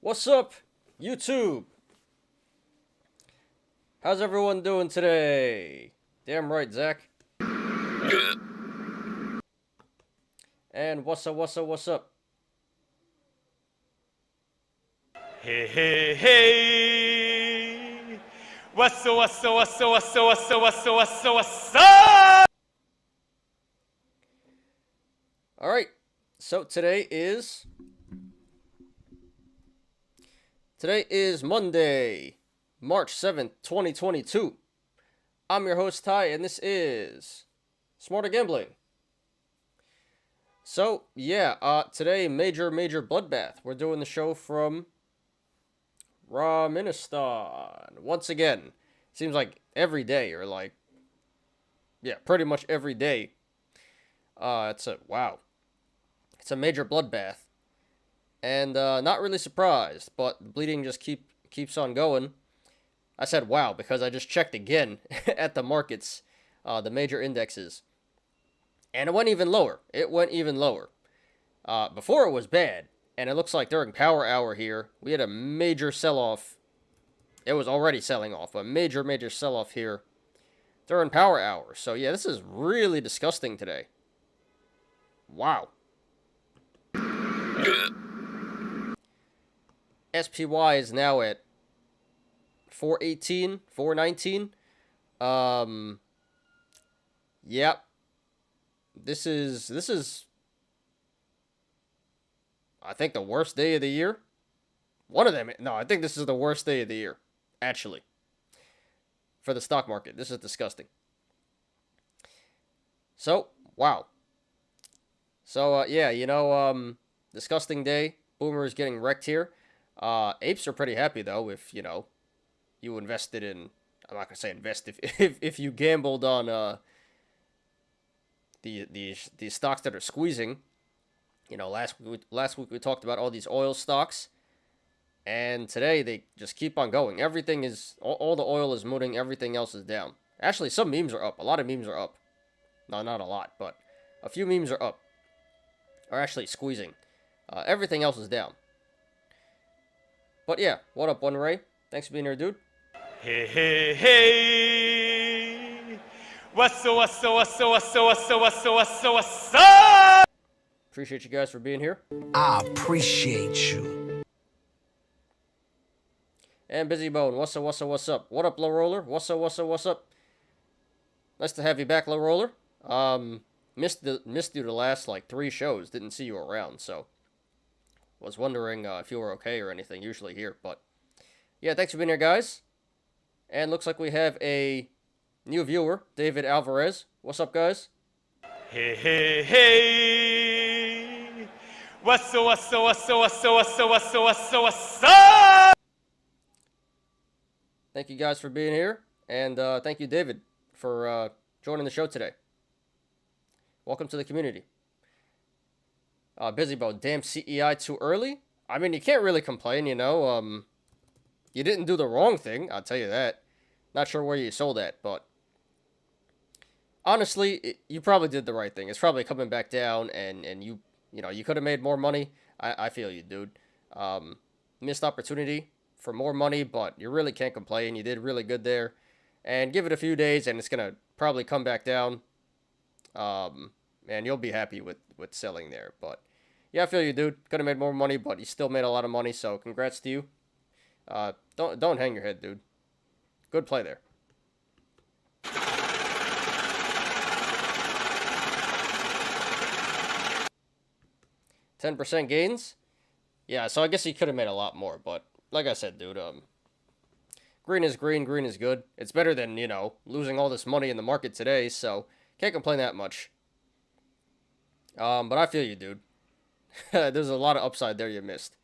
What's up, YouTube? How's everyone doing today? Damn right, Zach. And what's up? Hey, hey, hey! What's up? Alright, so today is Monday, March 7th, 2022. I'm your host, Ty, and this is Smarter Gambling. So, yeah, today, major bloodbath. We're doing the show from Ramenistan. Once again, seems like every day, or like, yeah, pretty much every day. It's a major bloodbath. And not really surprised, but the bleeding just keeps on going. I said wow because I just checked again at the markets, the major indexes. And it went even lower. Before it was bad, and it looks like during power hour here, we had a major sell-off. It was already selling off, a major sell-off here during power hour. So yeah, this is really disgusting today. Wow. SPY is now at 418, 419. Yep. This is I think the worst day of the year. One of them. No, I think this is the worst day of the year, actually. For the stock market. This is disgusting. So, wow. So, yeah, disgusting day. Boomer is getting wrecked here. Apes are pretty happy, though, if, you invested in... I'm not going to say invest. If you gambled on the stocks that are squeezing. Last week we talked about all these oil stocks. And today they just keep on going. Everything is... All the oil is moving. Everything else is down. Actually, some memes are up. A lot of memes are up. No, not a lot, but a few memes are up. Are actually squeezing. Everything else is down. But yeah, what up, One Ray? Thanks for being here, dude. Hey, hey, hey! What's up? Appreciate you guys for being here. I appreciate you. And Busy Bone, what's up? What up, Low Roller? What's up? Nice to have you back, Low Roller. Missed you the last, 3 shows. Didn't see you around, so... Was wondering if you were okay or anything, usually here, but... Yeah, thanks for being here, guys. And looks like we have a new viewer, David Alvarez. What's up, guys? Hey, hey, hey! What's up? Thank you guys for being here, and thank you, David, for joining the show today. Welcome to the community. Busy about damn CEI too early? I mean, you can't really complain, You didn't do the wrong thing, I'll tell you that. Not sure where you sold at, but... Honestly, you probably did the right thing. It's probably coming back down, and you could have made more money. I feel you, dude. Missed opportunity for more money, but you really can't complain. You did really good there. And give it a few days, and it's going to probably come back down. And you'll be happy with selling there, but... Yeah, I feel you, dude. Could have made more money, but you still made a lot of money, so congrats to you. Don't hang your head, dude. Good play there. 10% gains? Yeah, so I guess you could have made a lot more, but like I said, dude, green is green, green is good. It's better than, losing all this money in the market today, so can't complain that much. But I feel you, dude. There's a lot of upside there you missed.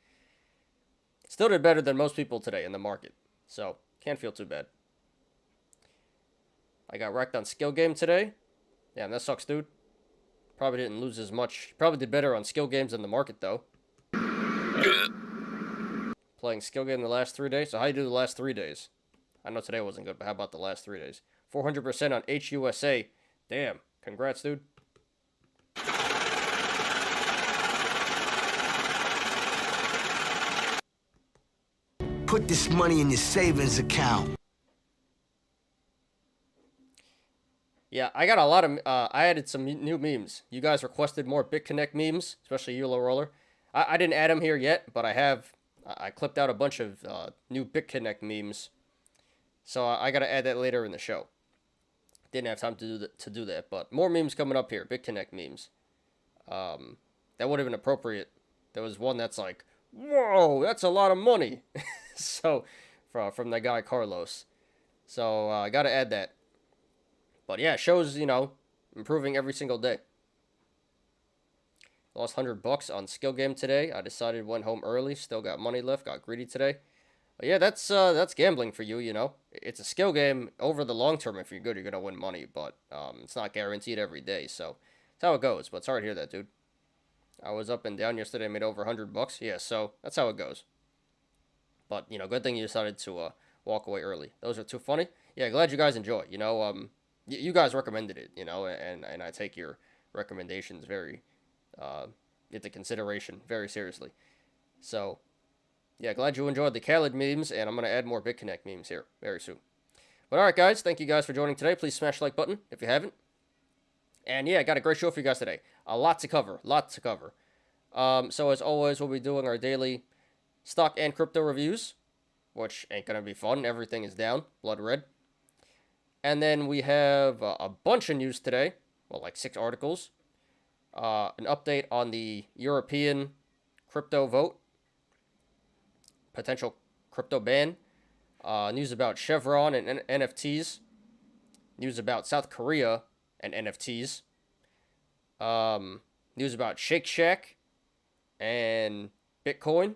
Still did better than most people today in the market. So, can't feel too bad. I got wrecked on skill game today. Damn, that sucks, dude. Probably didn't lose as much. Probably did better on skill games than the market, though. Playing skill game the last 3 days. So, how you do the last 3 days? I know today wasn't good, but how about the last 3 days? 400% on HUSA. Damn. Congrats, dude. put this money in your savings account. Yeah, I got a lot of. I added some new memes. You guys requested more BitConnect memes, especially Euro Roller. I didn't add them here yet, but I have. I clipped out a bunch of new BitConnect memes, so I got to add that later in the show. Didn't have time to do that, but more memes coming up here. BitConnect memes. That would have been appropriate. There was one that's like, whoa, that's a lot of money. So, from that guy Carlos. So I got to add that. But yeah, shows, improving every single day. Lost $100 on skill game today. I decided went home early. Still got money left. Got greedy today. But yeah, that's gambling for you. It's a skill game over the long term. If you're good, you're gonna win money. But it's not guaranteed every day. So that's how it goes. But sorry to hear that, dude. I was up and down yesterday. Made over $100. Yeah, so that's how it goes. But good thing you decided to walk away early. Those are too funny. Yeah, glad you guys enjoy. You guys recommended it, and I take your recommendations very into consideration very seriously. So, yeah, glad you enjoyed the Khaled memes, and I'm going to add more BitConnect memes here very soon. But alright, guys, thank you guys for joining today. Please smash the like button if you haven't. And yeah, I got a great show for you guys today. A lot to cover. So as always, we'll be doing our daily stock and crypto reviews, which ain't going to be fun. Everything is down, blood red. And then we have a bunch of news today. Well, like 6 articles. An update on the European crypto vote. Potential crypto ban. News about Chevron and NFTs. News about South Korea and NFTs. News about Shake Shack and Bitcoin.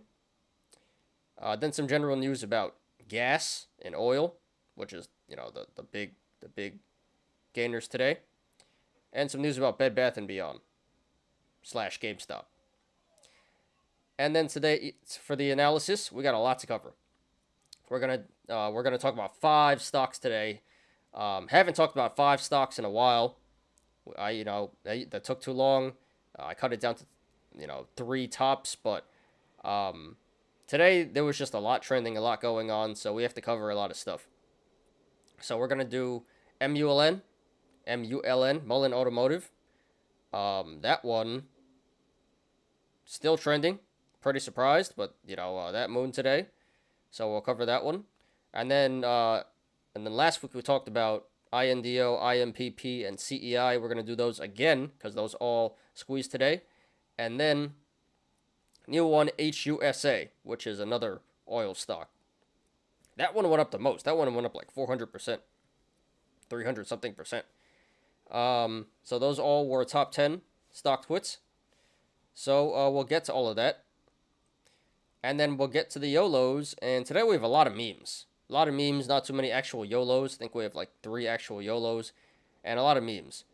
Then some general news about gas and oil, which is the big gainers today, and some news about Bed Bath & Beyond / GameStop. And then today, for the analysis, we got a lot to cover. We're gonna talk about 5 stocks today. Haven't talked about 5 stocks in a while. That took too long. I cut it down to 3 tops, but today there was just a lot trending, a lot going on, so we have to cover a lot of stuff. So we're going to do MULN, Mullen Automotive. That one, still trending. Pretty surprised, but, that moon today. So we'll cover that one. And then last week we talked about INDO, IMPP, and CEI. We're going to do those again, because those all squeezed today. And then, new one, HUSA, which is another oil stock. That one went up the most. That one went up like 400%. 300-something%. So those all were top 10 StockTwits. So we'll get to all of that. And then we'll get to the Yolos. And today we have a lot of memes. Not too many actual Yolos. I think we have like 3 actual Yolos. And a lot of memes.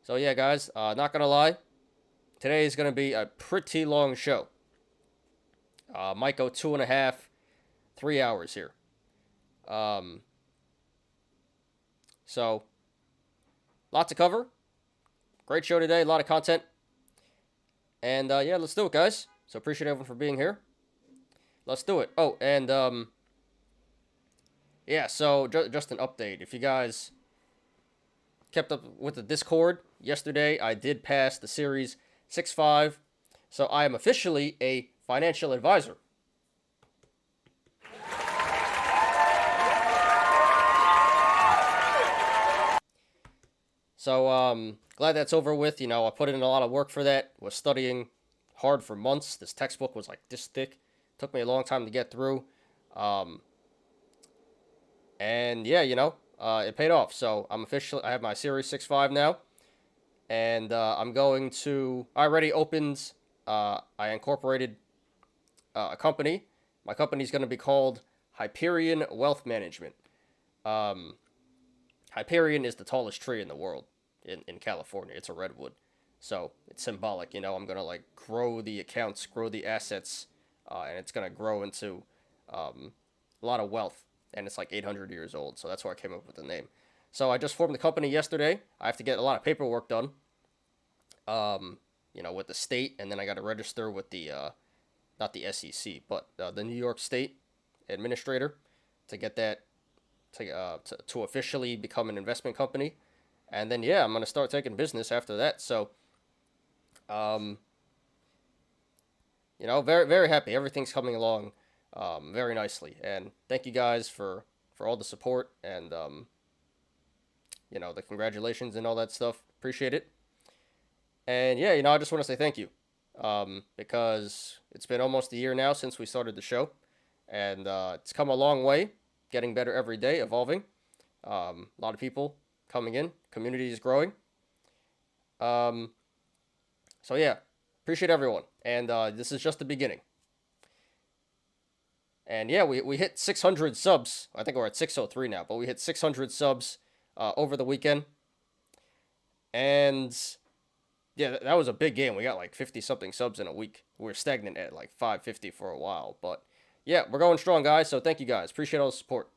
So yeah, guys, not going to lie. Today is going to be a pretty long show. Might go 2.5, 3 hours here. So, lot to cover. Great show today, a lot of content. And yeah, let's do it, guys. So appreciate everyone for being here. Let's do it. Oh, and yeah, so just an update. If you guys kept up with the Discord yesterday, I did pass the Series 6.5. So I am officially a financial advisor. So, glad that's over with. I put in a lot of work for that. Was studying hard for months. This textbook was like this thick. Took me a long time to get through. And yeah, it paid off. So I have my Series 6.5 now. And I'm going to, I already opened, I incorporated a company. My company's going to be called Hyperion Wealth Management. Hyperion is the tallest tree in the world in California. It's a redwood. So it's symbolic, I'm going to grow the accounts, grow the assets, and it's going to grow into a lot of wealth. And it's 800 years old. So that's why I came up with the name. So I just formed the company yesterday. I have to get a lot of paperwork done, with the state. And then I got to register with the, not the SEC, but the New York State administrator to get that to officially become an investment company. And then, yeah, I'm going to start taking business after that. So, very, very happy. Everything's coming along very nicely. And thank you guys for all the support and, the congratulations and all that stuff. Appreciate it. And, yeah, I just want to say thank you because it's been almost a year now since we started the show. And it's come a long way, getting better every day, evolving. A lot of people coming in, community is growing. So yeah, appreciate everyone, and this is just the beginning. And yeah, we hit 600 subs. I think we're at 603 now, but we hit 600 subs over the weekend. And yeah, that was a big game. We got like 50 something subs in a week. We were stagnant at like 550 for a while, but yeah, we're going strong, guys. So thank you guys. Appreciate all the support.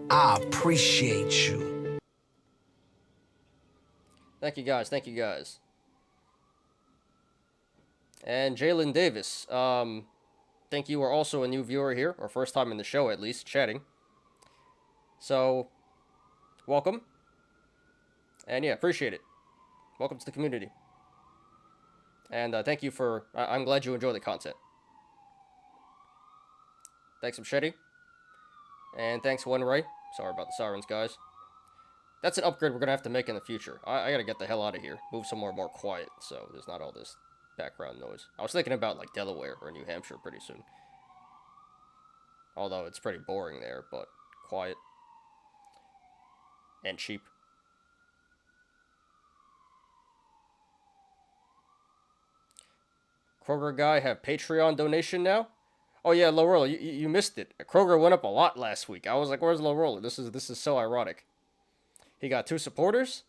I appreciate you. Thank you guys. Thank you guys. And Jalen Davis, think you are also a new viewer here, or first time in the show at least, chatting. So, welcome. And yeah, appreciate it. Welcome to the community. And thank you for, I'm glad you enjoy the content. Thanks, Machete. And thanks, One Ray. Sorry about the sirens, guys. That's an upgrade we're going to have to make in the future. I got to get the hell out of here. Move somewhere more quiet so there's not all this background noise. I was thinking about like Delaware or New Hampshire pretty soon. Although it's pretty boring there, but quiet. And cheap. Kroger guy have Patreon donation now? Oh yeah, Low Roller, you missed it. Kroger went up a lot last week. I was like, where's Low Roller? This is so ironic. He got 2 supporters.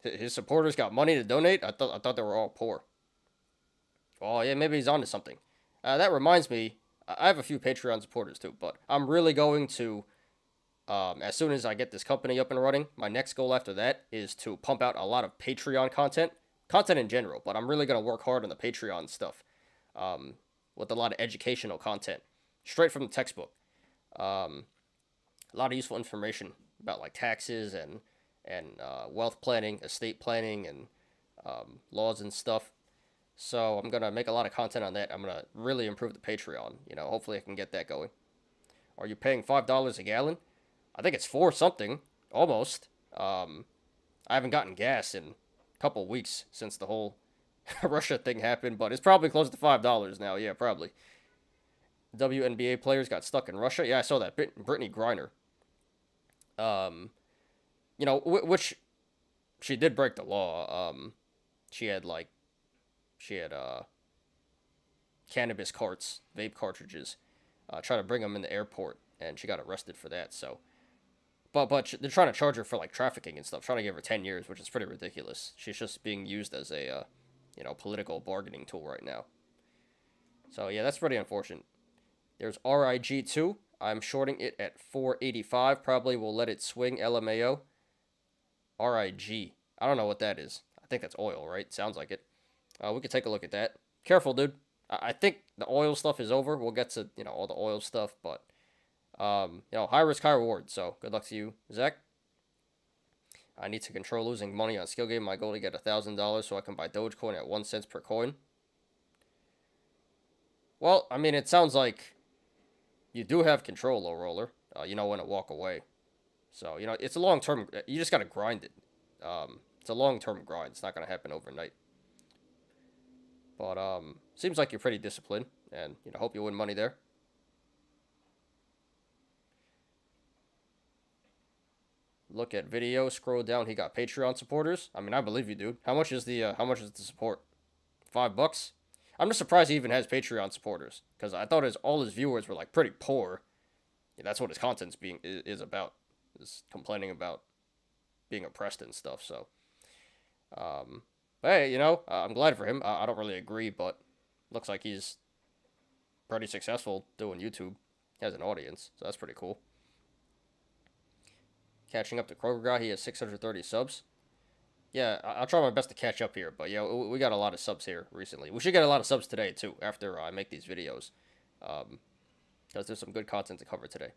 His supporters got money to donate. I thought they were all poor. Oh yeah, maybe he's onto something. That reminds me, I have a few Patreon supporters too, but I'm really going to, as soon as I get this company up and running, my next goal after that is to pump out a lot of Patreon content in general, but I'm really going to work hard on the Patreon stuff. With a lot of educational content, straight from the textbook. A lot of useful information about like taxes and wealth planning, estate planning, and laws and stuff. So I'm gonna make a lot of content on that. I'm gonna really improve the Patreon. Hopefully I can get that going. Are you paying $5 a gallon? I think it's 4 something, almost. I haven't gotten gas in a couple weeks since the whole Russia thing happened, but it's probably close to $5 now. Yeah, probably. WNBA players got stuck in Russia. Yeah, I saw that. Brittany Griner. Which she did break the law. She had cannabis carts, vape cartridges, trying to bring them in the airport, and she got arrested for that. So, but they're trying to charge her for like trafficking and stuff, trying to give her 10 years, which is pretty ridiculous. She's just being used as a political bargaining tool right now. So yeah, that's pretty unfortunate. There's RIG2. I'm shorting it at 485. Probably will let it swing LMAO. RIG. I don't know what that is. I think that's oil, right? Sounds like it. We could take a look at that. Careful, dude. I think the oil stuff is over. We'll get to, all the oil stuff, but, high risk, high reward. So good luck to you, Zach. I need to control losing money on skill game. My goal to get $1,000 so I can buy Dogecoin at 1 cent per coin. Well, I mean, it sounds like you do have control, Low Roller. You know when to walk away. So, it's a long-term... You just got to grind it. It's a long-term grind. It's not going to happen overnight. But, seems like you're pretty disciplined. And, hope you win money there. Look at video, scroll down. He got Patreon supporters. I mean, I believe you, dude. How much is the support? $5? I'm just surprised he even has Patreon supporters, because I thought all his viewers were like pretty poor. Yeah, that's what his content's is about, is complaining about being oppressed and stuff. So, but hey, I'm glad for him. I don't really agree, but looks like he's pretty successful doing YouTube. He has an audience, so that's pretty cool. Catching up to Kroger guy, he has 630 subs. Yeah, I'll try my best to catch up here. But yeah, we got a lot of subs here recently. We should get a lot of subs today too after I make these videos, because there's some good content to cover today.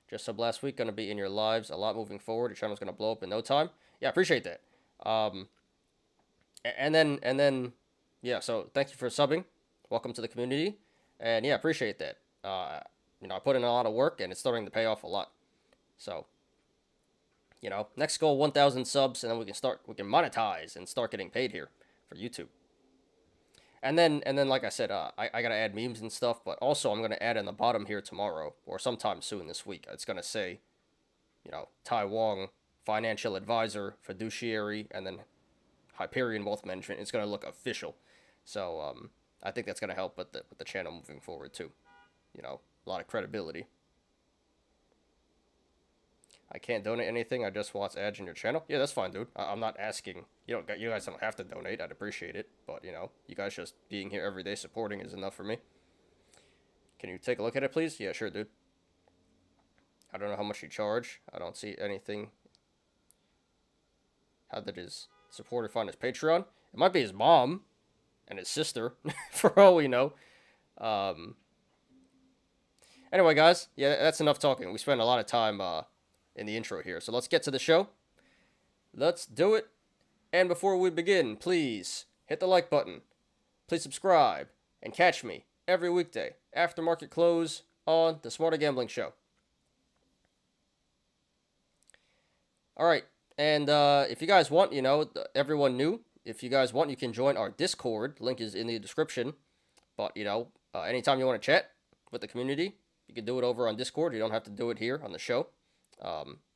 Just sub last week, gonna be in your lives a lot moving forward. Your channel's gonna blow up in no time. Yeah, appreciate that. And then yeah. So thank you for subbing. Welcome to the community, and yeah, appreciate that. I put in a lot of work, and it's starting to pay off a lot. So, next goal 1,000 subs, and then we can monetize and start getting paid here for YouTube. And then like I said, I gotta add memes and stuff, but also I'm gonna add in the bottom here tomorrow or sometime soon this week. It's gonna say, Tai Wong, financial advisor, fiduciary, and then Hyperion Wealth Management. It's gonna look official. So I think that's gonna help with the channel moving forward too. A lot of credibility. I can't donate anything. I just watch ads in your channel. Yeah, that's fine, dude. I'm not asking. You guys don't have to donate. I'd appreciate it. But, you guys just being here every day supporting is enough for me. Can you take a look at it, please? Yeah, sure, dude. I don't know how much you charge. I don't see anything. How did his supporter find his Patreon? It might be his mom and his sister, for all we know. Anyway, guys, yeah, that's enough talking. We spent a lot of time in the intro here, so let's get to the show. Let's do it. And before we begin, please hit the like button. Please subscribe and catch me every weekday after market close on the Smarter Gambling Show. All right, and if you guys want, everyone new, if you guys want, you can join our Discord. Link is in the description. But, anytime you want to chat with the community, you can do it over on Discord. You don't have to do it here on the show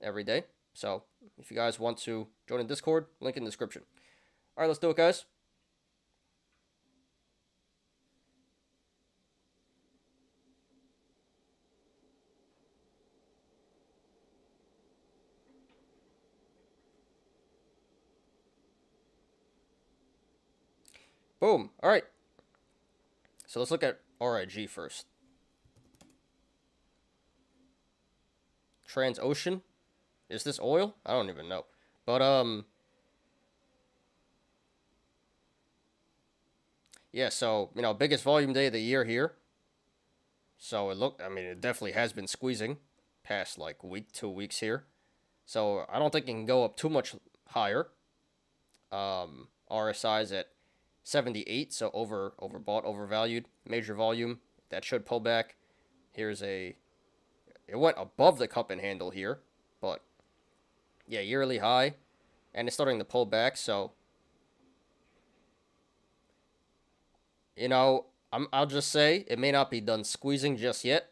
every day. So if you guys want to join the Discord, link in the description. All right, let's do it, guys. Boom. All right. So let's look at RIG first. Transocean? Is this oil? I don't even know. But, yeah, so, biggest volume day of the year here. So it definitely has been squeezing past, week, 2 weeks here. So I don't think it can go up too much higher. RSI's at 78, so overbought, overvalued. Major volume, that should pull back. It went above the cup and handle here, but yeah, yearly high, and it's starting to pull back. So, I'll just say it may not be done squeezing just yet,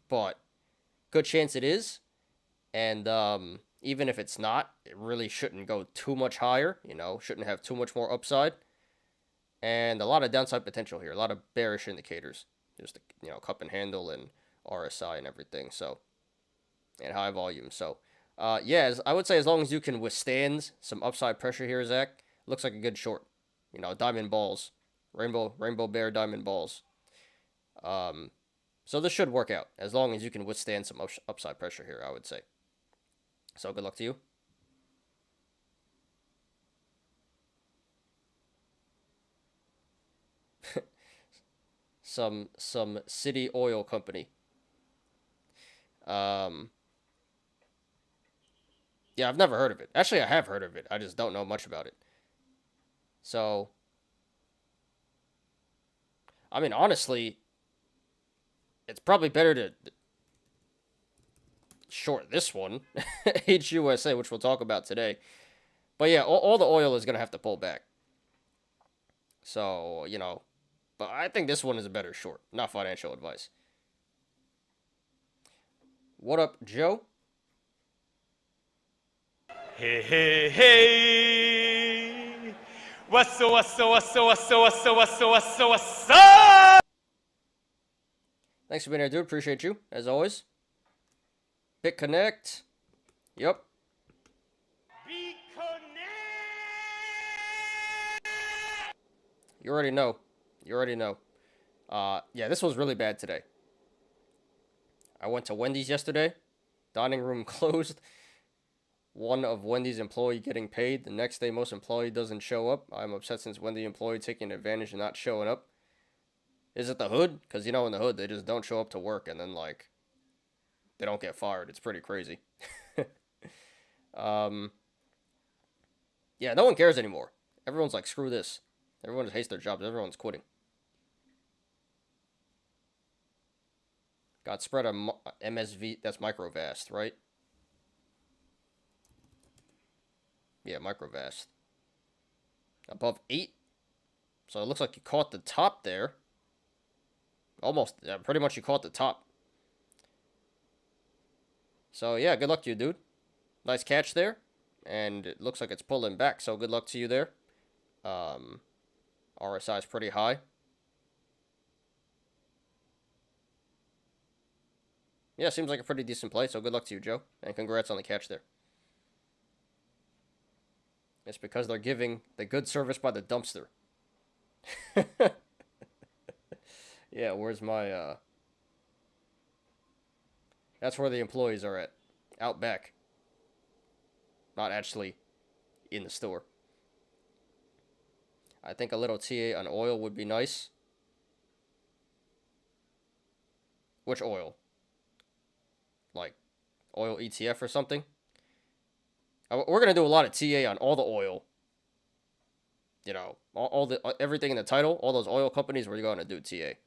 but good chance it is. And even if it's not, it really shouldn't go too much higher. Shouldn't have too much more upside, and a lot of downside potential here. A lot of bearish indicators. Just cup and handle and RSI and everything, so, and high volume. So, yeah, I would say as long as you can withstand some upside pressure here, Zach, looks like a good short. Diamond balls, rainbow bear diamond balls. So this should work out as long as you can withstand some upside pressure here, I would say. So good luck to you. some city oil company. Yeah, I've never heard of it. Actually, I have heard of it. I just don't know much about it. So, honestly, it's probably better to short this one, HUSA, which we'll talk about today. But yeah, all the oil is going to have to pull back. So, but I think this one is a better short, not financial advice. What up, Joe? Hey, hey, hey. What's up? Thanks for being here, dude. Appreciate you, as always. BitConnect. Yep. You already know. Yeah, this was really bad today. I went to Wendy's yesterday. Dining room closed. one of Wendy's employee getting paid. The next day, most employee doesn't show up. I'm upset since Wendy employee taking advantage and not showing up. Is it the hood? Because, in the hood, they just don't show up to work and then, they don't get fired. It's pretty crazy. Yeah, no one cares anymore. Everyone's like, screw this. Everyone just hates their jobs. Everyone's quitting. Got spread on MSV. That's microvast, right? Yeah, microvast. Above 8. So it looks like you caught the top there. Almost. Yeah, pretty much you caught the top. So, yeah, good luck to you, dude. Nice catch there. And it looks like it's pulling back, so good luck to you there. RSI is pretty high. Yeah, seems like a pretty decent play, so good luck to you, Joe. And congrats on the catch there. It's because they're giving the good service by the dumpster. Yeah, where's my, That's where the employees are at. Out back. Not actually in the store. I think a little TA on oil would be nice. Which oil? Like oil ETF or something? We're going to do a lot of TA on all the oil. All the everything in the title, all those oil companies, we're going to do TA.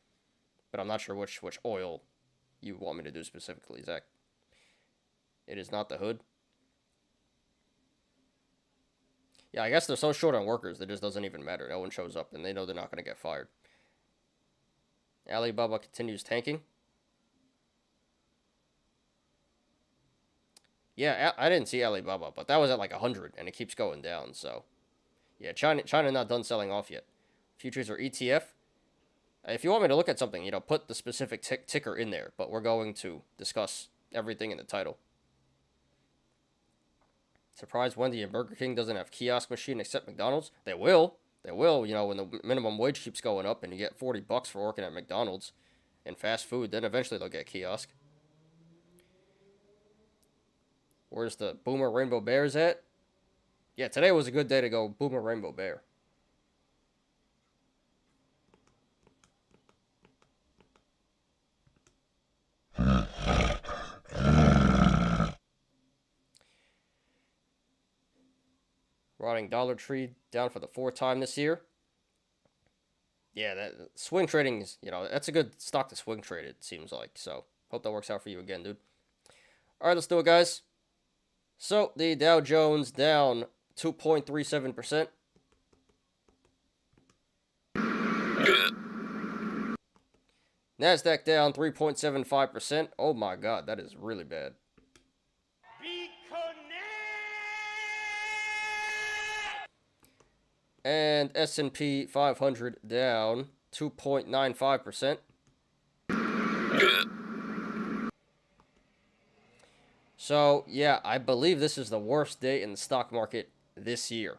But I'm not sure which oil you want me to do specifically, Zach. It is not the hood. Yeah, I guess they're so short on workers that it just doesn't even matter. No one shows up, and they know they're not going to get fired. Alibaba continues tanking. Yeah, I didn't see Alibaba, but that was at 100, and it keeps going down, so. Yeah, China not done selling off yet. Futures or ETF. If you want me to look at something, put the specific ticker in there, but we're going to discuss everything in the title. Surprised Wendy and Burger King doesn't have kiosk machine except McDonald's. They will. They will, when the minimum wage keeps going up and you get $40 for working at McDonald's and fast food, then eventually they'll get kiosk. Where's the Boomer Rainbow Bears at? Yeah, today was a good day to go Boomer Rainbow Bear. Rotting Dollar Tree down for the 4th time this year. Yeah, that swing trading is, that's a good stock to swing trade, it seems like. So, hope that works out for you again, dude. All right, let's do it, guys. So, the Dow Jones down 2.37%. NASDAQ down 3.75%. Oh my God, that is really bad. And S&P 500 down 2.95%. So, yeah, I believe this is the worst day in the stock market this year.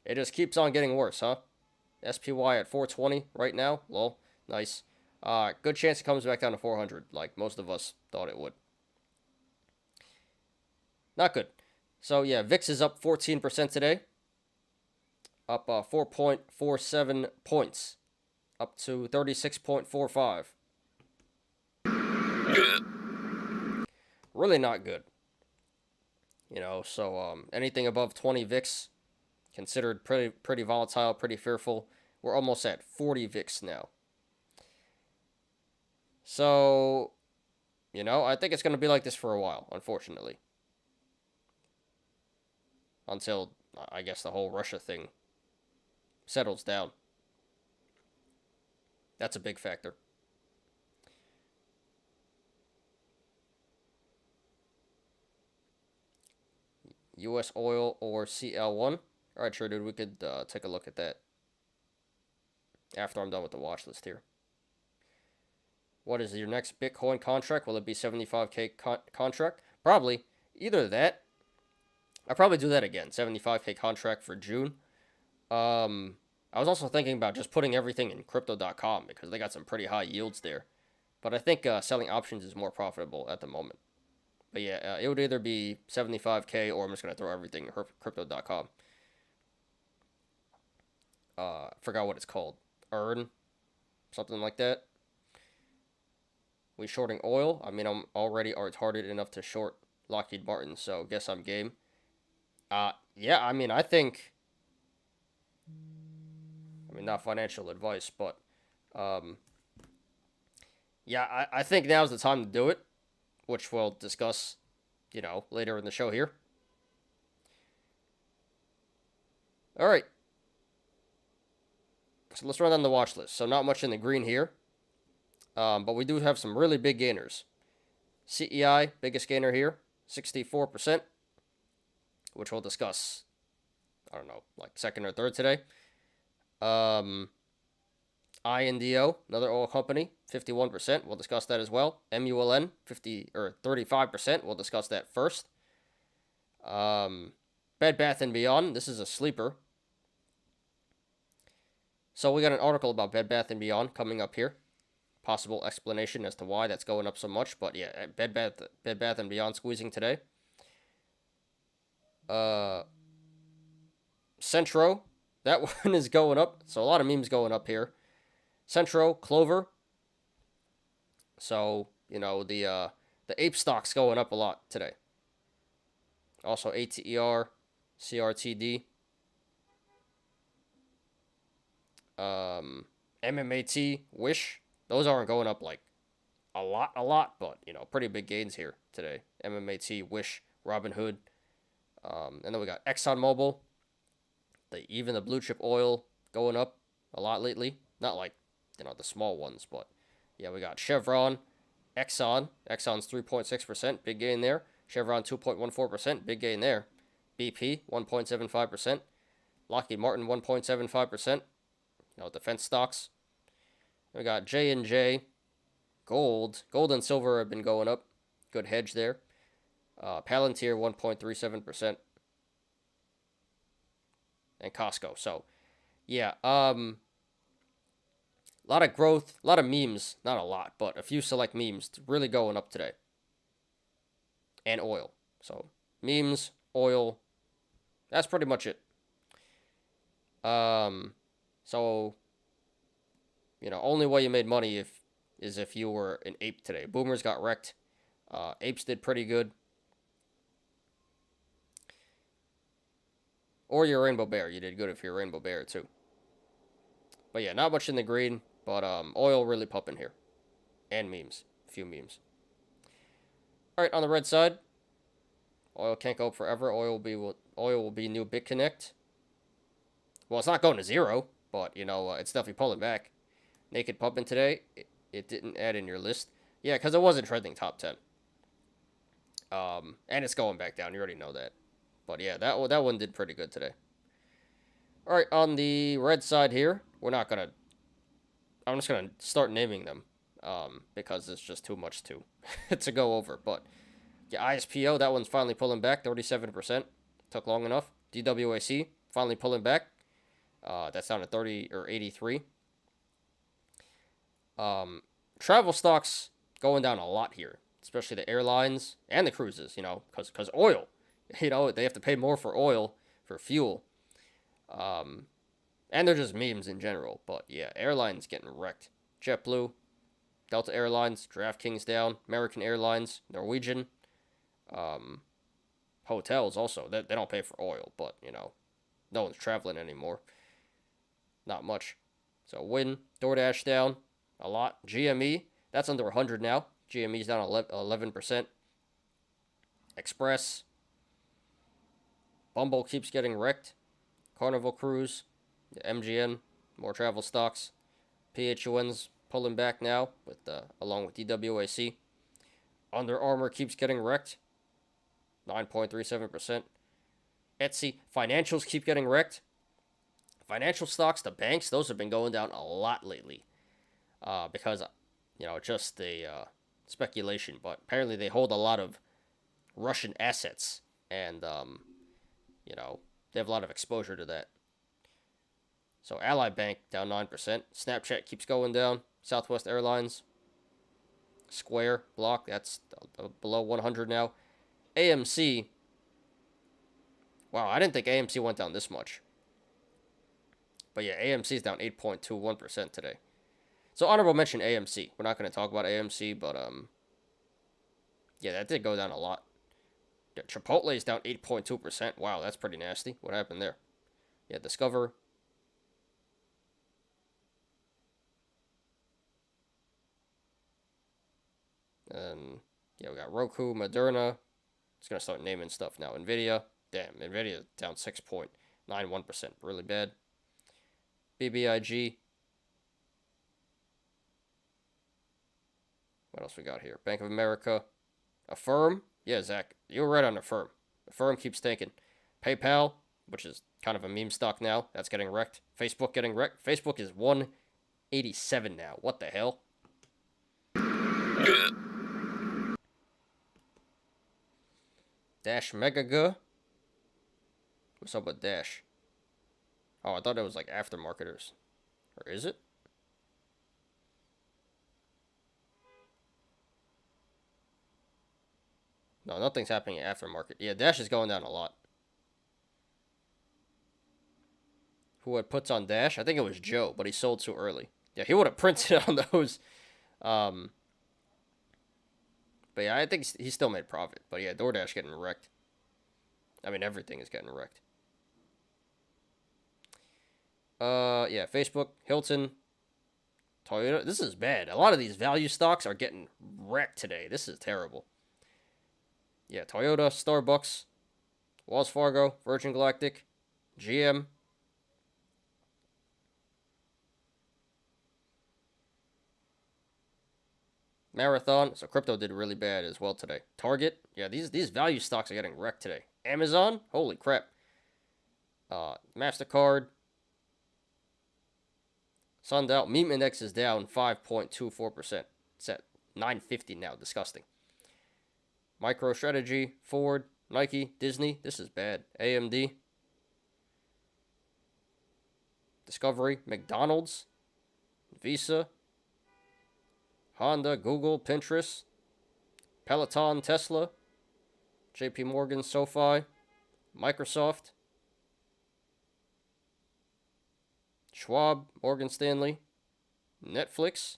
It just keeps on getting worse, huh? SPY at 420 right now. Well, nice. Good chance it comes back down to 400, like most of us thought it would. Not good. So, yeah, VIX is up 14% today. Up 4.47 points. Up to 36.45. Really not good. So anything above 20 VIX considered pretty volatile, pretty fearful. We're almost at 40 VIX now. So, I think it's going to be like this for a while, unfortunately. Until, I guess, the whole Russia thing settles down. That's a big factor. U.S. oil or CL1. All right, sure, dude. We could take a look at that after I'm done with the watch list here. What is your next Bitcoin contract? Will it be 75K contract? Probably. Either that. I'll probably do that again. 75K contract for June. I was also thinking about just putting everything in crypto.com because they got some pretty high yields there. But I think selling options is more profitable at the moment. But yeah, it would either be 75K or I'm just going to throw everything at crypto.com. Forgot what it's called. Earn, something like that. We shorting oil. I mean, I'm already retarded enough to short Lockheed Martin, so guess I'm game. Yeah, I mean, I think, not financial advice, but, yeah, I think now's the time to do it, which we'll discuss, later in the show here. All right. So let's run down the watch list. So not much in the green here, but we do have some really big gainers. CEI, biggest gainer here, 64%, which we'll discuss, I don't know, like second or third today. INDO, another oil company, 51%. We'll discuss that as well. MULN, 35%. We'll discuss that first. Bed Bath & Beyond, this is a sleeper. So we got an article about Bed Bath & Beyond coming up here. Possible explanation as to why that's going up so much. But yeah, Bed Bath & Beyond squeezing today. Centro, that one is going up. So a lot of memes going up here. Centro, Clover. So, the ape stock's going up a lot today. Also ATER, CRTD. MMAT, Wish. Those aren't going up like a lot, but, pretty big gains here today. MMAT, Wish, Robinhood. And then we got ExxonMobil. Even the blue chip oil going up a lot lately. Not like, the small ones, but yeah, we got Chevron, Exxon. Exxon's 3.6%, big gain there. Chevron 2.14%, big gain there. BP 1.75%. Lockheed Martin 1.75%. Defense stocks. We got J&J, gold. Gold and silver have been going up. Good hedge there. Palantir 1.37%. And Costco. So, yeah, a lot of growth, a lot of memes, not a lot, but a few select memes really going up today. And oil. So, memes, oil, that's pretty much it. So, only way you made money is if you were an ape today. Boomers got wrecked. Apes did pretty good. Or you're a rainbow bear. You did good if you're a rainbow bear too. But yeah, not much in the green, but oil really pumping here. And memes. A few memes. Alright, on the red side, oil can't go up forever. Oil will be new BitConnect. Well, it's not going to zero, but it's definitely pulling back. Naked pumping today. It didn't add in your list. Yeah, because it wasn't trending top 10. And it's going back down. You already know that. But yeah, that one did pretty good today. All right, on the red side here, I'm just gonna start naming them, because it's just too much to go over. But yeah, ISPO, that one's finally pulling back, 37%. Took long enough. DWAC finally pulling back. That's down to 30 or 83. Travel stocks going down a lot here, especially the airlines and the cruises. Because oil. They have to pay more for oil, for fuel. And they're just memes in general. But yeah, airlines getting wrecked. JetBlue, Delta Airlines, DraftKings down, American Airlines, Norwegian. Hotels also, they don't pay for oil, but, no one's traveling anymore. Not much. So Win, DoorDash down a lot. GME, that's under 100 now. GME's down 11%. Express. Bumble keeps getting wrecked. Carnival Cruise, MGN, more travel stocks. PHUN's pulling back now, along with DWAC. Under Armour keeps getting wrecked, 9.37%. Etsy, financials keep getting wrecked. Financial stocks, the banks, those have been going down a lot lately. Because, just the speculation. But apparently they hold a lot of Russian assets. And, they have a lot of exposure to that. So Ally Bank down 9%. Snapchat keeps going down. Southwest Airlines. Square, Block, that's below 100 now. AMC. Wow, I didn't think AMC went down this much. But yeah, AMC is down 8.21% today. So honorable mention AMC. We're not going to talk about AMC, but yeah, that did go down a lot. Yeah, Chipotle is down 8.2%. Wow, that's pretty nasty. What happened there? Yeah, Discover. And yeah, we got Roku, Moderna. It's going to start naming stuff now. Nvidia. Damn, Nvidia down 6.91%. Really bad. BBIG. What else we got here? Bank of America. Affirm. Yeah, Zach, you were right on Affirm. Affirm keeps tanking. PayPal, which is kind of a meme stock now. That's getting wrecked. Facebook getting wrecked. Facebook is 187 now. What the hell? Dash Megaga. What's up with Dash? Oh, I thought it was like aftermarketers. Or is it? No, nothing's happening in aftermarket. Yeah, Dash is going down a lot. Who had puts on Dash? I think it was Joe, but he sold too early. Yeah, he would have printed on those. But yeah, I think he still made profit. But yeah, DoorDash getting wrecked. I mean, everything is getting wrecked. Yeah, Facebook, Hilton, Toyota. This is bad. A lot of these value stocks are getting wrecked today. This is terrible. Yeah, Toyota, Starbucks, Wells Fargo, Virgin Galactic, GM. Marathon. So crypto did really bad as well today. Target. Yeah, these value stocks are getting wrecked today. Amazon. Holy crap. MasterCard. Sundial. Meme index is down 5.24%. It's at 950 now. Disgusting. MicroStrategy. Ford. Nike. Disney. This is bad. AMD. Discovery. McDonald's. Visa. Honda, Google, Pinterest, Peloton, Tesla, JP Morgan, SoFi, Microsoft, Schwab, Morgan Stanley, Netflix,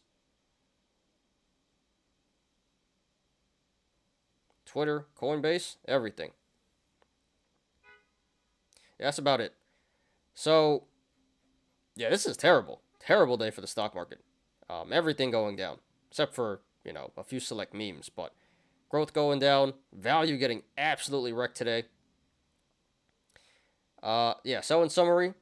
Twitter, Coinbase, everything. Yeah, that's about it. So, yeah, this is terrible. Terrible day for the stock market. Everything going down. Except for, a few select memes. But growth going down. Value getting absolutely wrecked today. Yeah, so in summary.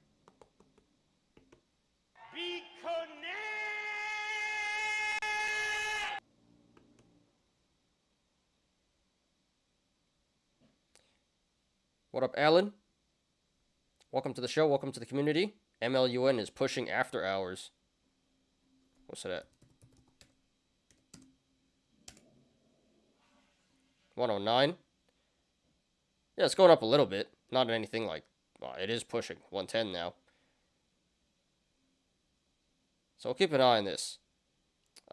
What up, Alan? Welcome to the show. Welcome to the community. MLUN is pushing after hours. What's that? 109. Yeah, it's going up a little bit. Not anything like, well, it is pushing 110 now. So we'll keep an eye on this.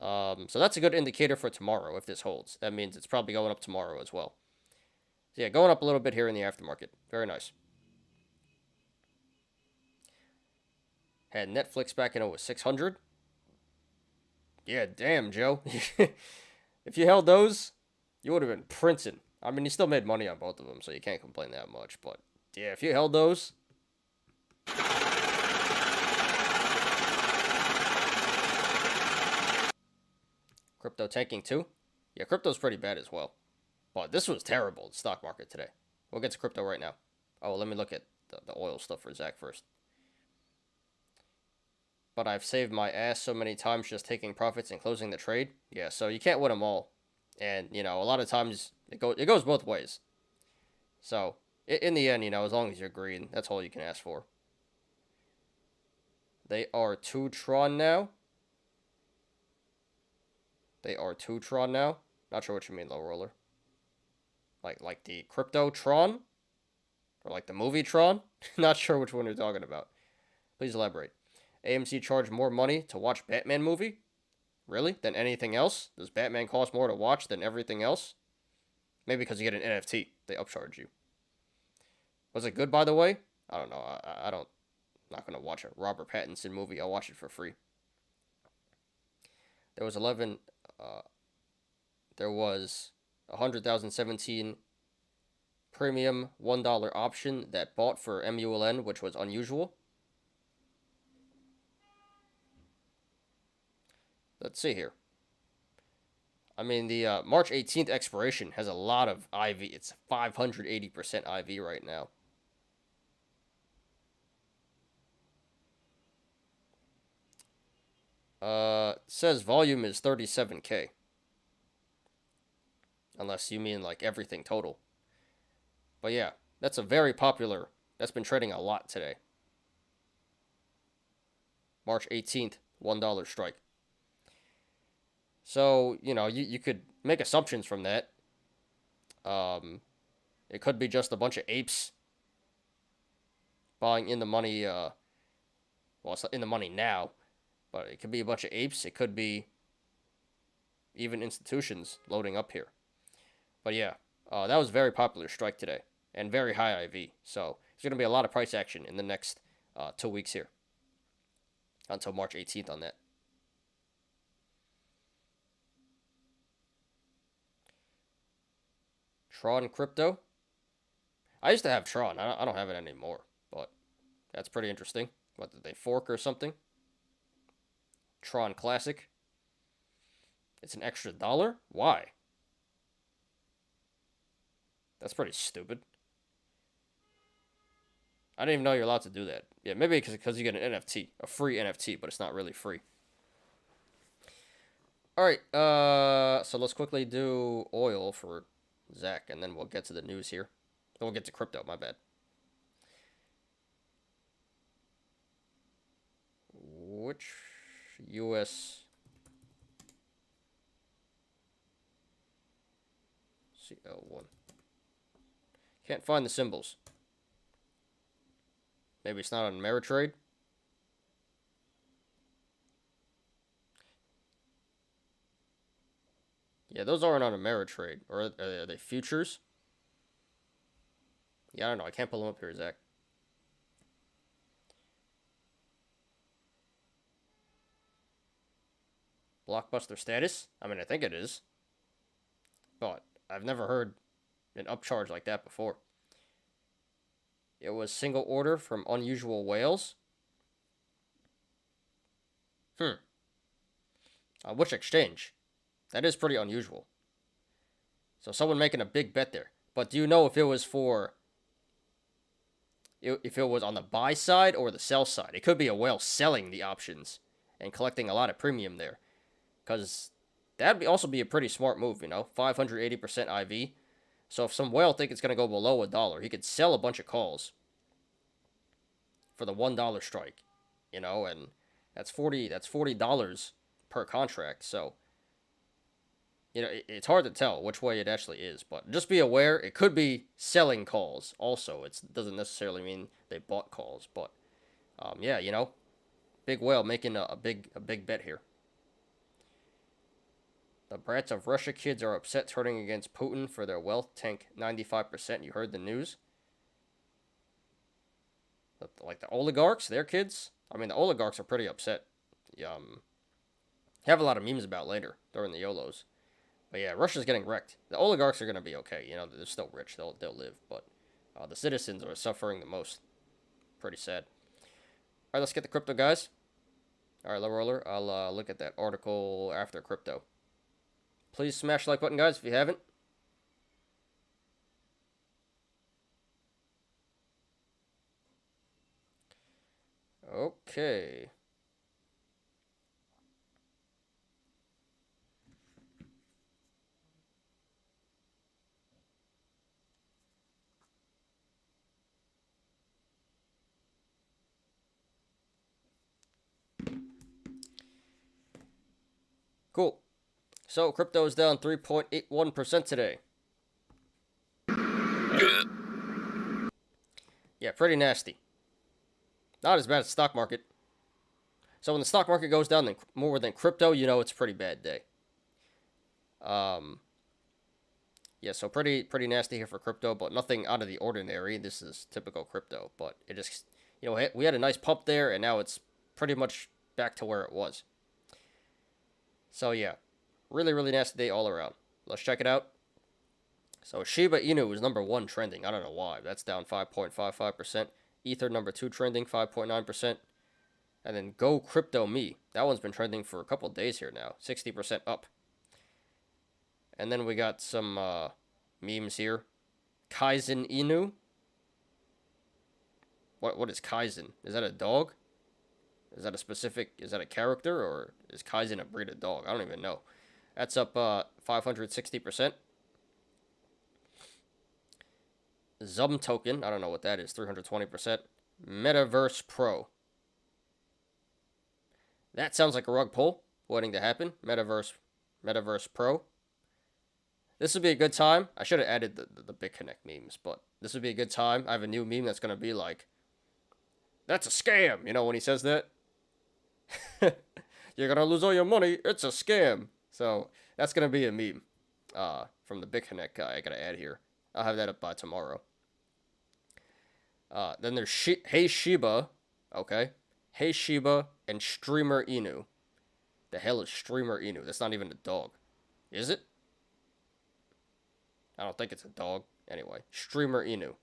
So that's a good indicator for tomorrow if this holds. That means it's probably going up tomorrow as well. So yeah, going up a little bit here in the aftermarket. Very nice. Had Netflix back in 0600. Yeah, damn, Joe. If you held those, you would have been printing. I mean, you still made money on both of them, so you can't complain that much. But, yeah, if you held those. Crypto tanking too? Yeah, crypto's pretty bad as well. But this was terrible, the stock market today. We'll get to crypto right now. Oh, let me look at the oil stuff for Zach first. But I've saved my ass so many times just taking profits and closing the trade. Yeah, so you can't win them all. And, a lot of times it goes both ways. So, in the end, as long as you're green, that's all you can ask for. They are 2 Tron now. They are 2 Tron now. Not sure what you mean, low roller. Like the crypto Tron? Or like the movie Tron? Not sure which one you're talking about. Please elaborate. AMC charged more money to watch Batman movie? Really? Than anything else? Does Batman cost more to watch than everything else? Maybe because you get an NFT, they upcharge you. Was it good, by the way? I don't know. I don't. Not gonna watch a Robert Pattinson movie. I'll watch it for free. There was 11. There was 100,017 premium $1 option that bought for MULN, which was unusual. Let's see here. I mean, the March 18th expiration has a lot of IV. It's 580% IV right now. Says volume is 37K. Unless you mean like everything total. But yeah, that's a very popular. That's been trading a lot today. March 18th, $1 strike. So, you know, you could make assumptions from that. It could be just a bunch of apes buying in the money. Well, it's in the money now, but it could be a bunch of apes. It could be even institutions loading up here. But yeah, that was a very popular strike today and very high IV. So there's going to be a lot of price action in the next 2 weeks here until March 18th on that. Tron crypto. I used to have Tron. I don't have it anymore, but that's pretty interesting. What, did they fork or something? Tron Classic. It's an extra $1? Why? That's pretty stupid. I didn't even know you're allowed to do that. Yeah, maybe because you get an NFT, a free NFT, but it's not really free. All right, so let's quickly do oil for Zach, and then we'll get to the news here. Then we'll get to crypto, my bad. Which US CL1? Can't find the symbols. Maybe it's not on Ameritrade. Yeah, those aren't on Ameritrade. Or are they futures? Yeah, I don't know. I can't pull them up here, Zach. Blockbuster status? I mean, I think it is. But I've never heard an upcharge like that before. It was single order from unusual whales. On which exchange? That is pretty unusual. So someone making a big bet there. But do you know if it was for... if it was on the buy side or the sell side? It could be a whale selling the options and collecting a lot of premium there. Because that'd also be a pretty smart move, you know? 580% IV. So if some whale think it's going to go below $1, he could sell a bunch of calls for the $1 strike, you know, and that's $40 per contract. So, you know, it's hard to tell which way it actually is, but just be aware it could be selling calls also. It doesn't necessarily mean they bought calls, but yeah, you know, big whale making a big bet here. The brats of Russia kids are upset turning against Putin for their wealth tank 95%. You heard the news? Like the oligarchs, their kids? I mean, the oligarchs are pretty upset. Have a lot of memes about later during the Yolos. But yeah, Russia's getting wrecked. The oligarchs are going to be okay. You know, they're still rich. They'll live. But the citizens are suffering the most. Pretty sad. All right, let's get the crypto, guys. All right, low roller. I'll look at that article after crypto. Please smash the like button, guys, if you haven't. Okay. Cool. So, crypto is down 3.81% today. Yeah, pretty nasty. Not as bad as the stock market. So when the stock market goes down more than crypto, you know it's a pretty bad day. Yeah, so pretty nasty here for crypto, but nothing out of the ordinary. This is typical crypto, but it just, we had a nice pump there, and now it's pretty much back to where it was. So yeah, really nasty day all around. Let's check it out. So Shiba Inu is number 1 trending. I don't know why. That's down 5.55%. Ether number 2 trending 5.9%. And then Go Crypto Me. That one's been trending for a couple days here now. 60% up. And then we got some memes here. Kaizen Inu. What is Kaizen? Is that a dog? Is that a character, or is Kaizen a breed of dog? I don't even know. That's up 560%. Zum token, I don't know what that is, 320%. Metaverse Pro. That sounds like a rug pull waiting to happen. Metaverse Pro. This would be a good time. I should have added the BitConnect memes, but this would be a good time. I have a new meme that's going to be like, that's a scam. You know when he says that? You're going to lose all your money. It's a scam. So that's going to be a meme from the BitConnect guy I got to add here. I'll have that up by tomorrow. Then there's Hey Shiba. Okay. Hey Shiba and Streamer Inu. The hell is Streamer Inu? That's not even a dog. Is it? I don't think it's a dog. Anyway, Streamer Inu.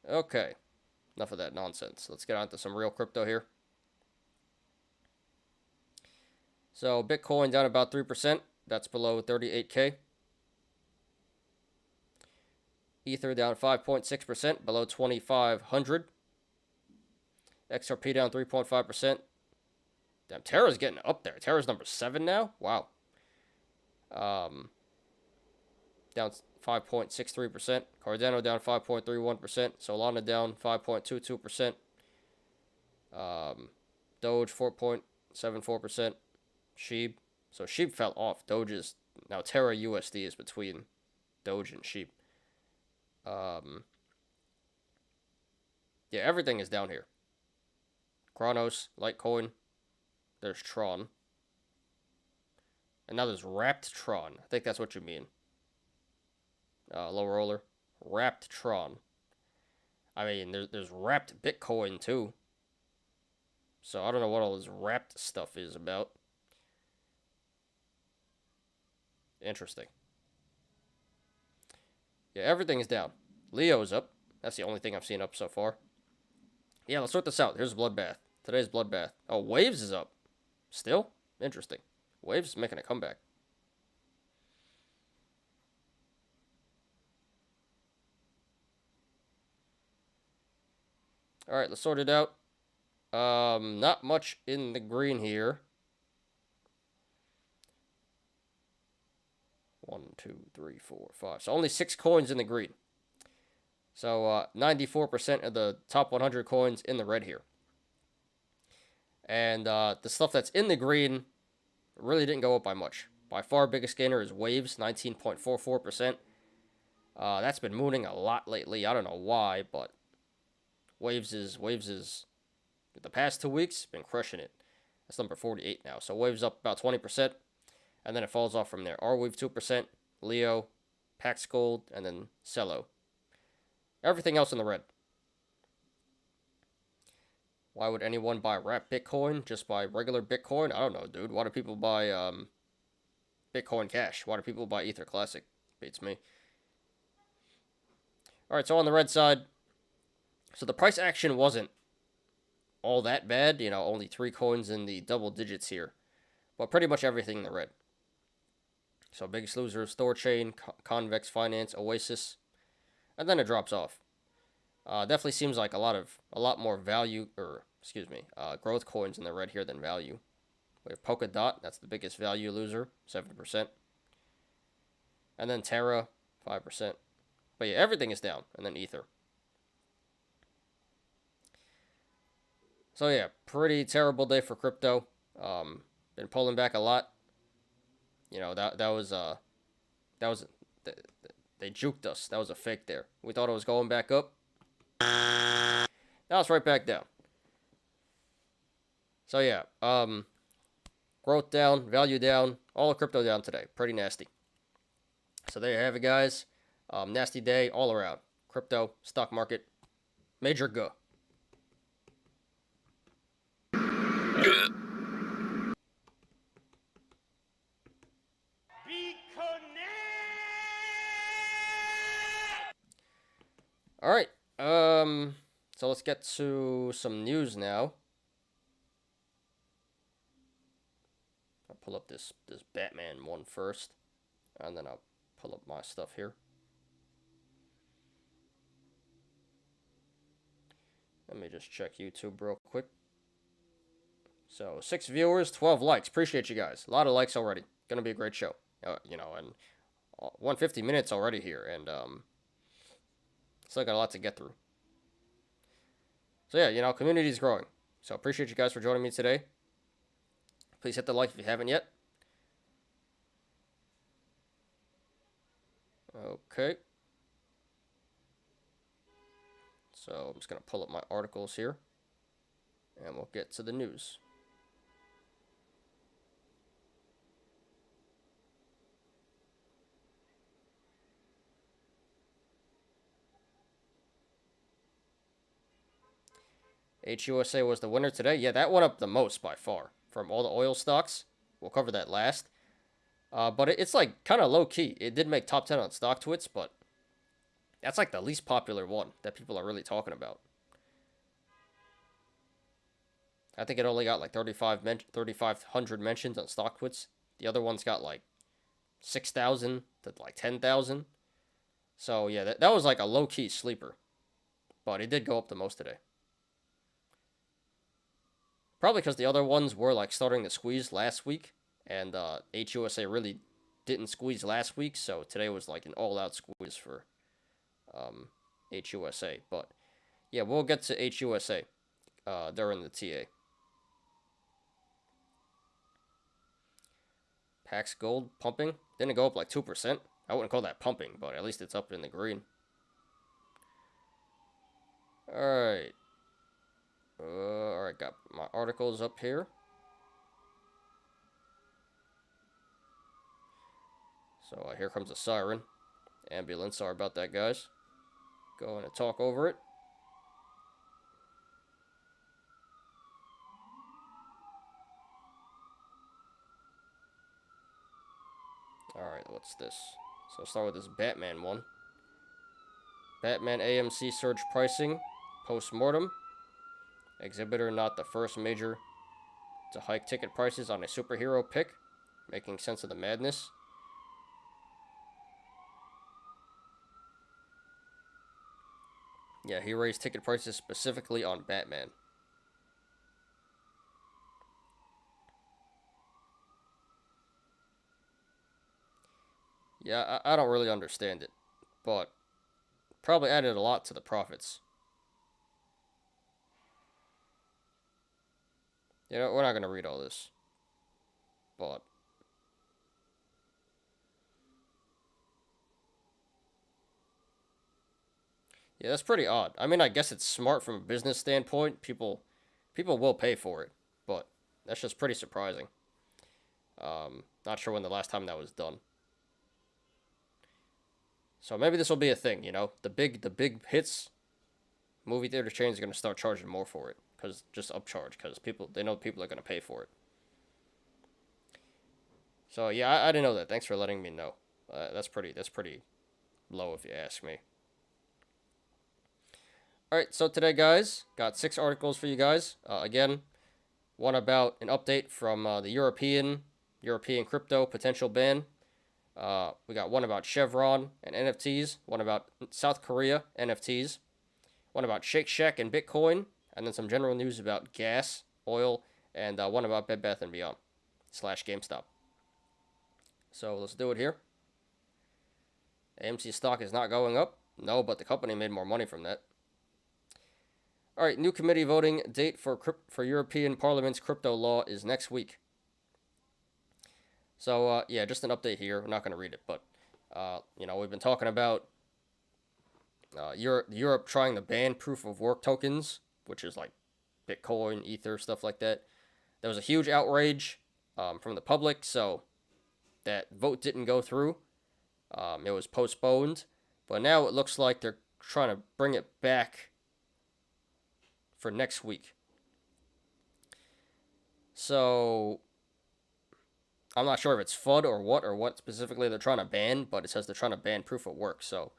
Okay. Enough of that nonsense. Let's get on to some real crypto here. So Bitcoin down about 3%. That's below 38K. Ether down 5.6%, below 2,500. XRP down 3.5%. Damn, Terra's getting up there. Terra's number 7 now? Wow. Down 5.63%. Cardano down 5.31%. Solana down 5.22%. Doge 4.74%. Sheep. So Sheep fell off. Doge is now Terra USD is between Doge and Sheep. Yeah, everything is down here. Chronos, Litecoin. There's Tron. And now there's Wrapped Tron. I think that's what you mean. Low roller. Wrapped Tron. I mean, there's Wrapped Bitcoin too. So I don't know what all this wrapped stuff is about. Interesting. Yeah, everything is down. Leo's up. That's the only thing I've seen up so far. Yeah, let's sort this out. Here's Bloodbath. Today's Bloodbath. Oh, Waves is up. Still? Interesting. Waves is making a comeback. Alright, let's sort it out. Not much in the green here. 1, 2, 3, 4, 5. So only 6 coins in the green. So 94% of the top 100 coins in the red here. And the stuff that's in the green really didn't go up by much. By far biggest gainer is Waves, 19.44%. That's been mooning a lot lately. I don't know why, but Waves is the past 2 weeks been crushing it. That's number 48 now. So Waves up about 20%, and then it falls off from there. Arweave 2%, Leo, Pax Gold, and then Cello. Everything else in the red. Why would anyone buy wrapped Bitcoin? Just buy regular Bitcoin? I don't know, dude. Why do people buy Bitcoin Cash? Why do people buy Ether Classic? Beats me. Alright, so on the red side, so the price action wasn't all that bad. You know, only 3 coins in the double digits here. But pretty much everything in the red. So biggest losers, Thorchain, Convex Finance, Oasis. And then it drops off. Definitely seems like a lot more value, growth coins in the red here than value. We have Polkadot, that's the biggest value loser, 7%. And then Terra, 5%. But yeah, everything is down. And then Ether. So yeah, pretty terrible day for crypto. Been pulling back a lot. You know, that was they juked us. That was a fake there. We thought it was going back up. Now it's right back down. So yeah, growth down, value down, all of crypto down today. Pretty nasty. So there you have it, guys. Nasty day all around. Crypto, stock market, major go. Be connect. All right. So let's get to some news now. I'll pull up this Batman one first, and then I'll pull up my stuff here. Let me just check YouTube real quick. So 6 viewers, 12 likes. Appreciate you guys. A lot of likes already. Gonna be a great show. And 150 minutes already here, and still got a lot to get through. So yeah, community's growing. So appreciate you guys for joining me today. Please hit the like if you haven't yet. Okay. So I'm just going to pull up my articles here, and we'll get to the news. HUSA was the winner today. Yeah, that went up the most by far from all the oil stocks. We'll cover that last. But it's like kind of low key. It did make top 10 on StockTwits, but that's like the least popular one that people are really talking about. I think it only got like 3,500 mentions on StockTwits. The other one's got like 6,000 to like 10,000. So yeah, that was like a low key sleeper. But it did go up the most today. Probably because the other ones were like starting to squeeze last week, and HUSA really didn't squeeze last week, so today was like an all-out squeeze for HUSA. But yeah, we'll get to HUSA during the TA. Pax Gold pumping. Didn't go up like 2%. I wouldn't call that pumping, but at least it's up in the green. Alright. Alright, got my articles up here. So here comes a siren. Ambulance, sorry about that, guys. Going to talk over it. Alright, what's this? So I'll start with this Batman one. Batman AMC surge pricing. Post-mortem. Exhibitor not the first major to hike ticket prices on a superhero pick. Making sense of the madness. Yeah, he raised ticket prices specifically on Batman. Yeah, I don't really understand it, but probably added a lot to the profits. We're not going to read all this, but yeah, that's pretty odd. I mean, I guess it's smart from a business standpoint. People will pay for it, but that's just pretty surprising. Not sure when the last time that was done. So maybe this will be a thing, the big hits, movie theater chains are going to start charging more for it, because just upcharge, because they know people are going to pay for it. So yeah, I didn't know that. Thanks for letting me know. That's pretty low if you ask me. Alright, so today, guys, got 6 articles for you guys. Again, one about an update from the European crypto potential ban. We got one about Chevron and NFTs, one about South Korea NFTs, one about Shake Shack and Bitcoin, and then some general news about gas, oil, and one about Bed Bath & Beyond / GameStop. So let's do it here. AMC stock is not going up. No, but the company made more money from that. All right, new committee voting date for European Parliament's crypto law is next week. So, yeah, just an update here. We're not going to read it, but, we've been talking about Europe trying to ban proof-of-work tokens, which is like Bitcoin, Ether, stuff like that. There was a huge outrage from the public, so that vote didn't go through. It was postponed, but now it looks like they're trying to bring it back for next week. So I'm not sure if it's FUD or what specifically they're trying to ban, but it says they're trying to ban proof of work. So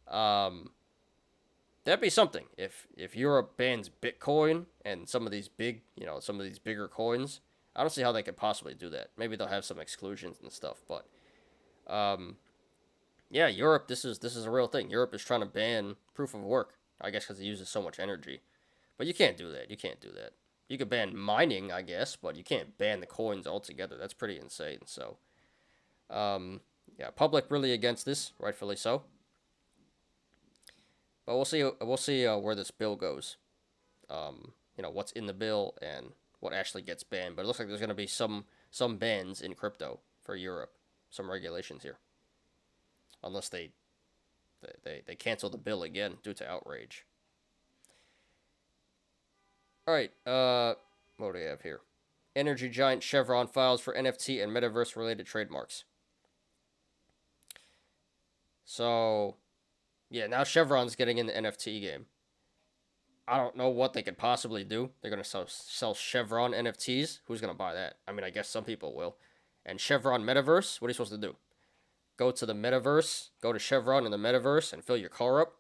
that'd be something if Europe bans Bitcoin and some of these bigger coins. I don't see how they could possibly do that. Maybe they'll have some exclusions and stuff, but yeah, Europe, this is a real thing. Europe is trying to ban proof of work, I guess because it uses so much energy. But you can't do that. You can't do that. You could ban mining, I guess, but you can't ban the coins altogether. That's pretty insane. So yeah, public really against this, rightfully so. But we'll see where this bill goes. What's in the bill and what actually gets banned. But it looks like there's going to be some bans in crypto for Europe, some regulations here, unless they cancel the bill again due to outrage. All right, what do we have here? Energy giant Chevron files for NFT and metaverse related trademarks. So, yeah, now Chevron's getting in the NFT game. I don't know what they could possibly do. They're going to sell Chevron NFTs. Who's going to buy that? I mean, I guess some people will. And Chevron Metaverse, what are you supposed to do? Go to the metaverse, go to Chevron in the metaverse and fill your car up?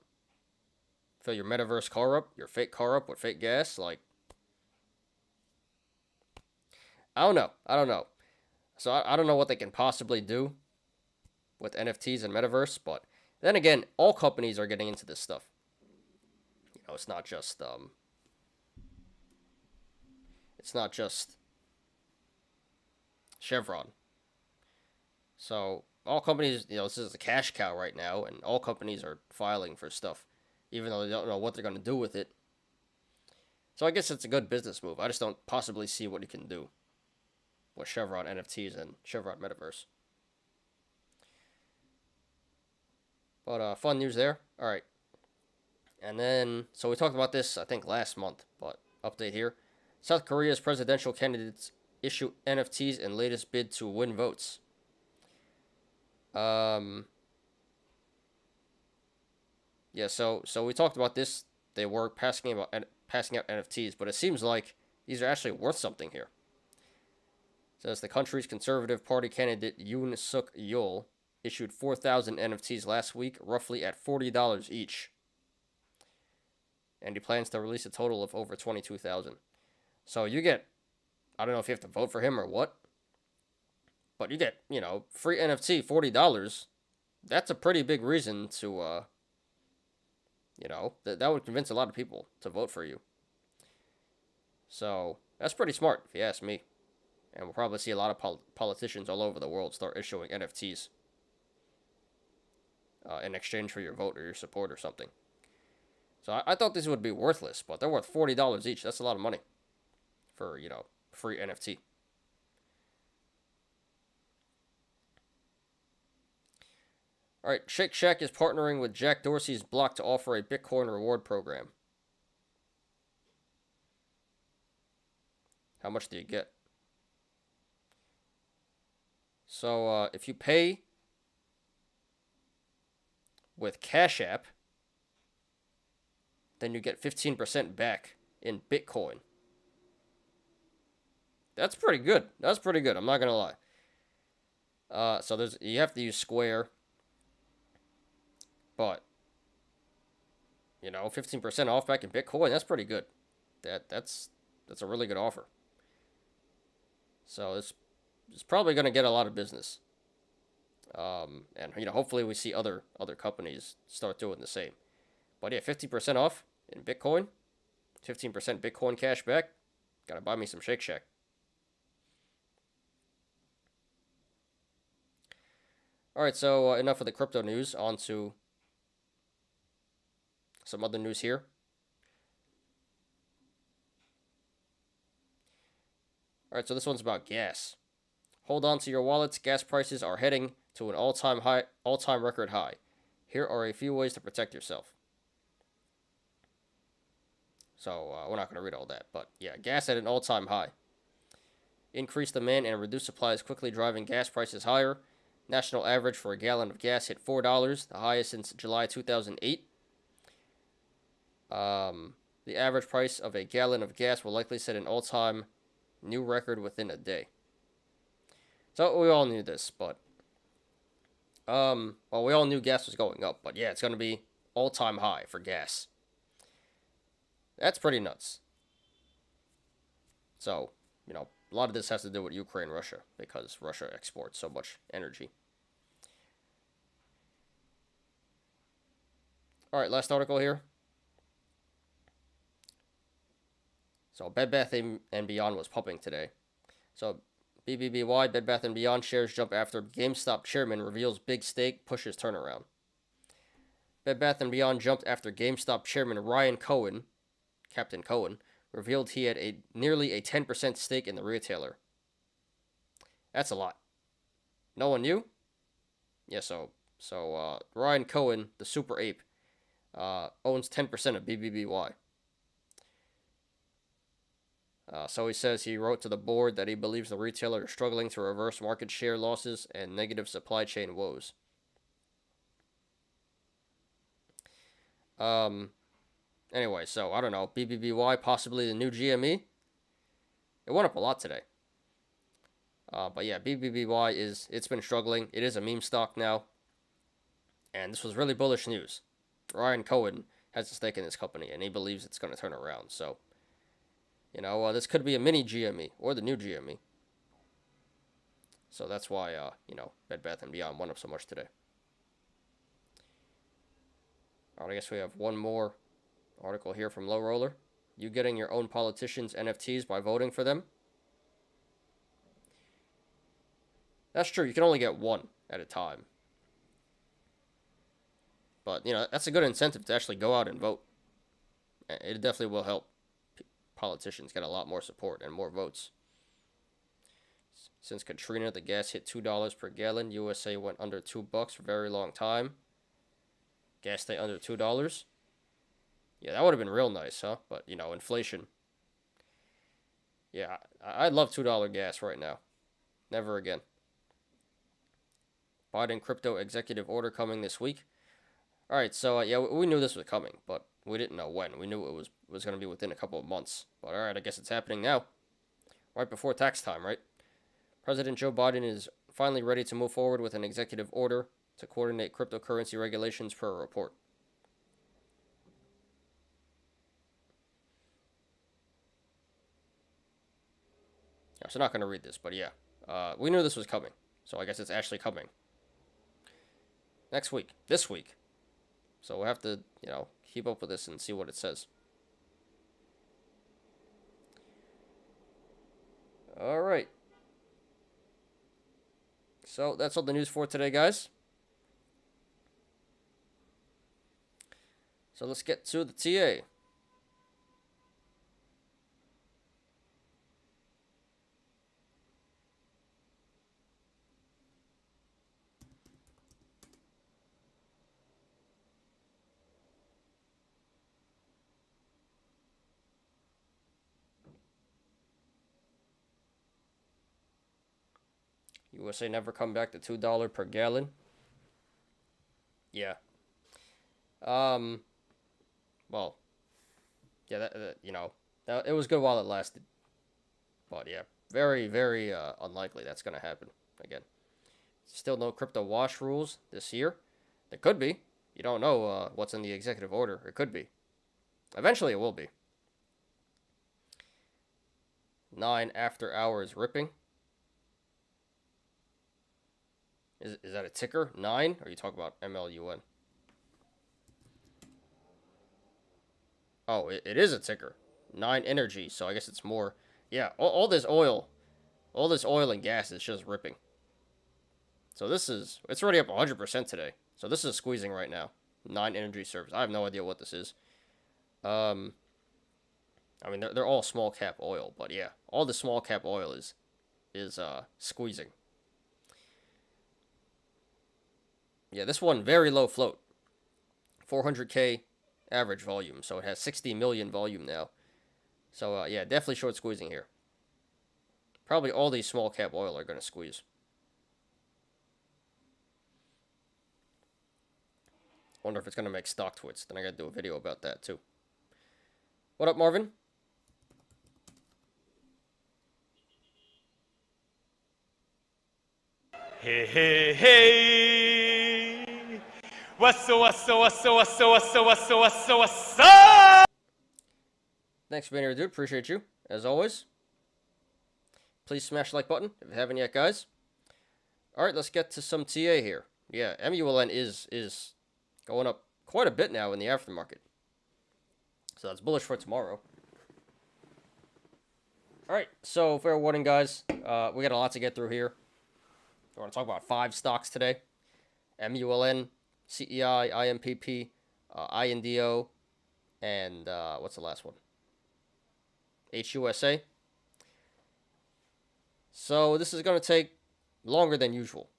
Fill your metaverse car up, your fake car up with fake gas? Like, I don't know. So I don't know what they can possibly do with NFTs and metaverse, but then again, all companies are getting into this stuff. It's not just Chevron. So all companies, this is a cash cow right now, and all companies are filing for stuff, even though they don't know what they're going to do with it. So I guess it's a good business move. I just don't possibly see what you can do with Chevron NFTs and Chevron Metaverse. But fun news there. All right. And then, so we talked about this, I think, last month, but update here. South Korea's presidential candidates issue NFTs in latest bid to win votes. Yeah, so we talked about this. They were passing out NFTs, but it seems like these are actually worth something here. It says the country's Conservative Party candidate Yoon Suk Yeol issued 4,000 NFTs last week, roughly at $40 each. And he plans to release a total of over 22,000. So you get, I don't know if you have to vote for him or what, but you get, free NFT, $40. That's a pretty big reason to, that would convince a lot of people to vote for you. So that's pretty smart, if you ask me. And we'll probably see a lot of politicians all over the world start issuing NFTs in exchange for your vote or your support or something. So I thought these would be worthless, but they're worth $40 each. That's a lot of money for, free NFT. All right, Shake Shack is partnering with Jack Dorsey's block to offer a Bitcoin reward program. How much do you get? So if you pay with Cash App, then you get 15% back in Bitcoin. That's pretty good. I'm not gonna lie. So you have to use Square, but 15% off back in Bitcoin. That's pretty good. That's a really good offer. So it's probably gonna get a lot of business. And hopefully we see other companies start doing the same. But yeah, 50% off in Bitcoin, 15% Bitcoin cash back. Gotta buy me some Shake Shack. All right, so enough of the crypto news. On to some other news here. All right, so this one's about gas. Hold on to your wallets. Gas prices are heading to an all-time record high. Here are a few ways to protect yourself. So we're not going to read all that, but yeah, gas at an all-time high. Increased demand and reduced supply is quickly driving gas prices higher. National average for a gallon of gas hit $4, the highest since July 2008. The average price of a gallon of gas will likely set an all-time new record within a day. So we all knew this, but well, we all knew gas was going up, but yeah, it's going to be all-time high for gas. That's pretty nuts. So, you know, a lot of this has to do with Ukraine, Russia, because Russia exports so much energy. All right, last article here. So Bed Bath & Beyond was pumping today. So BBBY, Bed Bath & Beyond shares jump after GameStop chairman reveals big stake pushes turnaround. Bed Bath & Beyond jumped after GameStop chairman Ryan Cohen, Captain Cohen, revealed he had nearly a 10% stake in the retailer. That's a lot. No one knew? Yeah, so Ryan Cohen, the super ape, owns 10% of BBBY. So he says he wrote to the board that he believes the retailer is struggling to reverse market share losses and negative supply chain woes. Anyway, so I don't know. BBBY, possibly the new GME. It went up a lot today. But yeah, BBBY it's been struggling. It is a meme stock now. And this was really bullish news. Ryan Cohen has a stake in this company, and he believes it's going to turn around. So, you know, this could be a mini GME or the new GME. So that's why, you know, Bed Bath & Beyond went up so much today. All right, I guess we have one more article here from Low Roller. You getting your own politicians' NFTs by voting for them? That's true. You can only get one at a time. But, you know, that's a good incentive to actually go out and vote. It definitely will help politicians get a lot more support and more votes. Since Katrina, the gas hit $2 per gallon. USA went under $2 for a very long time. Gas stay under $2. Yeah, that would have been real nice, huh? But, you know, inflation. Yeah, I'd love $2 gas right now. Never again. Biden crypto executive order coming this week. All right, so yeah, we knew this was coming, but we didn't know when. We knew it was going to be within a couple of months. But all right, I guess it's happening now. Right before tax time, right? President Joe Biden is finally ready to move forward with an executive order to coordinate cryptocurrency regulations per a report. So I'm not going to read this, but yeah. We knew this was coming, so I guess it's actually coming. Next week. This week. So we'll have to, you know, keep up with this and see what it says. All right. So that's all the news for today, guys. So let's get to the TA. USA never come back to $2 per gallon. Yeah. Well, yeah, that you know, it was good while it lasted. But yeah, very, very unlikely that's going to happen again. Still no crypto wash rules this year. There could be. You don't know what's in the executive order. It could be. Eventually it will be. 9 after hours ripping. Is that a ticker? 9? Or are you talking about MLUN? Oh, it is a ticker. 9 Energy, so I guess it's more. Yeah, all this oil and gas is just ripping. So it's already up 100% today. So this is squeezing right now. 9 Energy Service. I have no idea what this is. I mean, they're all small cap oil, but yeah, all the small cap oil is squeezing. Yeah, this one very low float. 400K average volume, so it has 60 million volume now. So yeah, definitely short squeezing here. probably all these small cap oil are going to squeeze. Wonder if it's going to make StockTwits. Then I got to do a video about that too. What up, Marvin? Hey, hey, hey. What's up? Thanks for being here, dude. Appreciate you, as always. Please smash the like button if you haven't yet, guys. All right, let's get to some TA here. Yeah, MULN is going up quite a bit now in the aftermarket. So that's bullish for tomorrow. All right, so fair warning, guys. We got a lot to get through here. I want to talk about 5 stocks today. MULN, CEI, IMPP, INDO, and what's the last one? HUSA. So this is going to take longer than usual.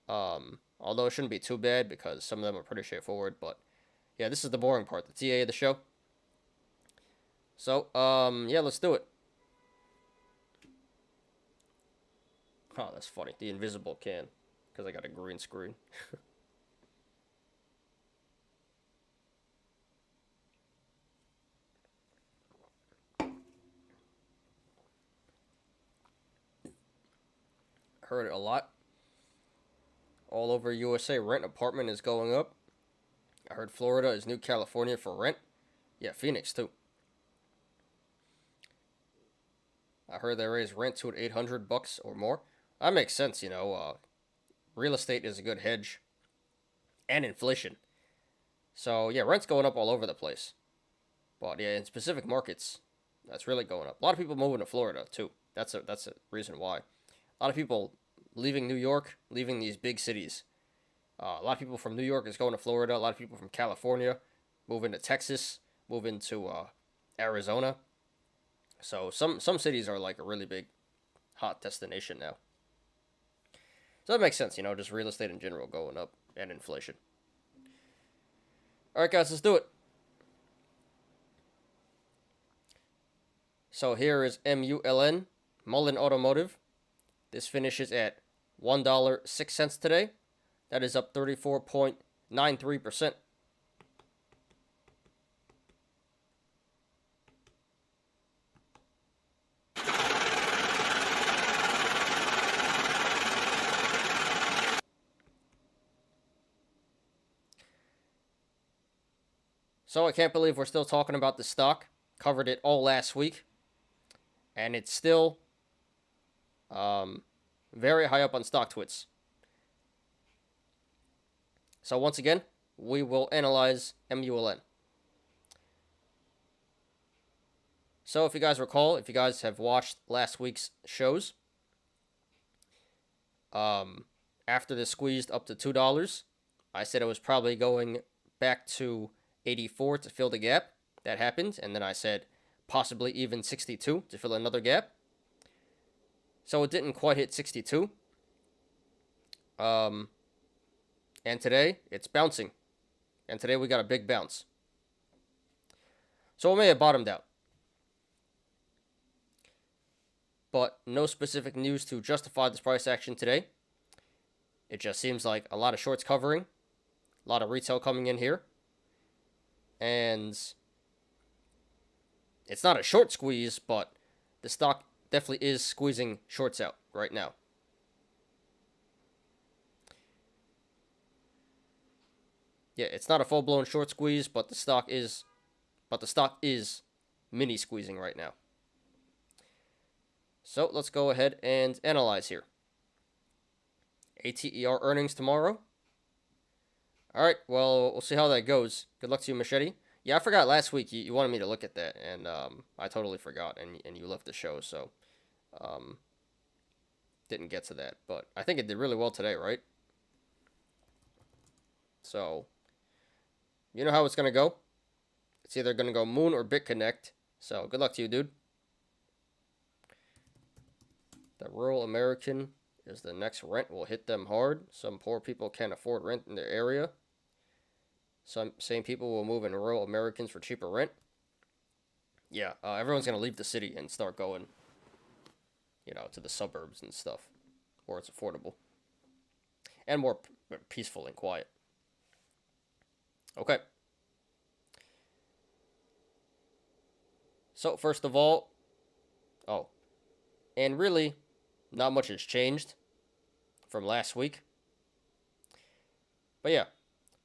Although it shouldn't be too bad because some of them are pretty straightforward. But yeah, this is the boring part, the TA of the show. So, yeah, let's do it. Oh, that's funny. The invisible can. Because I got a green screen. Heard it a lot. All over USA, rent apartment is going up. I heard Florida is new California for rent. Yeah, Phoenix too. I heard they raised rent to $800 or more. That makes sense, you know. Real estate is a good hedge. And inflation. So, yeah, rent's going up all over the place. But, yeah, in specific markets, that's really going up. A lot of people moving to Florida, too. That's a reason why. A lot of people leaving New York, leaving these big cities. A lot of people from New York is going to Florida. A lot of people from California moving to Texas, moving to Arizona. So some cities are like a really big hot destination now. So that makes sense, you know, just real estate in general going up and inflation. All right, guys, let's do it. So here is MULN, Mullen Automotive. This finishes at $1.06 today. That is up 34.93%. So I can't believe we're still talking about the stock. Covered it all last week. And it's still very high up on StockTwits. So once again, we will analyze MULN. So if you guys recall, if you guys have watched last week's shows, after this squeezed up to $2, I said it was probably going back to 84 to fill the gap. That happened, and then I said possibly even 62 to fill another gap. So it didn't quite hit 62. And today it's bouncing. And today we got a big bounce. So it may have bottomed out. But no specific news to justify this price action today. It just seems like a lot of shorts covering, a lot of retail coming in here. And it's not a short squeeze, but the stock definitely is squeezing shorts out right now. Yeah, it's not a full-blown short squeeze, but the stock is mini squeezing right now. So let's go ahead and analyze here. ATER earnings tomorrow. All right, well, we'll see how that goes. Good luck to you, Machete. Yeah, I forgot last week you wanted me to look at that, and I totally forgot, and you left the show, so didn't get to that. But I think it did really well today, right? So, you know how it's going to go. It's either going to go Moon or BitConnect. So, good luck to you, dude. The rural American is the next rent will hit them hard. Some poor people can't afford rent in their area. Some same people will move in rural Americans for cheaper rent. Yeah, everyone's going to leave the city and start going you know, to the suburbs and stuff, where it's affordable and more peaceful and quiet. Okay. So first of all, and really, not much has changed from last week. But yeah,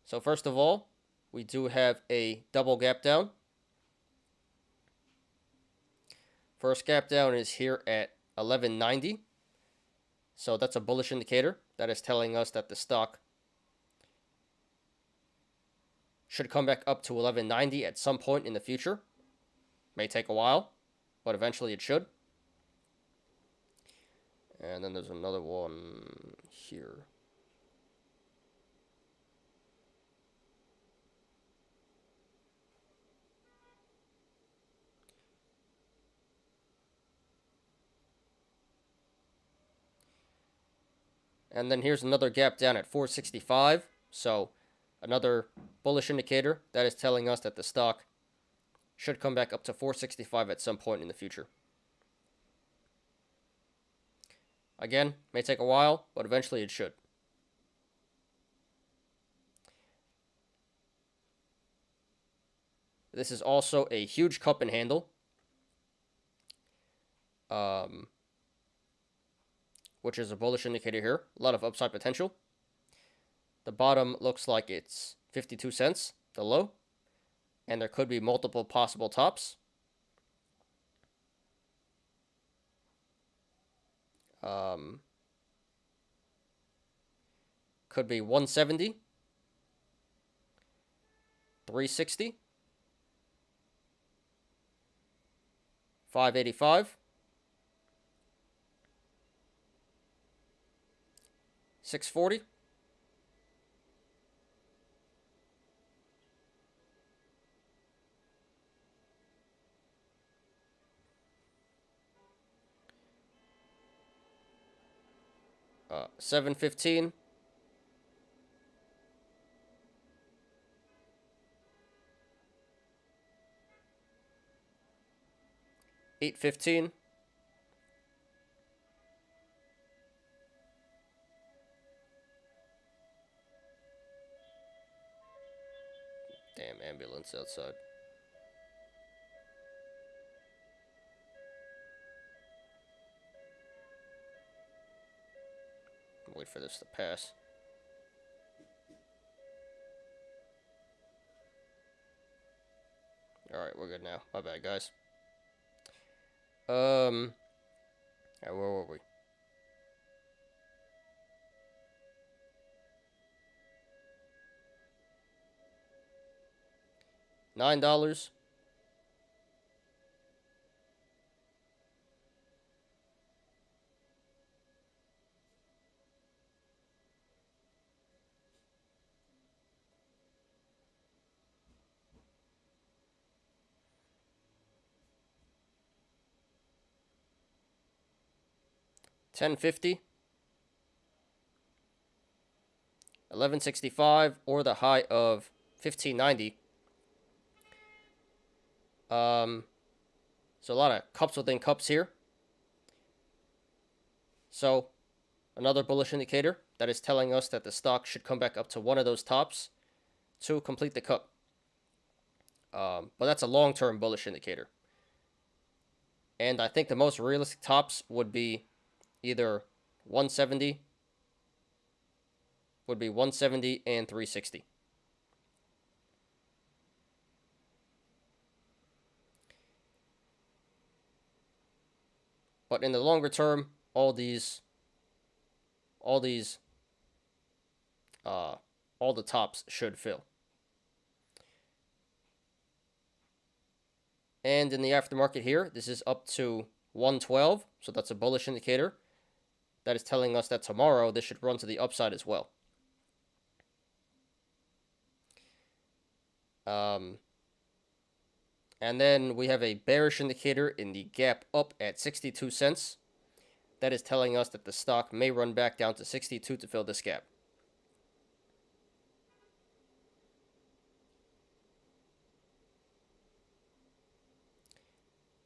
so first of all, we do have a double gap down. First gap down is here at 1190. So that's a bullish indicator. That is telling us that the stock should come back up to 1190 at some point in the future. May take a while, but eventually it should. And then there's another one here. And then here's another gap down at 465. So another bullish indicator that is telling us that the stock should come back up to 465 at some point in the future. Again, may take a while, but eventually it should. This is also a huge cup and handle, which is a bullish indicator here. A lot of upside potential. The bottom looks like it's 52 cents, the low, and there could be multiple possible tops. Could be 170, 360, 585, 640, uh, 715, 815, damn ambulance outside. Wait for this to pass. Alright, we're good now. My bad, guys. Alright, where were we? $9. $10.50, $11.65, or the high of $15.90. So a lot of cups within cups here. So another bullish indicator that is telling us that the stock should come back up to one of those tops to complete the cup. But that's a long-term bullish indicator. And I think the most realistic tops would be either 170, and 360. But in the longer term, all the tops should fill. And in the aftermarket here, this is up to 112, so that's a bullish indicator. That is telling us that tomorrow this should run to the upside as well. And then we have a bearish indicator in the gap up at 62 cents. That is telling us that the stock may run back down to 62 to fill this gap.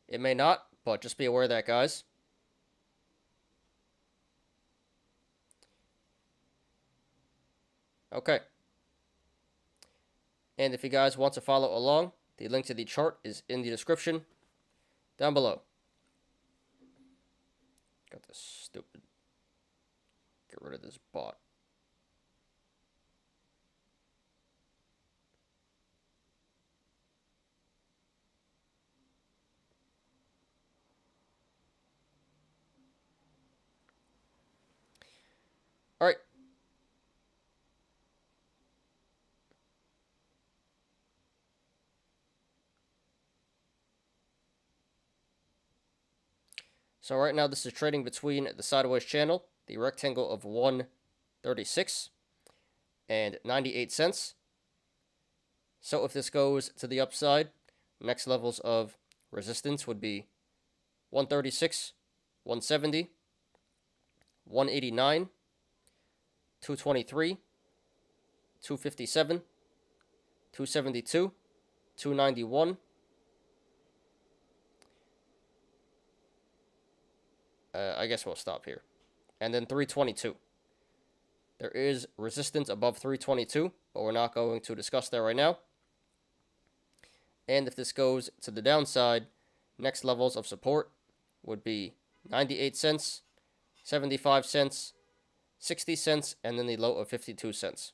It may not, but just be aware of that, guys. Okay. And if you guys want to follow along, the link to the chart is in the description down below. Got this stupid. Get rid of this bot. All right. So right now this is trading between the sideways channel, the rectangle of 136 and 98 cents. So if this goes to the upside, next levels of resistance would be 136, 170, 189, 223, 257, 272, 291. I guess we'll stop here. And then 322. There is resistance above 322, but we're not going to discuss that right now. And if this goes to the downside, next levels of support would be 98 cents, 75 cents, 60 cents, and then the low of 52 cents.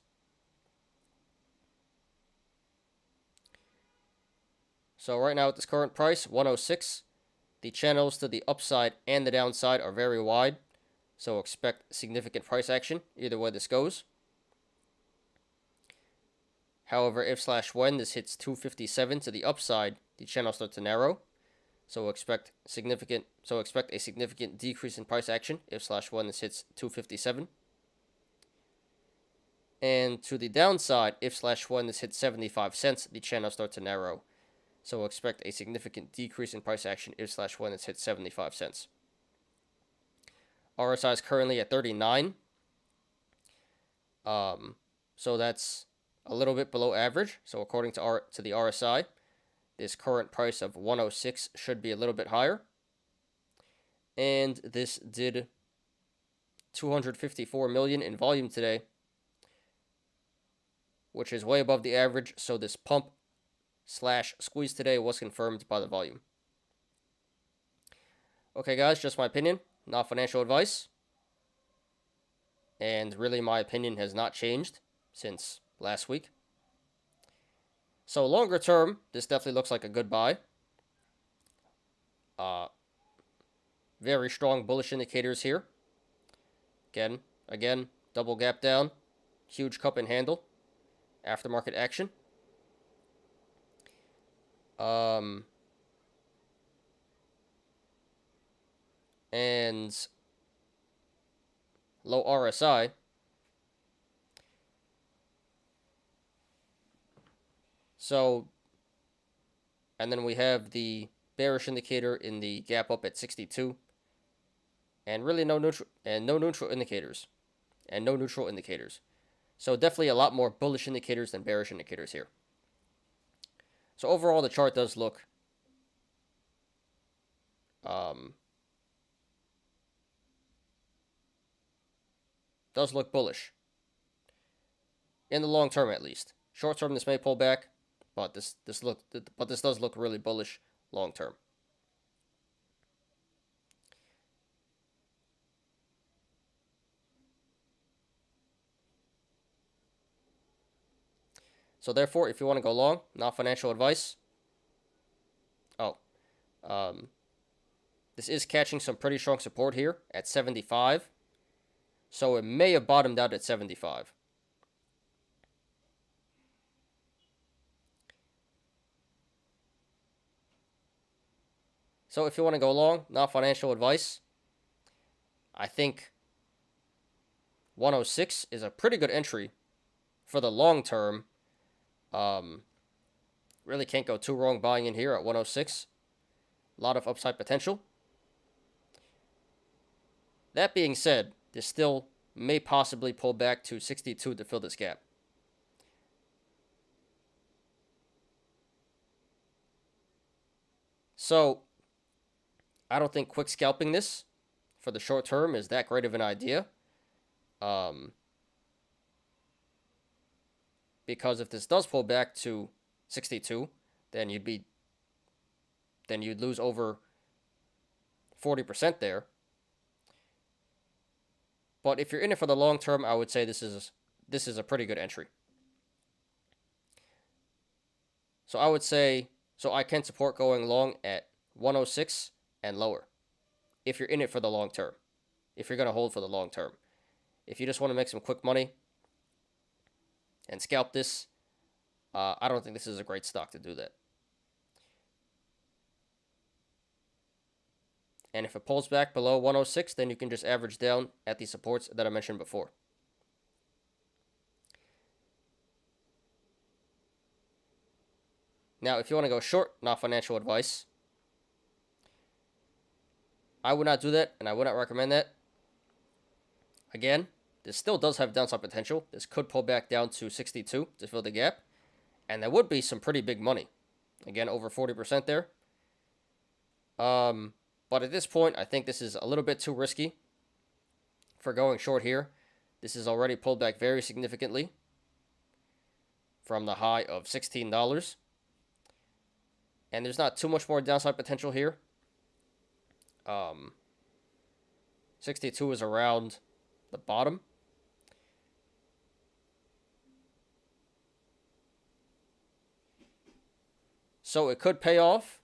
So right now at this current price, 106, the channels to the upside and the downside are very wide, so expect significant price action either way this goes. However, if/when this hits 257 to the upside, the channels start to narrow, so expect a significant decrease in price action if/when this hits 257. And to the downside, if/when this hits 75 cents, the channels start to narrow. So expect a significant decrease in price action if/when it hits 75 cents. RSI is currently at 39. So that's a little bit below average. So according to the RSI, this current price of 106 should be a little bit higher. And this did 254 million in volume today, which is way above the average. So this pump/squeeze today was confirmed by the volume. Okay, guys, just my opinion, not financial advice. And really, my opinion has not changed since last week. So longer term, this definitely looks like a good buy. Very strong bullish indicators here. Again, double gap down, huge cup and handle, aftermarket action. And low RSI. So, and then we have the bearish indicator in the gap up at 62, and really no neutral indicators, and no neutral indicators. So definitely a lot more bullish indicators than bearish indicators here. So overall, the chart does look bullish in the long term, at least. Short term, this may pull back, but this does look really bullish long term. So therefore, if you want to go long, not financial advice. This is catching some pretty strong support here at 75. So it may have bottomed out at 75. So if you want to go long, not financial advice, I think 106 is a pretty good entry for the long term. Really can't go too wrong buying in here at 106. A lot of upside potential. That being said, this still may possibly pull back to 62 to fill this gap. So, I don't think quick scalping this for the short term is that great of an idea. because if this does pull back to 62, then you'd lose over 40% there. But if you're in it for the long term, I would say this is a pretty good entry. So I would say, so I can support going long at 106 and lower if you're in it for the long term, if you're going to hold for the long term. If you just want to make some quick money and scalp this, I don't think this is a great stock to do that. And if it pulls back below 106, then you can just average down at the supports that I mentioned before. Now, if you want to go short, not financial advice, I would not do that, and I would not recommend that. Again, this still does have downside potential. This could pull back down to 62 to fill the gap, and there would be some pretty big money. Again, over 40% there. But at this point, I think this is a little bit too risky for going short here. This is already pulled back very significantly from the high of $16. And there's not too much more downside potential here. 62 is around the bottom. So it could pay off,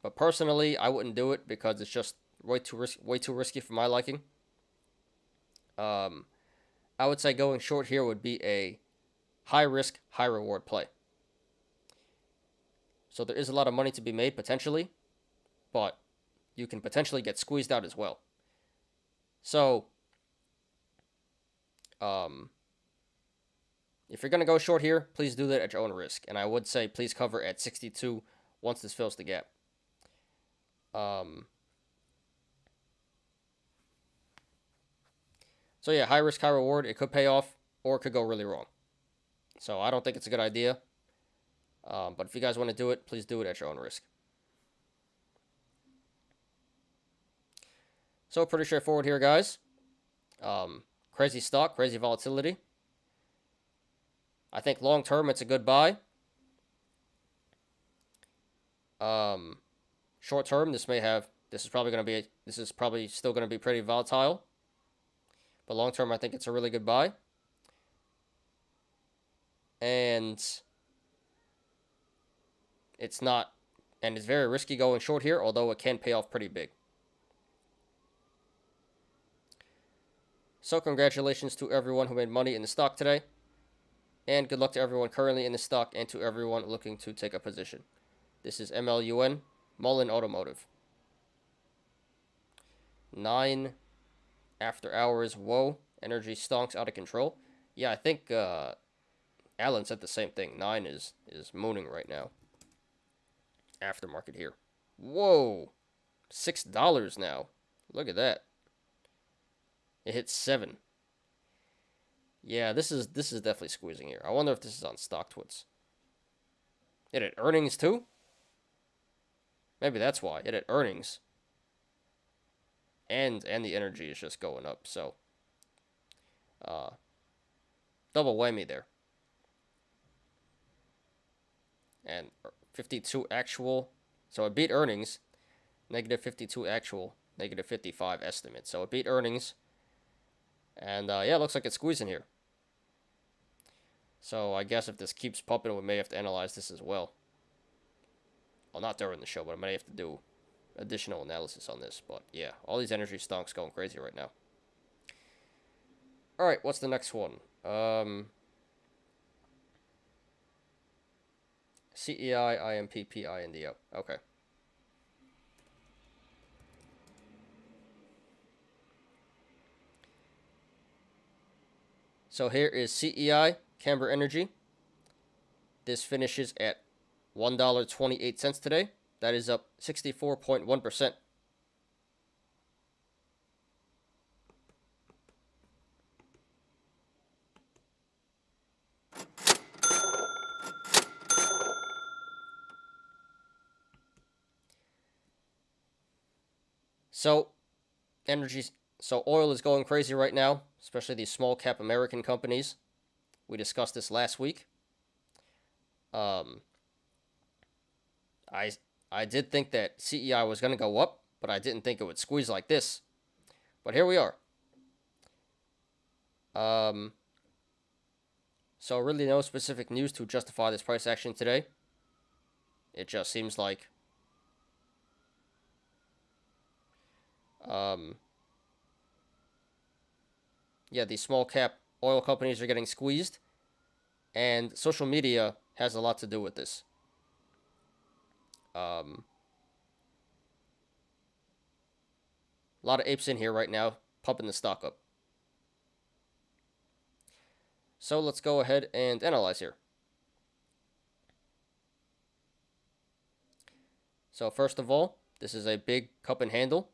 but personally, I wouldn't do it because it's just way too risky for my liking. I would say going short here would be a high risk, high reward play. So there is a lot of money to be made potentially, but you can potentially get squeezed out as well. So, if you're going to go short here, please do that at your own risk. And I would say please cover at 62 once this fills the gap. So yeah, high risk, high reward. It could pay off or it could go really wrong. So I don't think it's a good idea. But if you guys want to do it, please do it at your own risk. So pretty straightforward here, guys. Crazy stock, crazy volatility. I think long term it's a good buy. Short term, this is probably still going to be pretty volatile. But long term, I think it's a really good buy. And it's very risky going short here, although it can pay off pretty big. So congratulations to everyone who made money in the stock today. And good luck to everyone currently in the stock and to everyone looking to take a position. This is MLUN, Mullen Automotive. 9 after hours. Whoa, energy stonks out of control. Yeah, I think Alan said the same thing. 9 is mooning right now. Aftermarket here. Whoa, $6 now. Look at that. It hit 7. Yeah, this is definitely squeezing here. I wonder if this is on StockTwits. It had earnings too? Maybe that's why. It had earnings. And the energy is just going up, so double whammy there. And 52 actual. So it beat earnings. Negative 52 actual. Negative 55 estimate. So it beat earnings. And yeah, it looks like it's squeezing here. So I guess if this keeps pumping, we may have to analyze this as well. Well, not during the show, but I may have to do additional analysis on this. But yeah, all these energy stonks going crazy right now. All right, what's the next one? CEI, IMPP, INDO. Okay. So here is CEI Camber Energy. This finishes at $1.28 today. That is up 64.1%. So oil is going crazy right now, especially these small cap American companies. We discussed this last week. Um, I I did think that CEI was going to go up, but I didn't think it would squeeze like this. But here we are. So really no specific news to justify this price action today. It just seems like yeah, these small cap oil companies are getting squeezed, and social media has a lot to do with this. A lot of apes in here right now, pumping the stock up. So let's go ahead and analyze here. So first of all, this is a big cup and handle.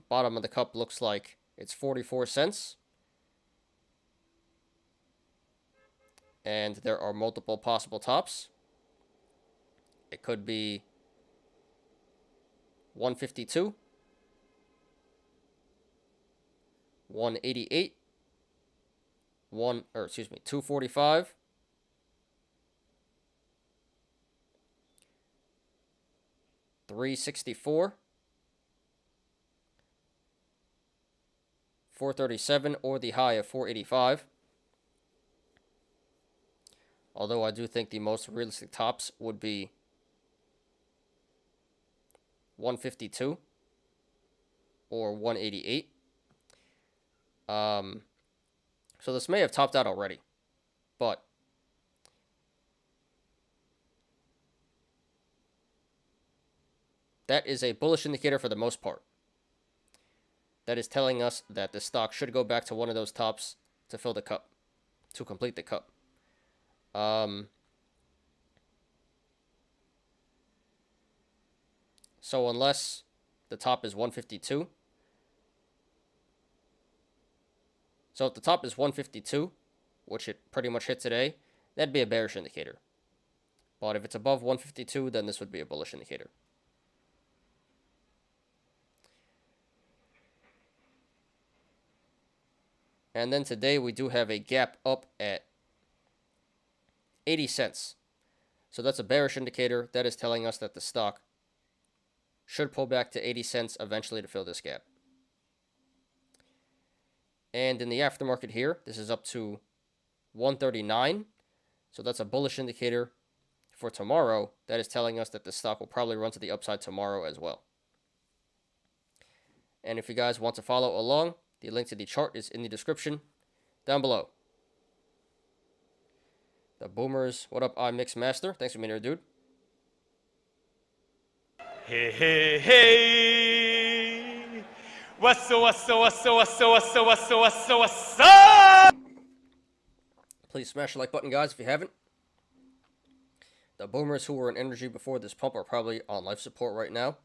Bottom of the cup looks like it's 44 cents. And there are multiple possible tops. It could be 152, 188, 245, 364, 437, or the high of 485. Although I do think the most realistic tops would be 152 or 188. So this may have topped out already, but that is a bullish indicator for the most part. That is telling us that the stock should go back to one of those tops to fill the cup, to complete the cup. So unless the top is 152, so if the top is 152, which it pretty much hit today, that'd be a bearish indicator. But if it's above 152, then this would be a bullish indicator. And then today we do have a gap up at 80 cents. So that's a bearish indicator. That is telling us that the stock should pull back to 80 cents eventually to fill this gap. And in the aftermarket here, this is up to 139. So that's a bullish indicator for tomorrow. That is telling us that the stock will probably run to the upside tomorrow as well. And if you guys want to follow along, the link to the chart is in the description down below. The Boomers, what up, I'm Mix Master. Thanks for being here, dude. Hey, hey, hey. What's up? Please smash the like button, guys, if you haven't. The Boomers who were in energy before this pump are probably on life support right now.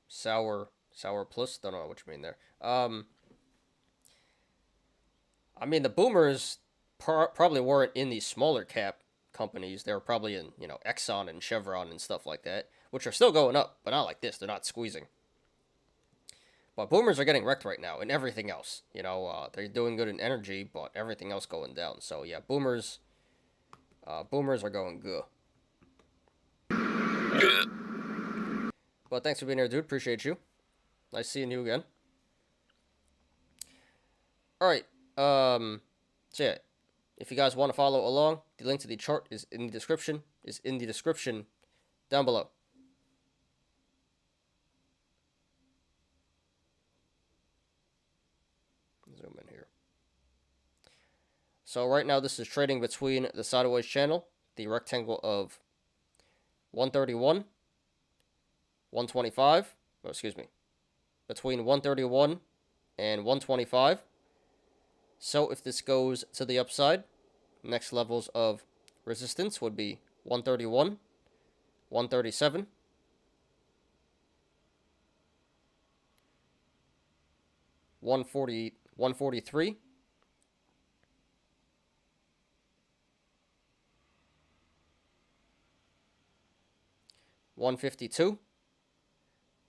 Sour plus, don't know what you mean there. I mean, the Boomers probably weren't in these smaller cap companies. They were probably in, Exxon and Chevron and stuff like that, which are still going up, but not like this. They're not squeezing. But Boomers are getting wrecked right now in everything else. They're doing good in energy, but everything else going down. So yeah, Boomers are going good. But thanks for being here, dude. Appreciate you. Nice seeing you again. Alright. So yeah. If you guys want to follow along, the link to the chart is in the description. Down below. Zoom in here. So right now this is trading between the sideways channel, the rectangle of 131, 125, between 131 and 125. So if this goes to the upside, next levels of resistance would be 131, 137, 143, 152,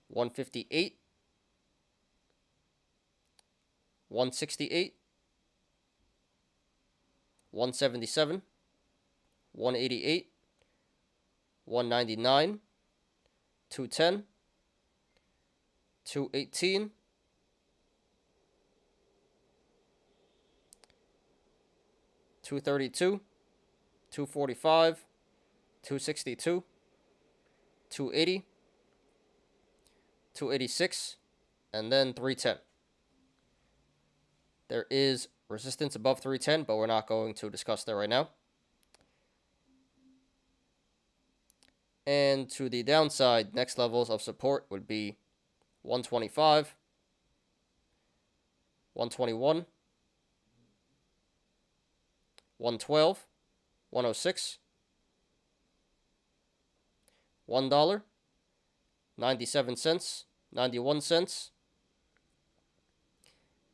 158, 168, 177, 188, 199, 210, 218, 232, 245, 262, 280, 286, and then 310. There is resistance above 310, but we're not going to discuss that right now. And to the downside, next levels of support would be 125, 121, 112, 106, $1, 97 cents, 91 cents,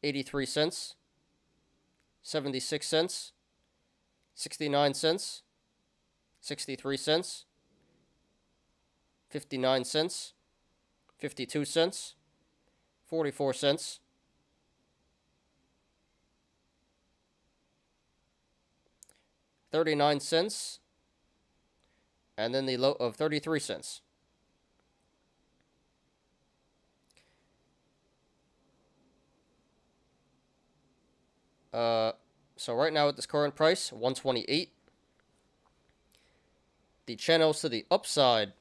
83 cents, 76 cents, 69 cents, 63 cents, 59 cents, 52 cents, 44 cents, 39 cents, and then the low of 33 cents. So right now at this current price, 128. The channels to the upside,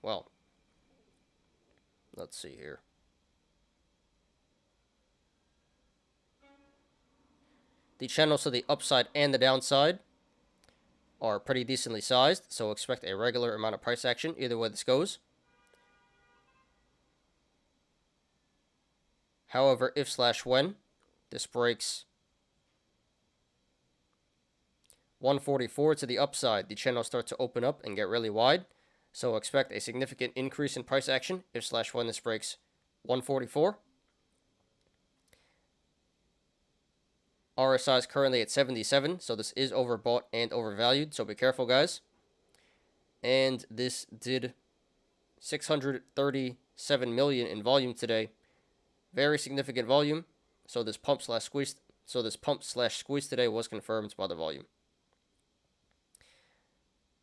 well, let's see here. The channels to the upside and the downside are pretty decently sized, so expect a regular amount of price action either way this goes. However, if/when this breaks 144 to the upside, the channels start to open up and get really wide, so expect a significant increase in price action if/when this breaks 144. RSI is currently at 77, so this is overbought and overvalued, so be careful, guys. And this did 637 million in volume today. Very significant volume. So this pump/squeeze today was confirmed by the volume.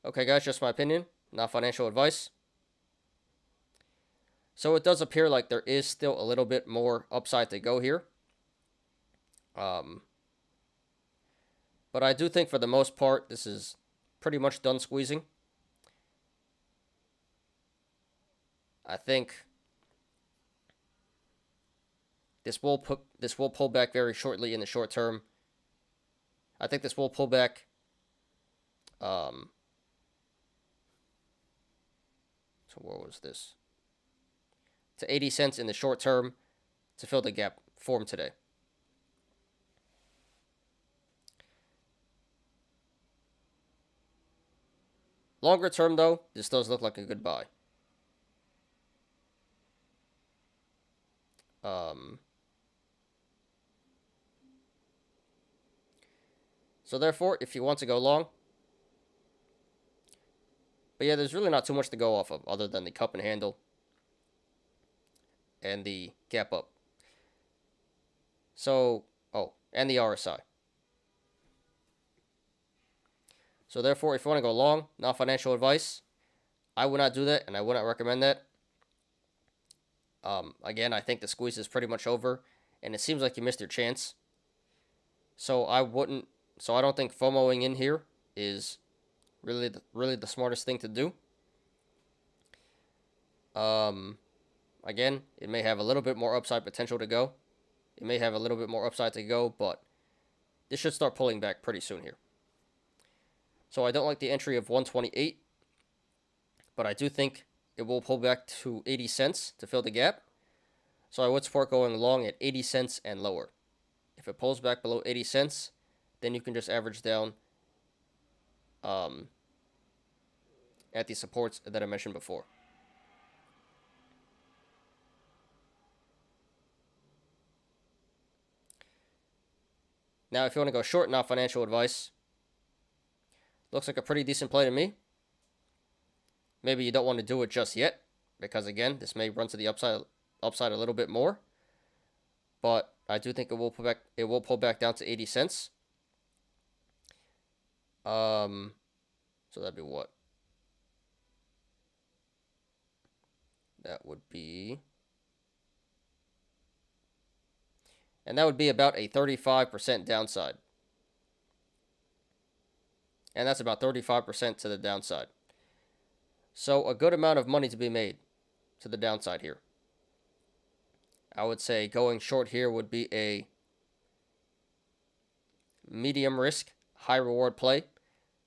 Okay, guys, just my opinion, not financial advice. So it does appear like there is still a little bit more upside to go here. But I do think for the most part, this is pretty much done squeezing. I think this will pull back very shortly in the short term. I think this will pull back. So where was this? To 80 cents in the short term to fill the gap formed today. Longer term, though, this does look like a good buy. So therefore, if you want to go long, but yeah, there's really not too much to go off of other than the cup and handle and the gap up. So, and the RSI. So therefore, if you want to go long, not financial advice, I would not do that, and I would not recommend that. Again, I think the squeeze is pretty much over, and it seems like you missed your chance. So I don't think FOMOing in here is really the smartest thing to do. Again, it may have a little bit more upside potential to go. It may have a little bit more upside to go, but this should start pulling back pretty soon here. So I don't like the entry of 128, but I do think it will pull back to 80 cents to fill the gap. So I would support going long at 80 cents and lower. If it pulls back below 80 cents, then you can just average down at the supports that I mentioned before. Now, if you want to go short, not financial advice, looks like a pretty decent play to me. maybe you don't want to do it just yet, because again, this may run to the upside a little bit more. But I do think it will pull back down to 80 cents. So that'd be what? That would be, and that would be about a 35% downside. And that's about 35% to the downside. So a good amount of money to be made to the downside here. I would say going short here would be a medium risk, high reward play.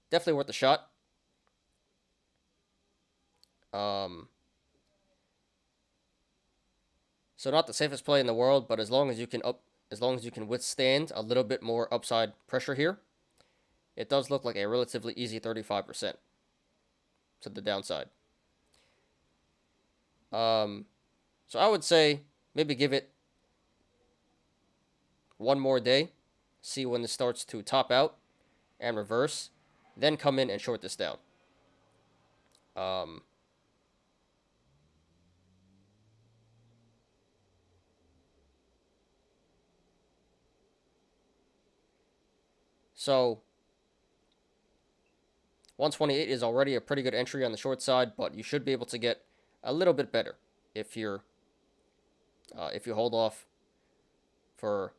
Definitely worth a shot. So not the safest play in the world, but as long as you can withstand a little bit more upside pressure here, it does look like a relatively easy 35% to the downside. So I would say maybe give it one more day, see when this starts to top out and reverse, then come in and short this down. So 128 is already a pretty good entry on the short side, but you should be able to get a little bit better if you hold off for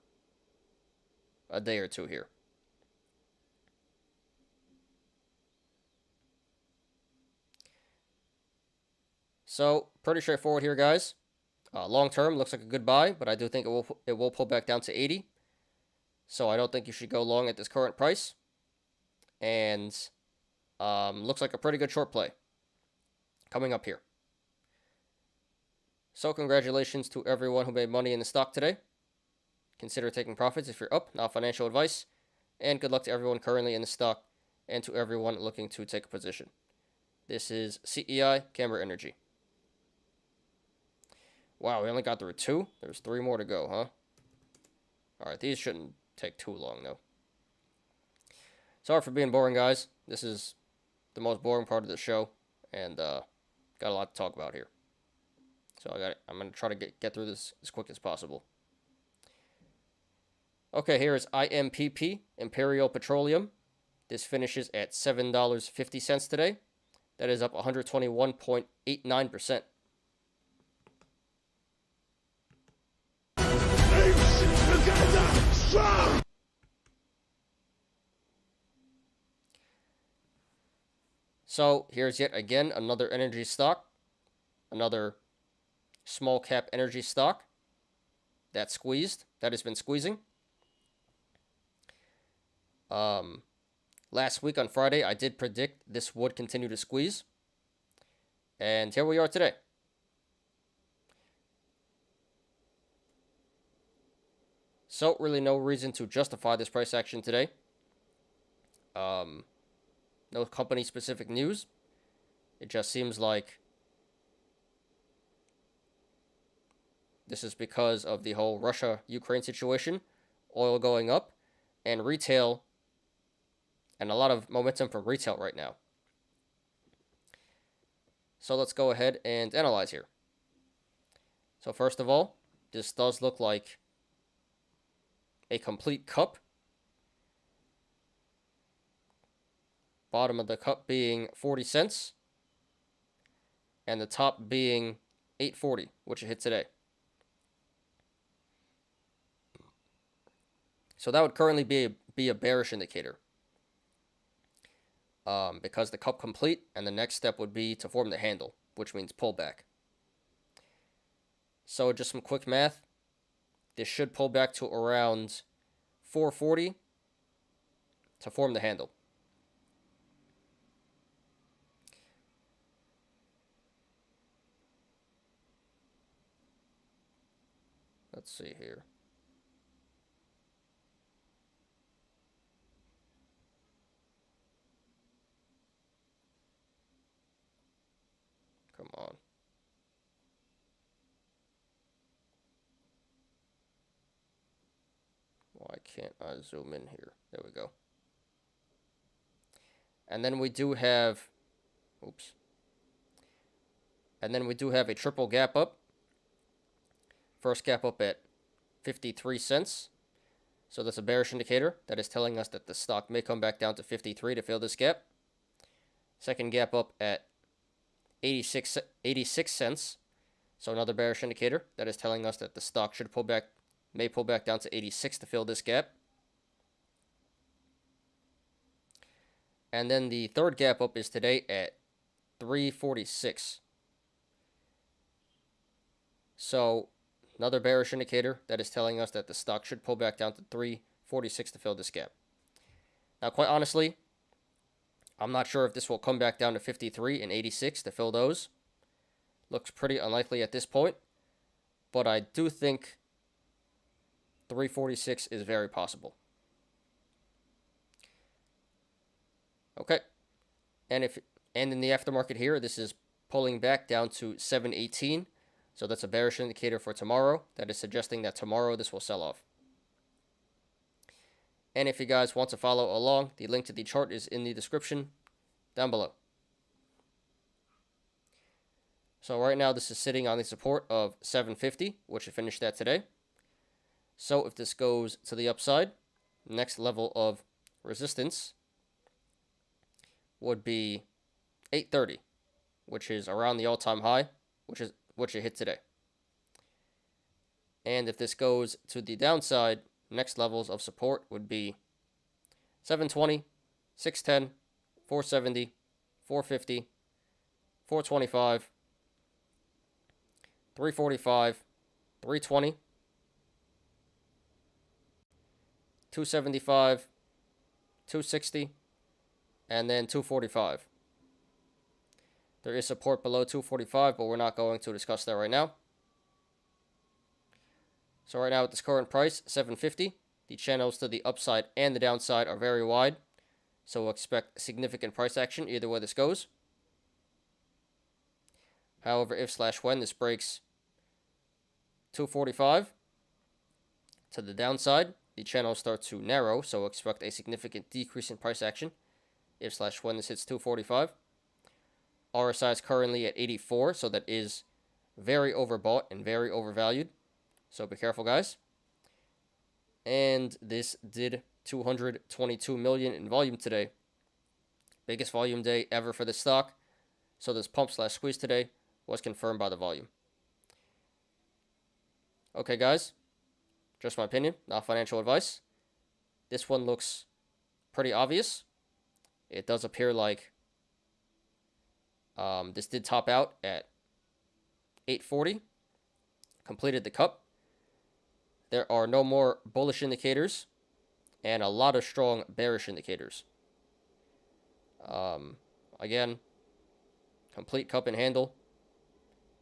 a day or two here. So pretty straightforward here, guys. Long term looks like a good buy, but I do think it will pull back down to 80. So I don't think you should go long at this current price. And looks like a pretty good short play coming up here. So congratulations to everyone who made money in the stock today. Consider taking profits if you're up, not financial advice. And good luck to everyone currently in the stock and to everyone looking to take a position. This is CEI Camber Energy. Wow, we only got through 2. There's 3 more to go, huh? Alright, these shouldn't take too long, though. Sorry for being boring, guys. This is the most boring part of the show, and got a lot to talk about here. So I'm going to try to get through this as quick as possible. Okay, here is IMPP, Imperial Petroleum. This finishes at $7.50 today. That is up 121.89%. So here's yet again another energy stock, another small cap energy stock that has been squeezing. Last week on Friday, I did predict this would continue to squeeze, and here we are today. So really no reason to justify this price action today. No company specific news. It just seems like this is because of the whole Russia-Ukraine situation, oil going up, and retail, and a lot of momentum from retail right now. So let's go ahead and analyze here. So first of all, this does look like a complete cup. Bottom of the cup being 40 cents. And the top being 8.40, which it hit today. So that would currently be a bearish indicator. Because the cup complete, and the next step would be to form the handle, which means pullback. So just some quick math. This should pull back to around 440 to form the handle. Let's see here. Come on. Why can't I zoom in here? There we go. And then we do have, oops. And then we do have a triple gap up. First gap up at 53 cents. So that's a bearish indicator that is telling us that the stock may come back down to 53 to fill this gap. Second gap up at 86 cents. So another bearish indicator that is telling us that the stock may pull back down to 86 to fill this gap. And then the third gap up is today at 346. So another bearish indicator that is telling us that the stock should pull back down to 346 to fill this gap. Now, quite honestly, I'm not sure if this will come back down to 53 and 86 to fill those. Looks pretty unlikely at this point, but I do think 346 is very possible. Okay, and in the aftermarket here, this is pulling back down to 718. So that's a bearish indicator for tomorrow. That is suggesting that tomorrow this will sell off. And if you guys want to follow along, the link to the chart is in the description down below. So right now this is sitting on the support of 750, which it finished at today. So if this goes to the upside, next level of resistance would be 830, which is around the all-time high, which it hit today. And if this goes to the downside, next levels of support would be 720, 610, 470, 450, 425, 345, 320, 275, 260, and then 245. There is support below 245, but we're not going to discuss that right now. So right now at this current price, 750, the channels to the upside and the downside are very wide. So we'll expect significant price action either way this goes. However, if/when this breaks 245 to the downside, the channels start to narrow, so we'll expect a significant decrease in price action if/when this hits 245. RSI is currently at 84, so that is very overbought and very overvalued. So be careful, guys. And this did 222 million in volume today. Biggest volume day ever for this stock. So this pump/squeeze today was confirmed by the volume. Okay, guys. Just my opinion, not financial advice. This one looks pretty obvious. It does appear like this did top out at 840. Completed the cup. There are no more bullish indicators and a lot of strong bearish indicators. Again, complete cup and handle,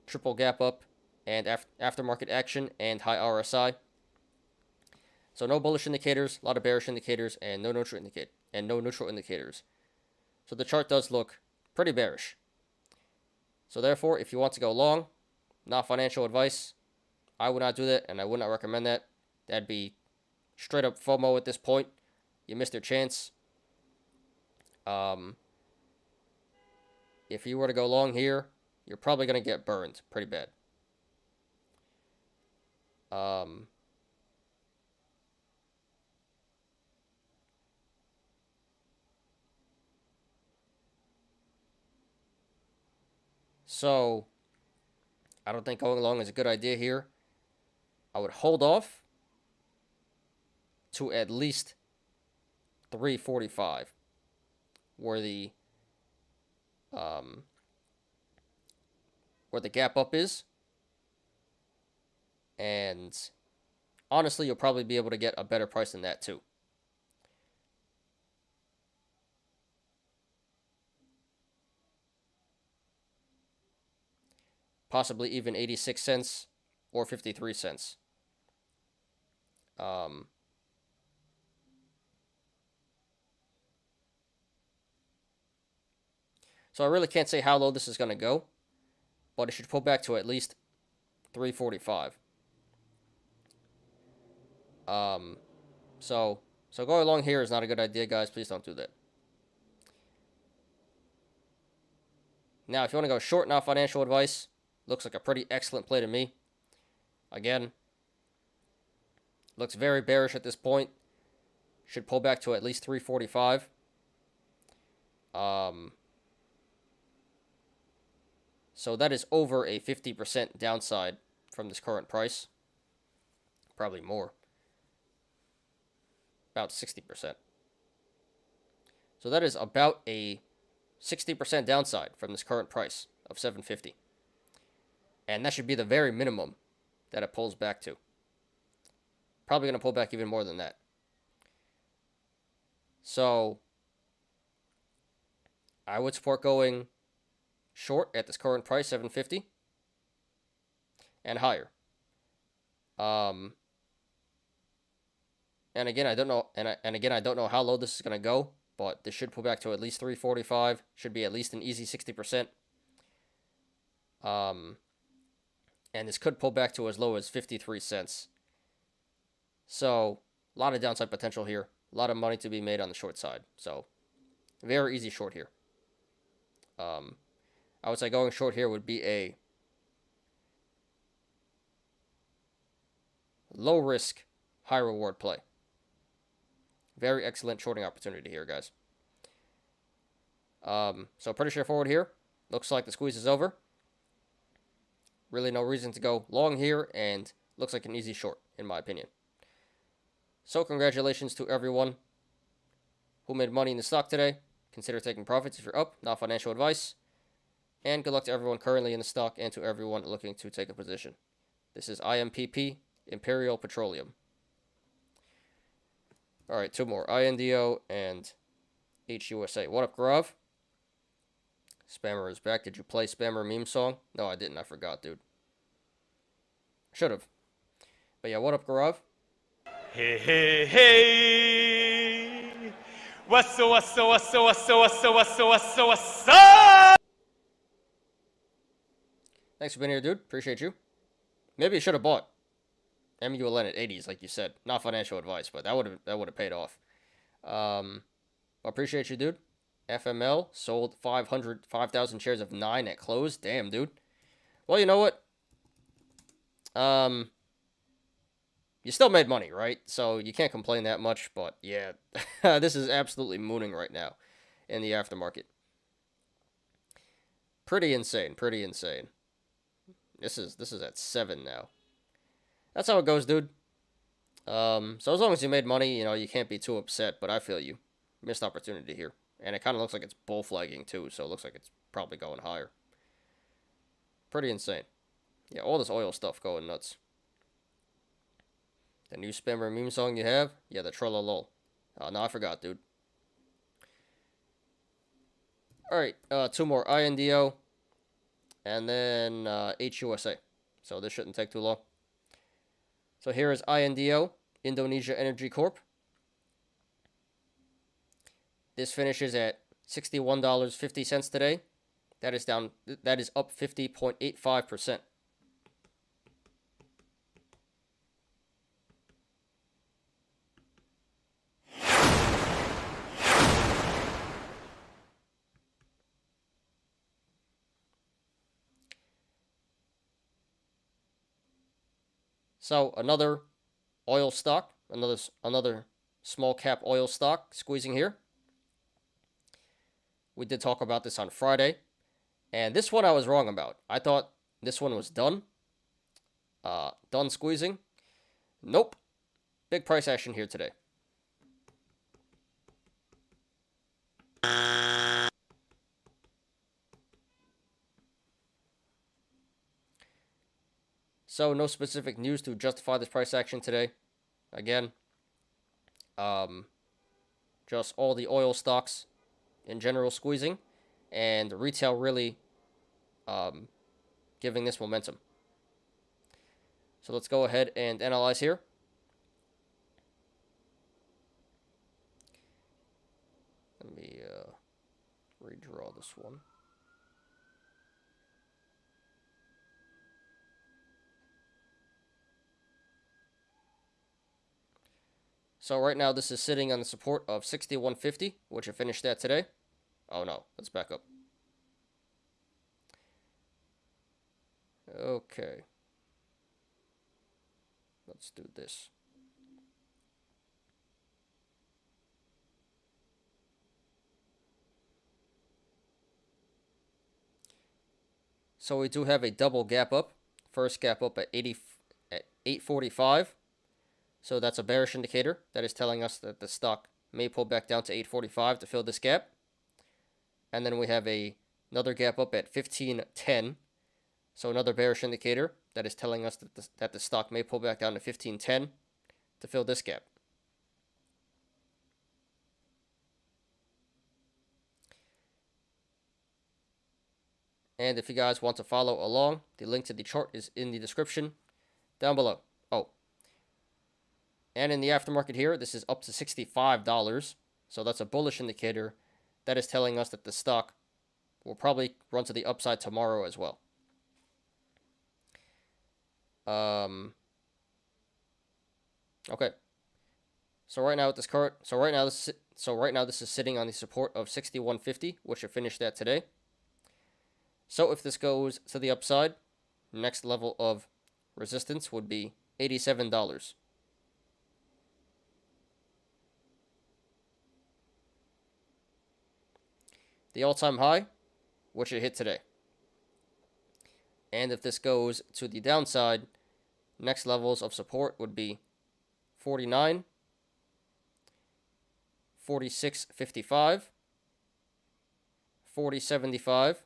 triple gap up, and aftermarket action and high RSI. So no bullish indicators, a lot of bearish indicators, and no neutral indicators. So the chart does look pretty bearish. So therefore, if you want to go long, not financial advice, I would not do that, and I would not recommend that. That'd be straight up FOMO at this point. You missed your chance. If you were to go long here, you're probably going to get burned pretty bad. So, I don't think going long is a good idea here. I would hold off to at least 345, where the gap up is. And honestly, you'll probably be able to get a better price than that too. Possibly even 86 cents or 53 cents. So I really can't say how low this is going to go, but it should pull back to at least 345. So going along here is not a good idea, guys. Please don't do that. Now, if you want to go short, not financial advice, looks like a pretty excellent play to me. Again, looks very bearish at this point. Should pull back to at least 345. So that is over a 50% downside from this current price. Probably more. About 60%. So that is about a 60% downside from this current price of 750. And that should be the very minimum that it pulls back to. Probably going to pull back even more than that. So I would support going short at this current price, 750, and higher. And again, I don't know, and again, I don't know how low this is going to go, but this should pull back to at least 345. Should be at least an easy 60%. And this could pull back to as low as 53 cents. So a lot of downside potential here. A lot of money to be made on the short side. So very easy short here. I would say going short here would be a low risk, high reward play. Very excellent shorting opportunity here, guys. So pretty straightforward here. Looks like the squeeze is over. Really no reason to go long here, and looks like an easy short, in my opinion. So congratulations to everyone who made money in the stock today. Consider taking profits if you're up, not financial advice. And good luck to everyone currently in the stock and to everyone looking to take a position. This is IMPP, Imperial Petroleum. Alright, two more. INDO and HUSA. What up, Grav? Spammer is back. Did you play Spammer meme song? No, I didn't. I forgot, dude. Should have. But yeah, what up, Grav? Hey, hey, hey. What's up? Thanks for being here, dude. Appreciate you. Maybe you should have bought MULN at 80s, like you said. Not financial advice, but that would have paid off. Appreciate you, dude. FML sold 5,000 shares of 9 at close. Damn, dude. Well, you know what? You still made money, right? So you can't complain that much. But yeah, this is absolutely mooning right now in the aftermarket. Pretty insane. Pretty insane. This is at 7 now. That's how it goes, dude. So as long as you made money, you know, you can't be too upset, but I feel you. Missed opportunity here. And it kind of looks like it's bull flagging too, so it looks like it's probably going higher. Pretty insane. Yeah, all this oil stuff going nuts. The new Spammer meme song you have? Yeah, the Trollolol. No, I forgot, dude. Alright, two more. INDO. And then HUSA. So this shouldn't take too long. So here is INDO, Indonesia Energy Corp. This finishes at $61.50 today. That is down. That is up 50.85%. So another oil stock, another small cap oil stock squeezing here. We did talk about this on Friday, and this one I was wrong about. I thought this one was done. Done squeezing. Nope. Big price action here today. So no specific news to justify this price action today. Again, just all the oil stocks in general squeezing, and retail really giving this momentum. So let's go ahead and analyze here. Let me redraw this one. So right now this is sitting on the support of 61.50, which it finished at today. Oh no, let's back up. Okay. Let's do this. So we do have a double gap up. First gap up at 845. So that's a bearish indicator that is telling us that the stock may pull back down to 845 to fill this gap. And then we have another gap up at 1510. So another bearish indicator that is telling us that the stock may pull back down to 1510 to fill this gap. And if you guys want to follow along, the link to the chart is in the description down below. Oh, and in the aftermarket here, this is up to $65. So that's a bullish indicator that is telling us that the stock will probably run to the upside tomorrow as well. Okay. So right now this is sitting on the support of 6150, which it finished at today. So if this goes to the upside, next level of resistance would be $87. The all-time high, which it hit today. And if this goes to the downside, next levels of support would be 49, 46.55, 40.75,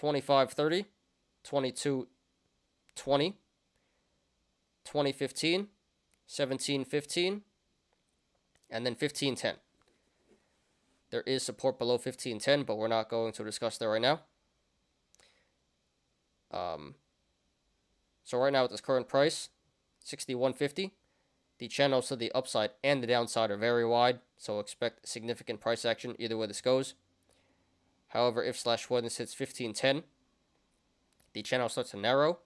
25.30, 22.20, 20.15, 17.15, and then 15.10. There is support below 15.10, but we're not going to discuss that right now. So right now at this current price, 61.50, the channels to the upside and the downside are very wide, so expect significant price action either way this goes. However, if/when this hits 15.10, the channel starts to narrow,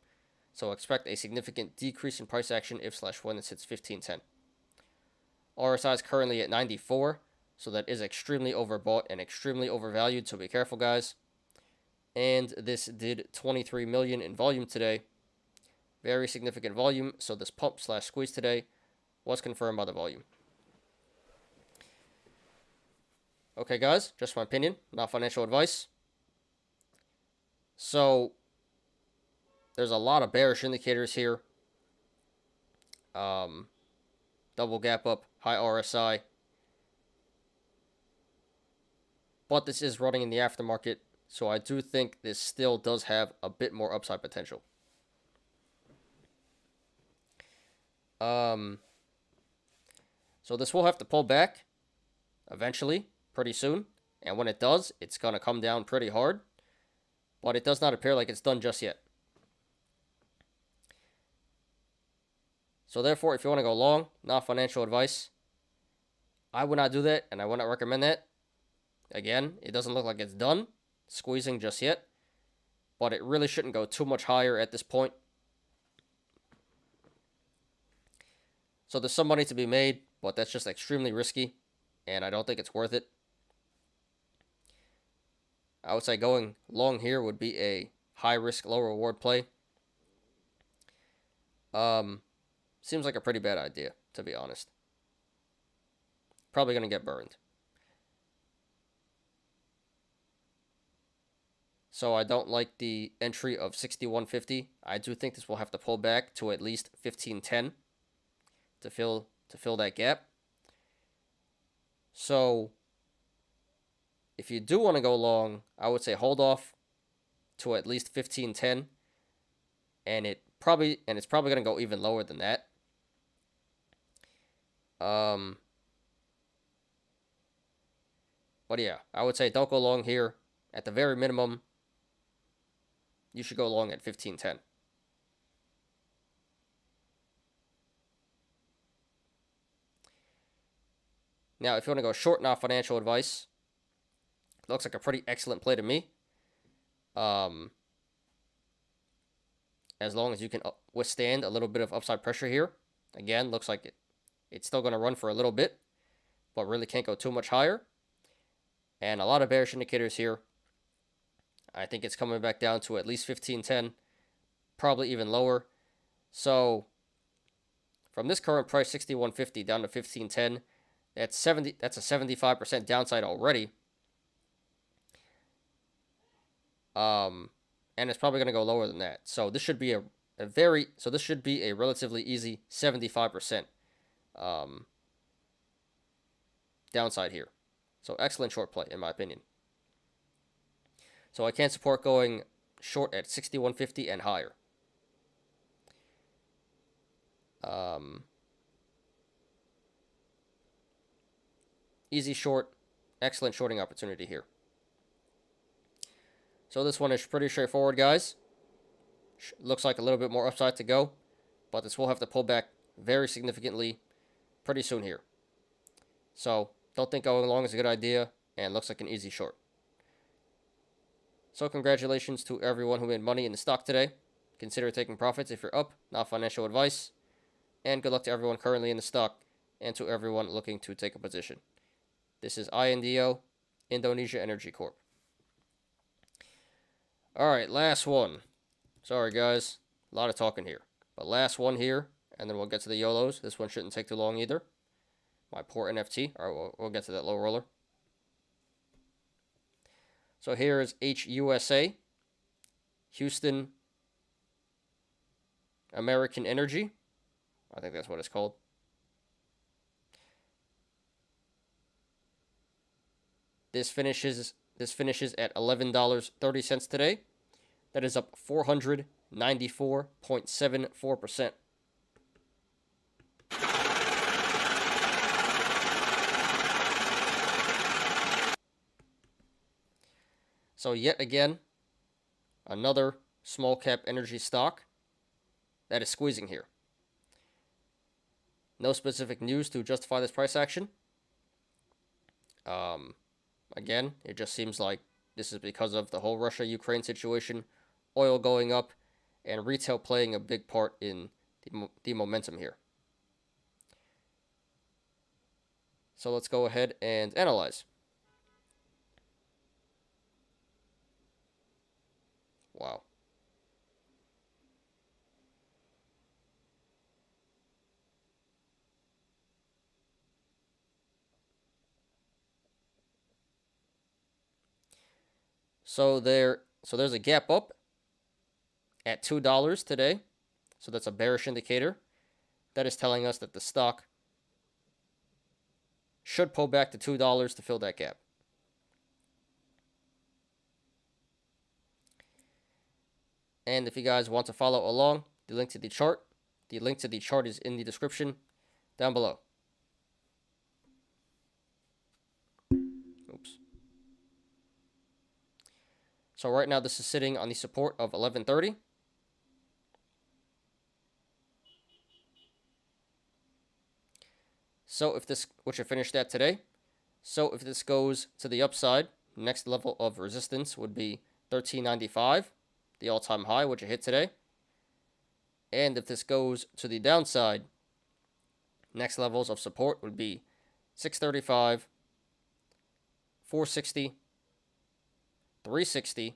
so expect a significant decrease in price action if/when this hits 15.10. RSI is currently at 94, so that is extremely overbought and extremely overvalued, so be careful, guys. And this did 23 million in volume today. Very significant volume, so this pump/squeeze today was confirmed by the volume. Okay, guys, just my opinion, not financial advice. So there's a lot of bearish indicators here. Double gap up, high RSI. But this is running in the aftermarket, so I do think this still does have a bit more upside potential. So this will have to pull back eventually, pretty soon. And when it does, it's going to come down pretty hard. But it does not appear like it's done just yet. So therefore, if you want to go long, not financial advice, I would not do that, and I would not recommend that. Again, it doesn't look like it's done squeezing just yet, but it really shouldn't go too much higher at this point. So there's some money to be made, but that's just extremely risky, and I don't think it's worth it. I would say going long here would be a high risk, low reward play. Seems like a pretty bad idea, to be honest. Probably going to get burned. So I don't like the entry of 61.50. I do think this will have to pull back to at least 15.10 to fill that gap. So if you do want to go long, I would say hold off to at least 15.10, and it's probably going to go even lower than that. But yeah, I would say don't go long here. At the very minimum, you should go long at 15.10. Now, if you want to go short, not financial advice, looks like a pretty excellent play to me. As long as you can withstand a little bit of upside pressure here. Again, looks like it's still going to run for a little bit, but really can't go too much higher. and a lot of bearish indicators here. I think it's coming back down to at least 1510, probably even lower. So from this current price, 61.50 down to 1510, that's a 75% downside already. And it's probably going to go lower than that. So this should be a relatively easy 75% downside here. So excellent short play in my opinion. So I can't support going short at 61.50 and higher. Easy short, excellent shorting opportunity here. So this one is pretty straightforward, guys. Looks like a little bit more upside to go, but this will have to pull back very significantly pretty soon here. So don't think going long is a good idea, and looks like an easy short. So congratulations to everyone who made money in the stock today. Consider taking profits if you're up, not financial advice. And good luck to everyone currently in the stock and to everyone looking to take a position. This is INDO, Indonesia Energy Corp. Alright, last one. Sorry guys, a lot of talking here. But last one here, and then we'll get to the Yolos. This one shouldn't take too long either. My poor NFT. Alright, we'll get to that low roller. So here is HUSA, Houston American Energy. I think that's what it's called. This finishes at $11.30 today. That is up 494.74%. So yet again, another small cap energy stock that is squeezing here. No specific news to justify this price action. Again, it just seems like this is because of the whole Russia-Ukraine situation, oil going up, and retail playing a big part in the momentum here. So let's go ahead and analyze. Wow. So there's a gap up at $2 today. So that's a bearish indicator. That is telling us that the stock should pull back to $2 to fill that gap. And if you guys want to follow along, the link to the chart is in the description down below. Oops. So right now this is sitting on the support of 1130. So if this, which I finished at today, so if this goes to the upside, next level of resistance would be 1395, the all-time high, which I hit today. And if this goes to the downside, next levels of support would be 635, 460, 360,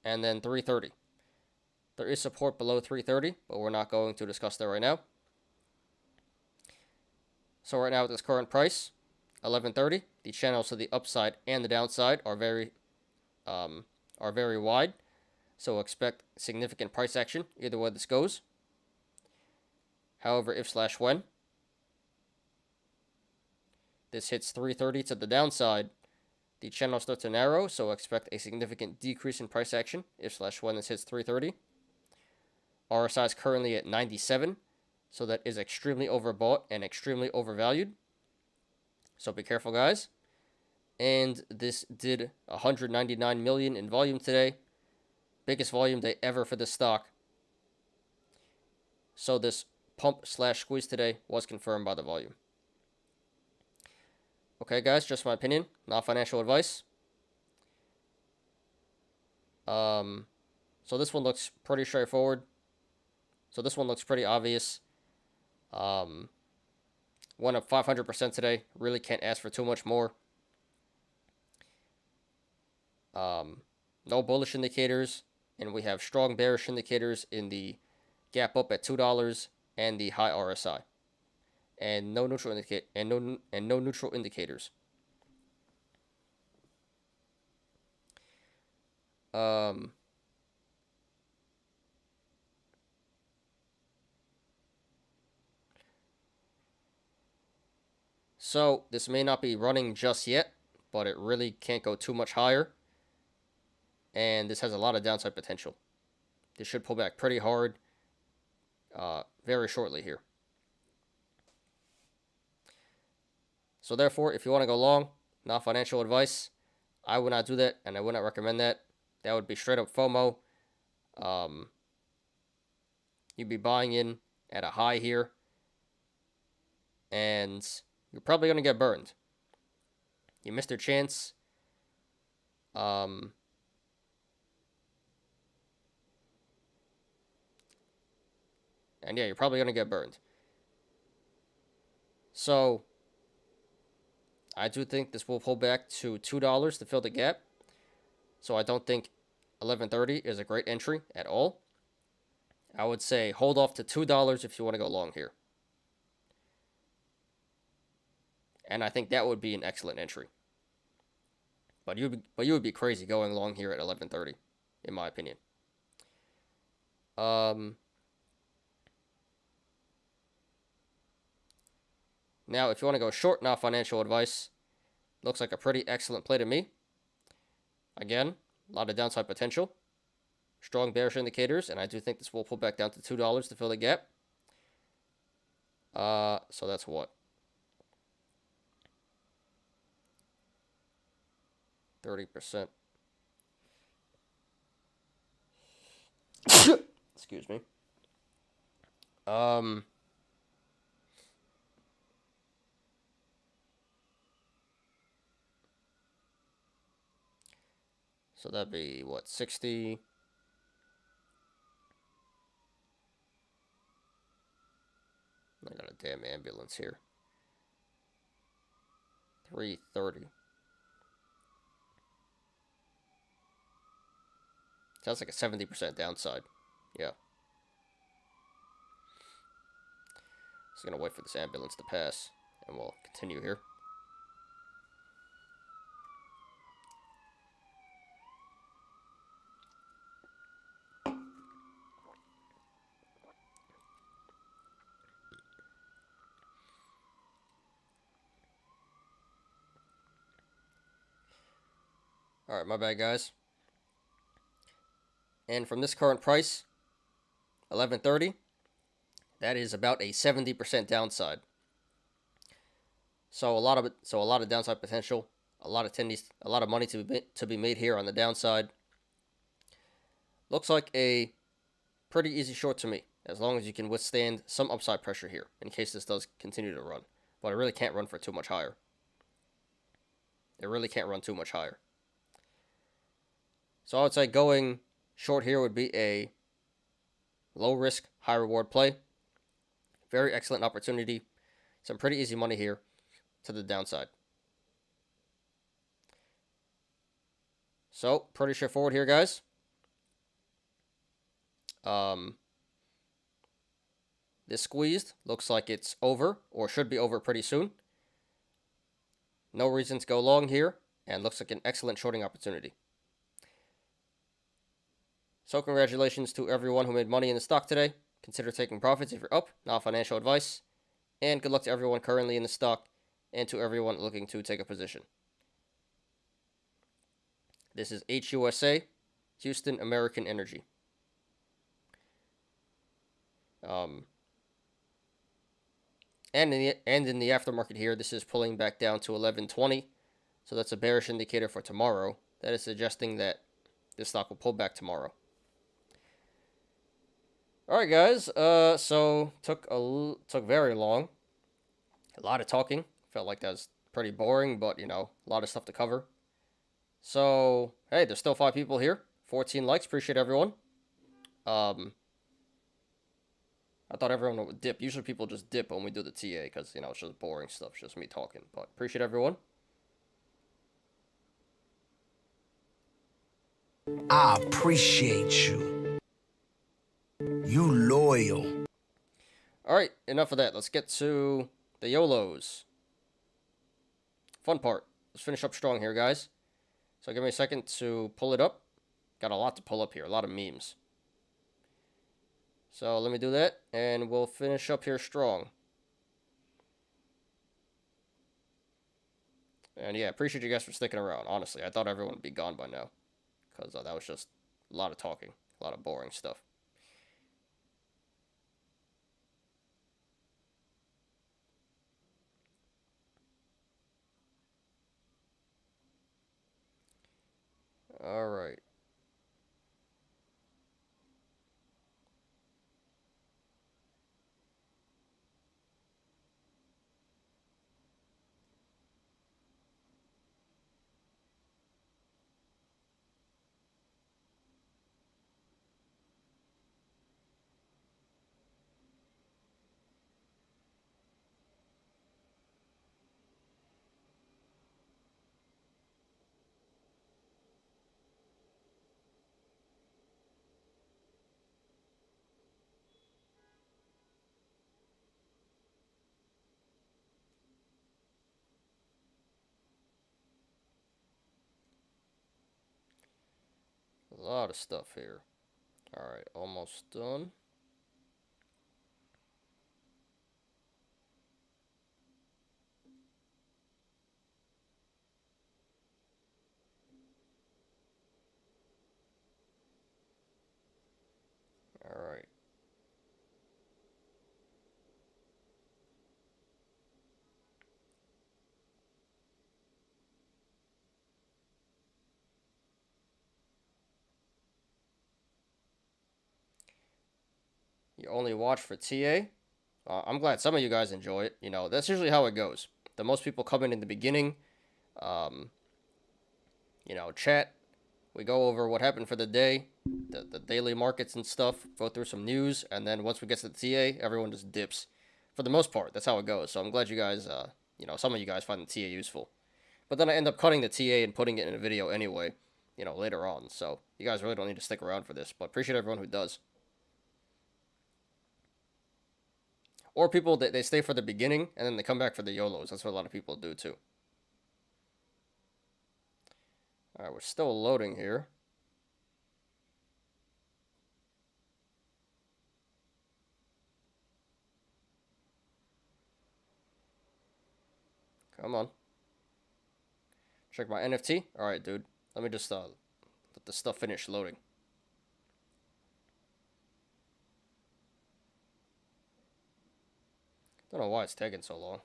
and then 330. There is support below 330, but we're not going to discuss that right now. So right now at this current price, 1130, the channels to the upside and the downside are very wide. So expect significant price action either way this goes. However, if/when this hits 330 to the downside, the channel starts to narrow, so expect a significant decrease in price action if/when this hits 330. RSI is currently at 97, so that is extremely overbought and extremely overvalued. So be careful, guys. And this did 199 million in volume today. Biggest volume day ever for this stock. So this pump/squeeze today was confirmed by the volume. Okay, guys, just my opinion, not financial advice. So this one looks pretty straightforward. So this one looks pretty obvious. Went up 500% today. Really can't ask for too much more. No bullish indicators, and we have strong bearish indicators in the gap up at $2 and the high RSI, and no neutral no neutral indicators. So this may not be running just yet, but it really can't go too much higher, and this has a lot of downside potential. This should pull back pretty hard very shortly here. So therefore, if you want to go long, not financial advice, I would not do that, and I would not recommend that. That would be straight up FOMO. You'd be buying in at a high here, and you're probably going to get burned. You missed your chance. And yeah, you're probably going to get burned. So I do think this will pull back to $2 to fill the gap. So I don't think 1130 is a great entry at all. I would say hold off to $2 if you want to go long here. And I think that would be an excellent entry. But you would be crazy going long here at 1130, in my opinion. Now, if you want to go short, not financial advice, looks like a pretty excellent play to me. Again, a lot of downside potential. Strong bearish indicators, and I do think this will pull back down to $2 to fill the gap. So that's what? 30%. Excuse me. So that'd be what, 60? I got a damn ambulance here. 330. Sounds like a 70% downside. Yeah. Just gonna wait for this ambulance to pass, and we'll continue here. Alright, my bad, guys. And from this current price, 1130, that is about a 70% downside. So a lot of downside potential, a lot of money to be made here on the downside. Looks like a pretty easy short to me, as long as you can withstand some upside pressure here in case this does continue to run. But it really can't run for too much higher. It really can't run too much higher. So I would say going short here would be a low risk, high reward play. Very excellent opportunity. Some pretty easy money here to the downside. So pretty straightforward here, guys. This squeezed looks like it's over, or should be over pretty soon. No reason to go long here, and looks like an excellent shorting opportunity. So congratulations to everyone who made money in the stock today. Consider taking profits if you're up, not financial advice. And good luck to everyone currently in the stock, and to everyone looking to take a position. This is HUSA, Houston American Energy. And in the aftermarket here, this is pulling back down to 1120. So that's a bearish indicator for tomorrow. That is suggesting that this stock will pull back tomorrow. All right, guys. So took very long. A lot of talking. Felt like that was pretty boring, but a lot of stuff to cover. So hey, there's still 5 people here. 14 likes. Appreciate everyone. I thought everyone would dip. Usually people just dip when we do the TA because, it's just boring stuff. It's just me talking. But appreciate everyone. I appreciate you. You loyal. All right, enough of that. Let's get to the Yolos. Fun part. Let's finish up strong here, guys. So give me a second to pull it up. Got a lot to pull up here, a lot of memes. So let me do that, and we'll finish up here strong. And yeah, appreciate you guys for sticking around. Honestly, I thought everyone would be gone by now, because that was just a lot of talking, a lot of boring stuff. All right. A lot of stuff here. All right, almost done. All right. You only watch for TA? I'm glad some of you guys enjoy it. You know, that's usually how it goes. The most people come in the beginning, um, you know, chat. We go over what happened for the day, the daily markets and stuff, go through some news, and then once we get to the TA, everyone just dips. For the most part, that's how it goes. So I'm glad you guys, you know, some of you guys find the TA useful. But then I end up cutting the TA and putting it in a video anyway, you know, later on. So you guys really don't need to stick around for this, but appreciate everyone who does. Or people that they stay for the beginning and then they come back for the YOLOs. That's what a lot of people do too. All right, we're still loading here. Come on. Check my NFT. All right, dude. Let me just let the stuff finish loading. Don't know why it's taking so long.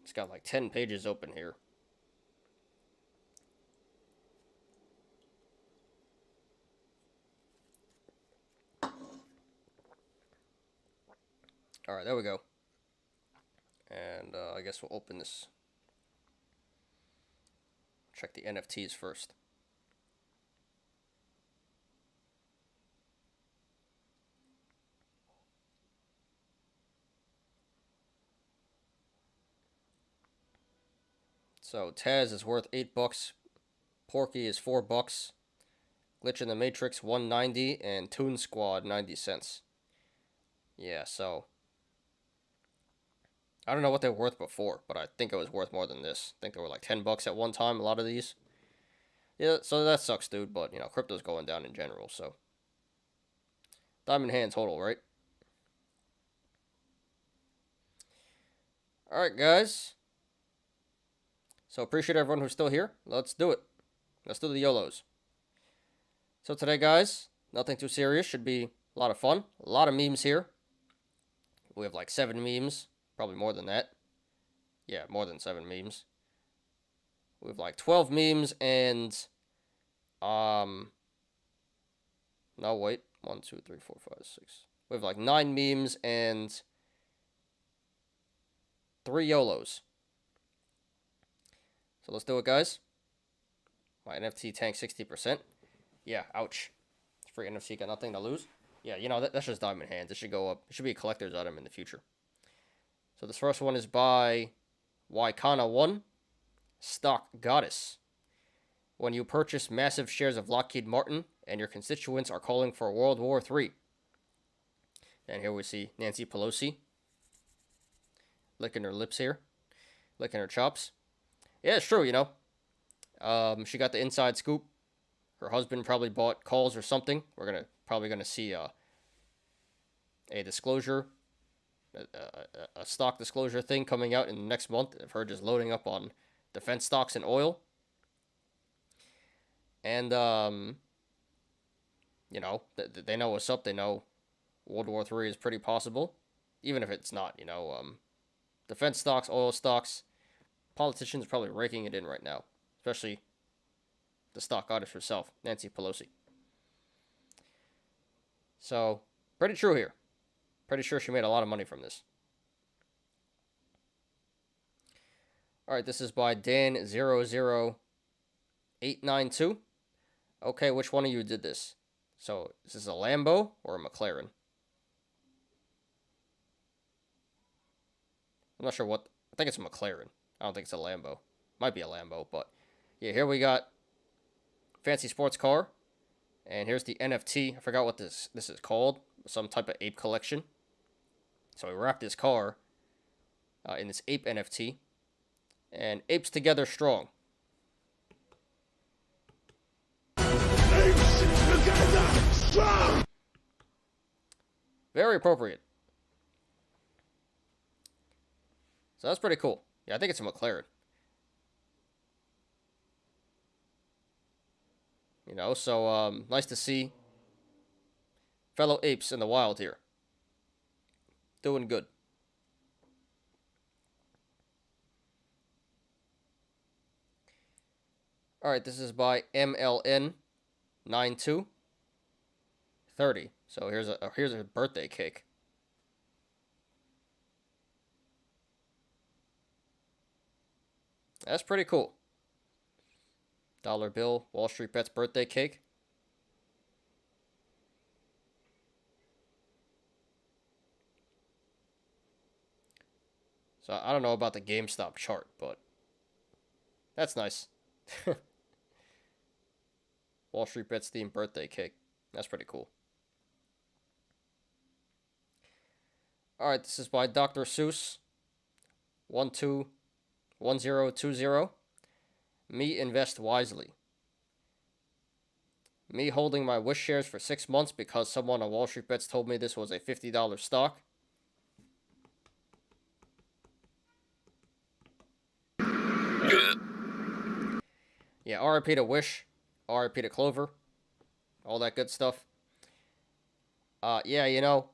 It's got like 10 pages open here. All right, there we go. And I guess we'll open this. Check the NFTs first. So Taz is worth $8. Porky is $4. Glitch in the Matrix 190 and Toon Squad 90 cents. Yeah, so I don't know what they were worth before, but I think it was worth more than this. I think they were like $10 at one time, a lot of these. Yeah, so that sucks, dude, but you know, crypto's going down in general, so diamond hand total, right? All right, guys. So appreciate everyone who's still here. Let's do it. Let's do the YOLOs. So today, guys, nothing too serious. Should be a lot of fun. A lot of memes here. We have like 7 memes. Probably more than that. Yeah, more than 7 memes. We have like 12 memes and... No, wait. 1, 2, 3, 4, 5, 6. We have like 9 memes and 3 YOLOs. So let's do it, guys. My NFT tanked 60%. Yeah, ouch. Free NFC got nothing to lose. Yeah, you know, that's just diamond hands. It should go up. It should be a collector's item in the future. So this first one is by Waikana1, Stock Goddess. When you purchase massive shares of Lockheed Martin and your constituents are calling for World War III. And here we see Nancy Pelosi licking her lips here, licking her chops. Yeah, it's true, you know. She got the inside scoop. Her husband probably bought calls or something. We're probably gonna see a disclosure, a stock disclosure thing coming out in the next month of her just loading up on defense stocks and oil. And you know, they know what's up. They know World War III is pretty possible, even if it's not. You know, defense stocks, oil stocks. Politicians are probably raking it in right now, especially the stock goddess herself, Nancy Pelosi. So, pretty true here. Pretty sure she made a lot of money from this. Alright, this is by Dan00892. Okay, which one of you did this? So, is this a Lambo or a McLaren? I'm not sure what. I think it's a McLaren. I don't think it's a Lambo. Might be a Lambo, but yeah, here we got fancy sports car. And here's the NFT. I forgot what this is called. Some type of ape collection. So we wrapped this car in this ape NFT. And apes together strong. Apes together strong! Very appropriate. So that's pretty cool. Yeah, I think it's a McLaren. You know, so nice to see fellow apes in the wild here. Doing good. Alright, this is by MLN 9230. So here's a birthday cake. That's pretty cool. Dollar bill, Wall Street Bets birthday cake. So I don't know about the GameStop chart, but that's nice. Wall Street Bets themed birthday cake. That's pretty cool. Alright, this is by Dr. Seuss. 121020. Me invest wisely. Me holding my Wish shares for 6 months because someone on Wall Street Bets told me this was a $50 stock. Yeah, RIP to Wish, RIP to Clover, all that good stuff. Yeah, you know,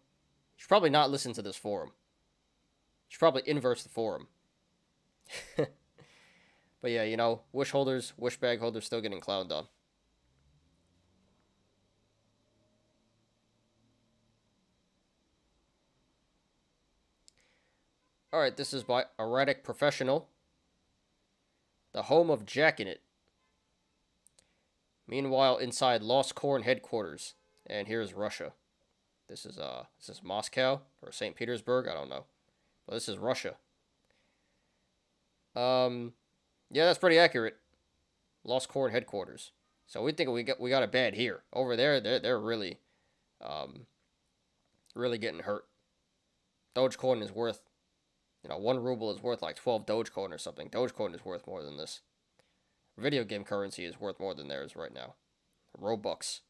you should probably not listen to this forum. You should probably inverse the forum. But yeah, you know, Wish holders, Wish bag holders still getting clowned on. Alright, this is by Erratic Professional. The home of Jack in It. Meanwhile, inside Lost Corn headquarters. And here's Russia. This is Moscow or St. Petersburg, I don't know. But this is Russia. Yeah, that's pretty accurate. Lost Corn headquarters. So we think we got it bad here. Over there, they're really really getting hurt. Dogecoin is worth, you know, 1 ruble is worth like 12 Dogecoin or something. Dogecoin is worth more than this. Video game currency is worth more than theirs right now. Robux.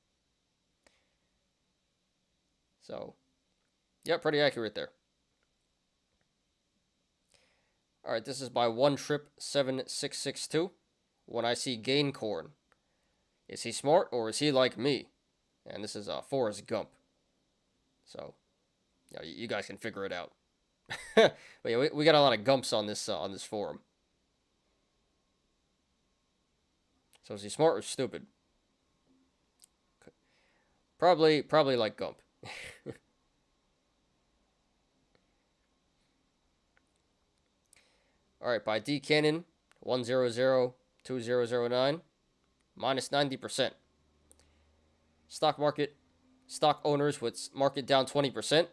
So, yeah, pretty accurate there. Alright, this is by OneTrip7662. When I see Gain Corn. Is he smart or is he like me? And this is Forrest Gump. So, yeah, you guys can figure it out. But yeah, we got a lot of Gumps on this forum. So is he smart or stupid? Probably like Gump. Alright, by D. Cannon 1002009, minus 90%. Stock market, stock owners with market down 20%.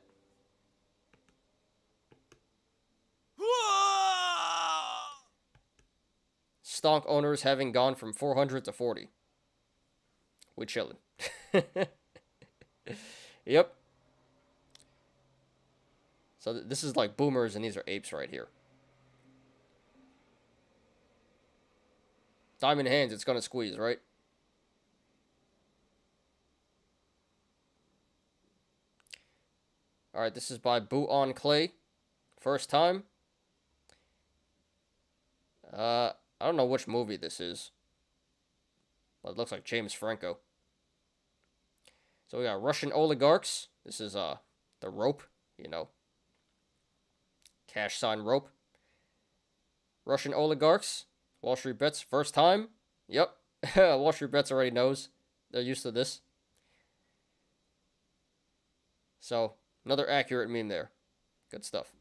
Stonk owners having gone from 400 to 40. We chilling. Yep. So this is like boomers and these are apes right here. Diamond hands, it's gonna squeeze, right? Alright, this is by Boot on Clay. First time. I don't know which movie this is. But it looks like James Franco. So we got Russian oligarchs. This is the rope, you know. Cash sign rope. Russian oligarchs. Wall Street Bets, first time. Yep. Wall Street Bets already knows. They're used to this. So, another accurate meme there. Good stuff.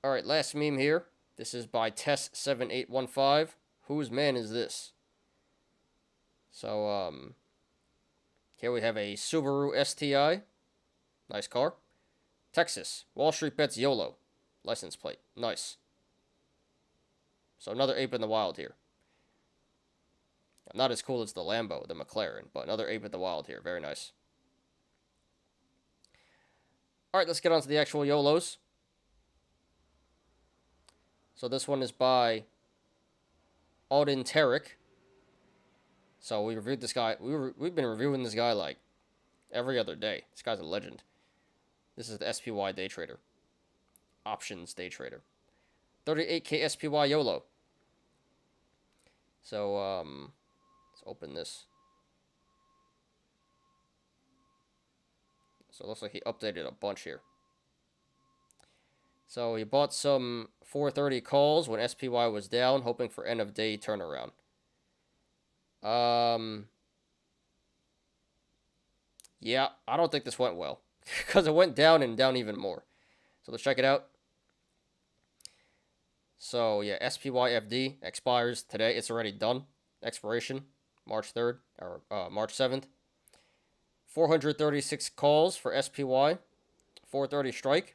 Alright, last meme here. This is by Tess7815. Whose man is this? So, here we have a Subaru STI. Nice car. Texas. Wall Street Bets YOLO. License plate. Nice. So another ape in the wild here. Not as cool as the Lambo, the McLaren, but another ape in the wild here. Very nice. Alright, let's get on to the actual YOLOs. So this one is by Auden Tarek. So we reviewed this guy. We've been reviewing this guy like every other day. This guy's a legend. This is the SPY day trader. Options day trader. 38K SPY YOLO. So let's open this. So it looks like he updated a bunch here. So he bought some 430 calls when SPY was down, hoping for end of day turnaround. Yeah, I don't think this went well. Because it went down and down even more. So let's check it out. So yeah, SPYFD expires today. It's already done. Expiration, March 3rd, or March 7th. 436 calls for SPY. 430 strike.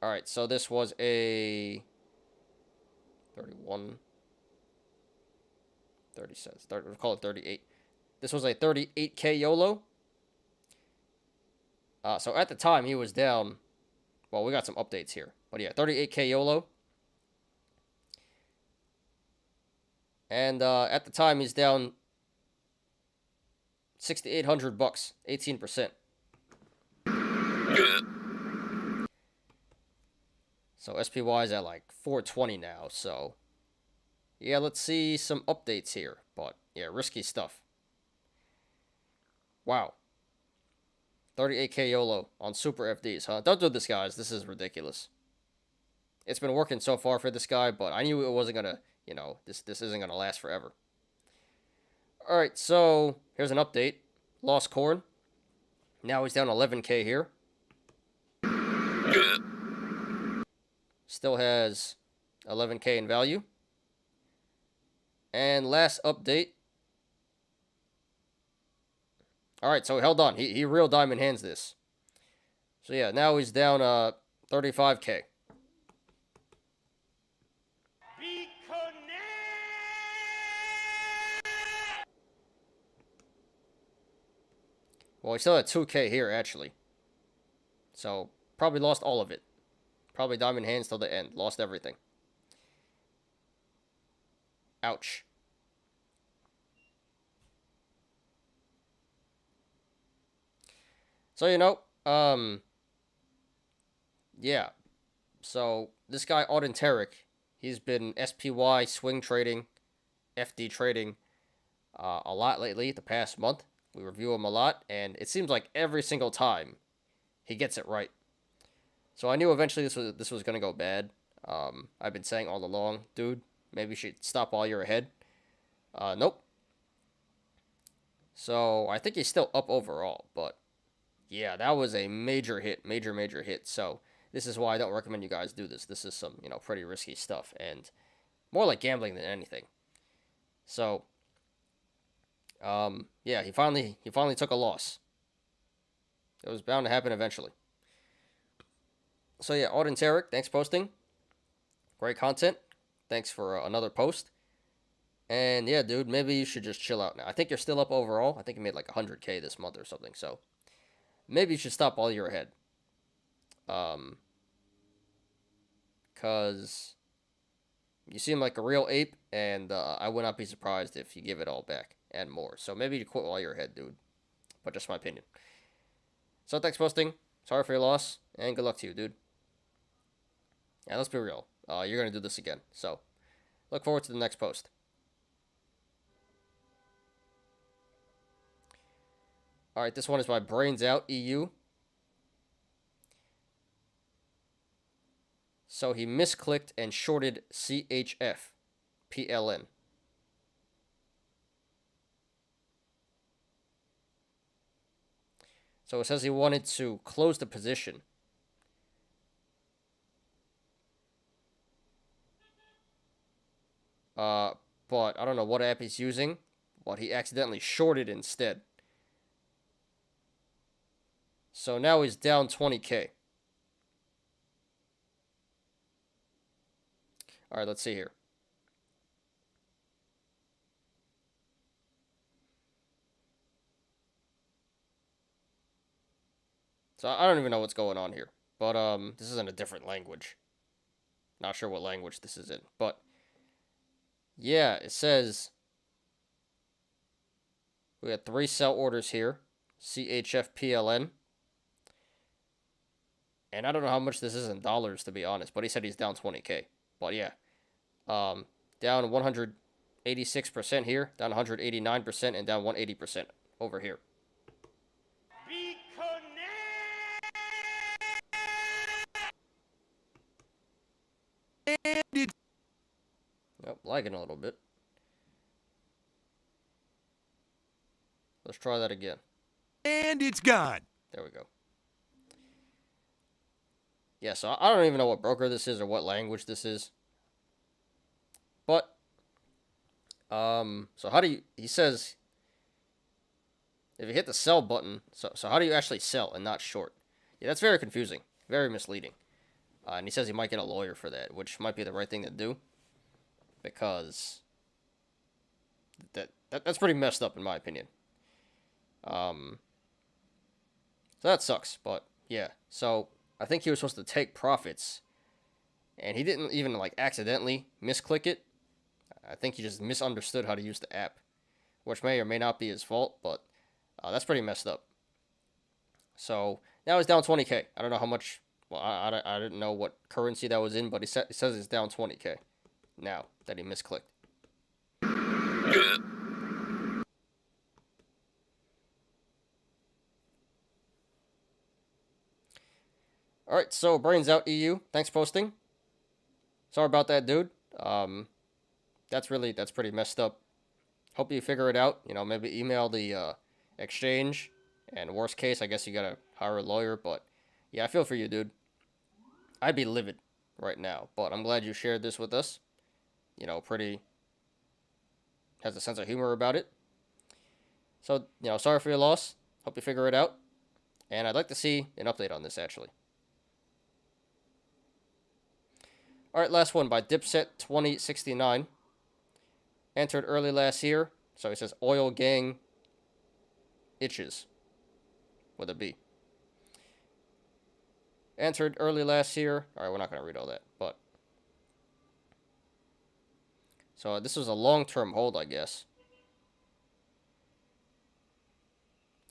Alright, so this was a 31, 30 cents. We'll call it 38. This was a 38K YOLO. So at the time, he was down. Well, we got some updates here. But yeah, 38K YOLO. And at the time, he's down $6,800, 18%. So SPY is at like 420 now. So yeah, let's see some updates here. But yeah, risky stuff. Wow. 38K YOLO on Super FDs, huh? Don't do this, guys. This is ridiculous. It's been working so far for this guy, but I knew it wasn't going to, you know, this isn't going to last forever. Alright, so here's an update. Lost corn. Now he's down 11K here. Still has 11K in value. And last update. Alright, so he held on. He real diamond hands this. So yeah, now he's down 35K. Well, he still had 2K here, actually. So, probably lost all of it. Probably diamond hands till the end. Lost everything. Ouch. So, you know, yeah. So, this guy, Auden Tarek, he's been SPY swing trading, FD trading a lot lately, the past month. We review him a lot, and it seems like every single time he gets it right. So I knew eventually this was going to go bad. I've been saying all along, dude, maybe you should stop while you're ahead. Nope. So I think he's still up overall, but yeah, that was a major hit, major hit. So this is why I don't recommend you guys do this. This is some, pretty risky stuff and more like gambling than anything. So, yeah, he finally took a loss. It was bound to happen eventually. So yeah, Auden Tarek, thanks for posting. Great content. Thanks for another post. And yeah, dude, maybe you should just chill out now. I think you're still up overall. I think you made like 100K this month or something. So maybe you should stop while you're ahead. Cause you seem like a real ape, and I would not be surprised if you give it all back and more. So maybe you quit while you're ahead, dude. But just my opinion. So thanks for posting. Sorry for your loss, and good luck to you, dude. And let's be real. You're gonna do this again. So look forward to the next post. All right, this one is by Brains Out EU. So he misclicked and shorted CHF PLN. So it says he wanted to close the position. But I don't know what app he's using, but he accidentally shorted instead. So now he's down 20K. All right, let's see here. So I don't even know what's going on here, but this is in a different language. Not sure what language this is in, but yeah, it says we got 3 sell orders here, CHF PLN. And I don't know how much this is in dollars, to be honest, but he said he's down 20K. But yeah, down 186% here, down 189%, and down 180% over here. Oh, lagging a little bit. Let's try that again. And it's gone. There we go. Yeah, so I don't even know what broker this is or what language this is. But, so how do you, he says, if you hit the sell button, so how do you actually sell and not short? Yeah, that's very confusing, very misleading. And he says he might get a lawyer for that, which might be the right thing to do. Because that's pretty messed up in my opinion. So that sucks, but yeah. So I think he was supposed to take profits, and he didn't even like accidentally misclick it. I think he just misunderstood how to use the app, which may or may not be his fault, but that's pretty messed up. So now he's down 20K. I don't know how much. Well, I didn't know what currency that was in, but he says it's down 20K now that he misclicked. All right, so Brains Out EU, thanks for posting. Sorry about that, dude. That's pretty messed up. Hope you figure it out. Maybe email the exchange, and worst case, I guess you gotta hire a lawyer. But yeah, I feel for you, dude. I'd be livid right now, but I'm glad you shared this with us. Pretty has a sense of humor about it. So, sorry for your loss. Hope you figure it out. And I'd like to see an update on this, actually. All right, last one by Dipset2069. Entered early last year. So he says Oil Gang Itches with a B. Entered early last year. All right, we're not going to read all that, but so this was a long-term hold, I guess.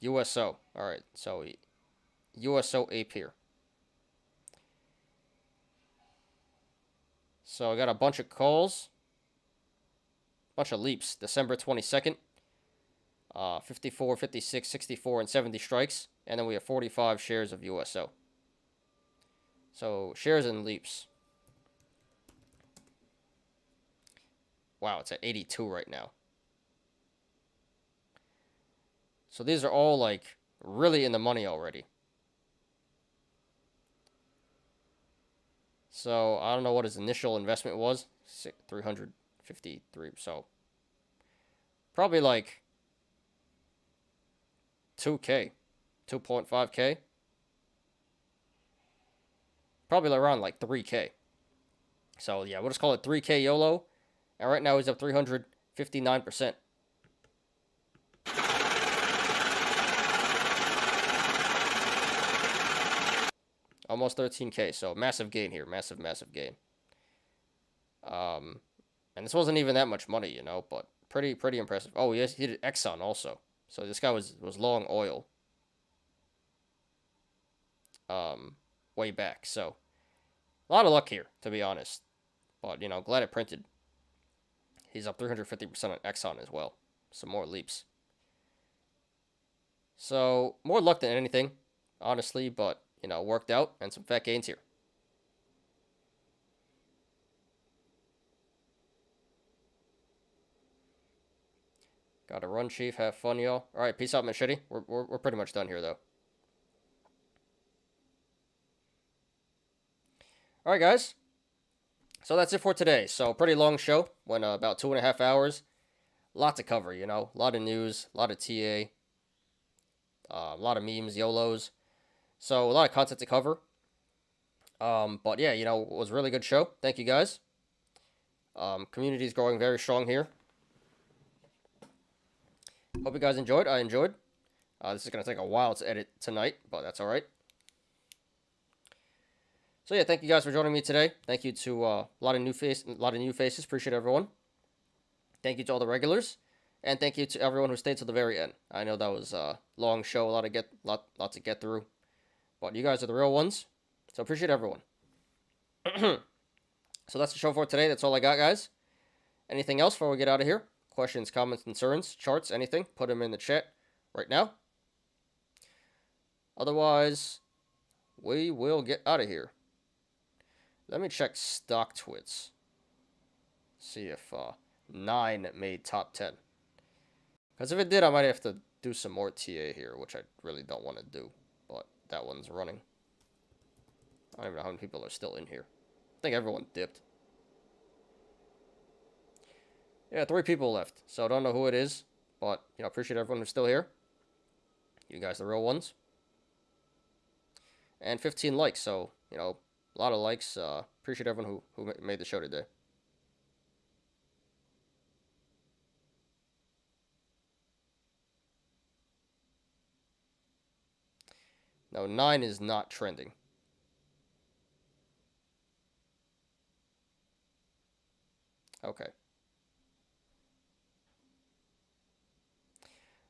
USO. All right, so USO ape here. So I got a bunch of calls, bunch of leaps. December 22nd, 54, 56, 64, and 70 strikes, and then we have 45 shares of USO. So shares and leaps. Wow, it's at 82 right now. So these are all like really in the money already. So I don't know what his initial investment was. 353. So probably like 2K, 2.5K. Probably around like 3K. So yeah, we'll just call it 3K YOLO. And right now he's up 359%. Almost 13K. So massive gain here. Massive, massive gain. And this wasn't even that much money, you know, but pretty impressive. Oh, yes, he did Exxon also. So this guy was long oil. Way back. So a lot of luck here, to be honest. But, you know, glad it printed. He's up 350% on Exxon as well. Some more leaps. So, more luck than anything, honestly, but, you know, worked out and some fat gains here. Gotta run, Chief. Have fun, y'all. Alright, peace out, Machete. We're pretty much done here, though. Alright, guys. So that's it for today. So, pretty long show. Went about 2.5 hours. Lot to cover, you know. A lot of news, a lot of TA. A lot of memes, YOLOs. So, a lot of content to cover. But yeah, you know, it was a really good show. Thank you, guys. Community is growing very strong here. Hope you guys enjoyed. I enjoyed. This is going to take a while to edit tonight, but that's all right. So yeah, thank you guys for joining me today. Thank you to a lot of new faces. Appreciate everyone. Thank you to all the regulars, and thank you to everyone who stayed till the very end. I know that was a long show, a lot to get through, but you guys are the real ones. So appreciate everyone. So that's the show for today. That's all I got, guys. Anything else before we get out of here? Questions, comments, concerns, charts, anything? Put them in the chat right now. Otherwise, we will get out of here. Let me check StockTwits. See if 9 made top 10. Because if it did, I might have to do some more TA here, which I really don't want to do. But that one's running. I don't even know how many people are still in here. I think everyone dipped. Yeah, 3 people left. So I don't know who it is. But, you know, appreciate everyone who's still here. You guys are the real ones. And 15 likes. So, you know, a lot of likes. Appreciate everyone who made the show today. No, 9 is not trending. Okay.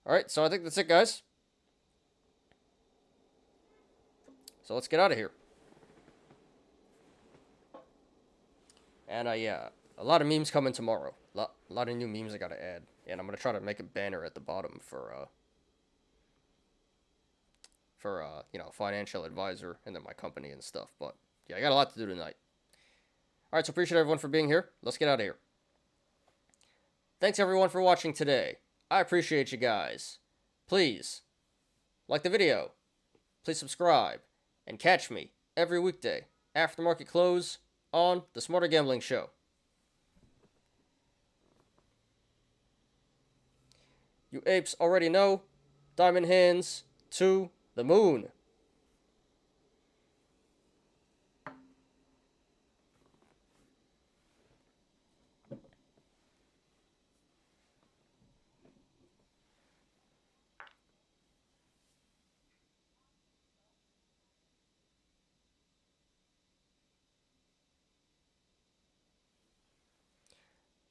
Alright, so I think that's it, guys. So let's get out of here. And yeah, a lot of memes coming tomorrow. A lot of new memes I gotta add. And I'm gonna try to make a banner at the bottom for you know, financial advisor and then my company and stuff. But yeah, I got a lot to do tonight. Alright, so appreciate everyone for being here. Let's get out of here. Thanks everyone for watching today. I appreciate you guys. Please like the video. Please subscribe. And catch me every weekday after market close on the Smarter Gambling Show. You apes already know. Diamond hands to the moon.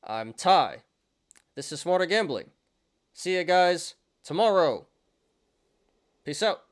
I'm Ty. This is Smarter Gambling. See you guys tomorrow. Peace out.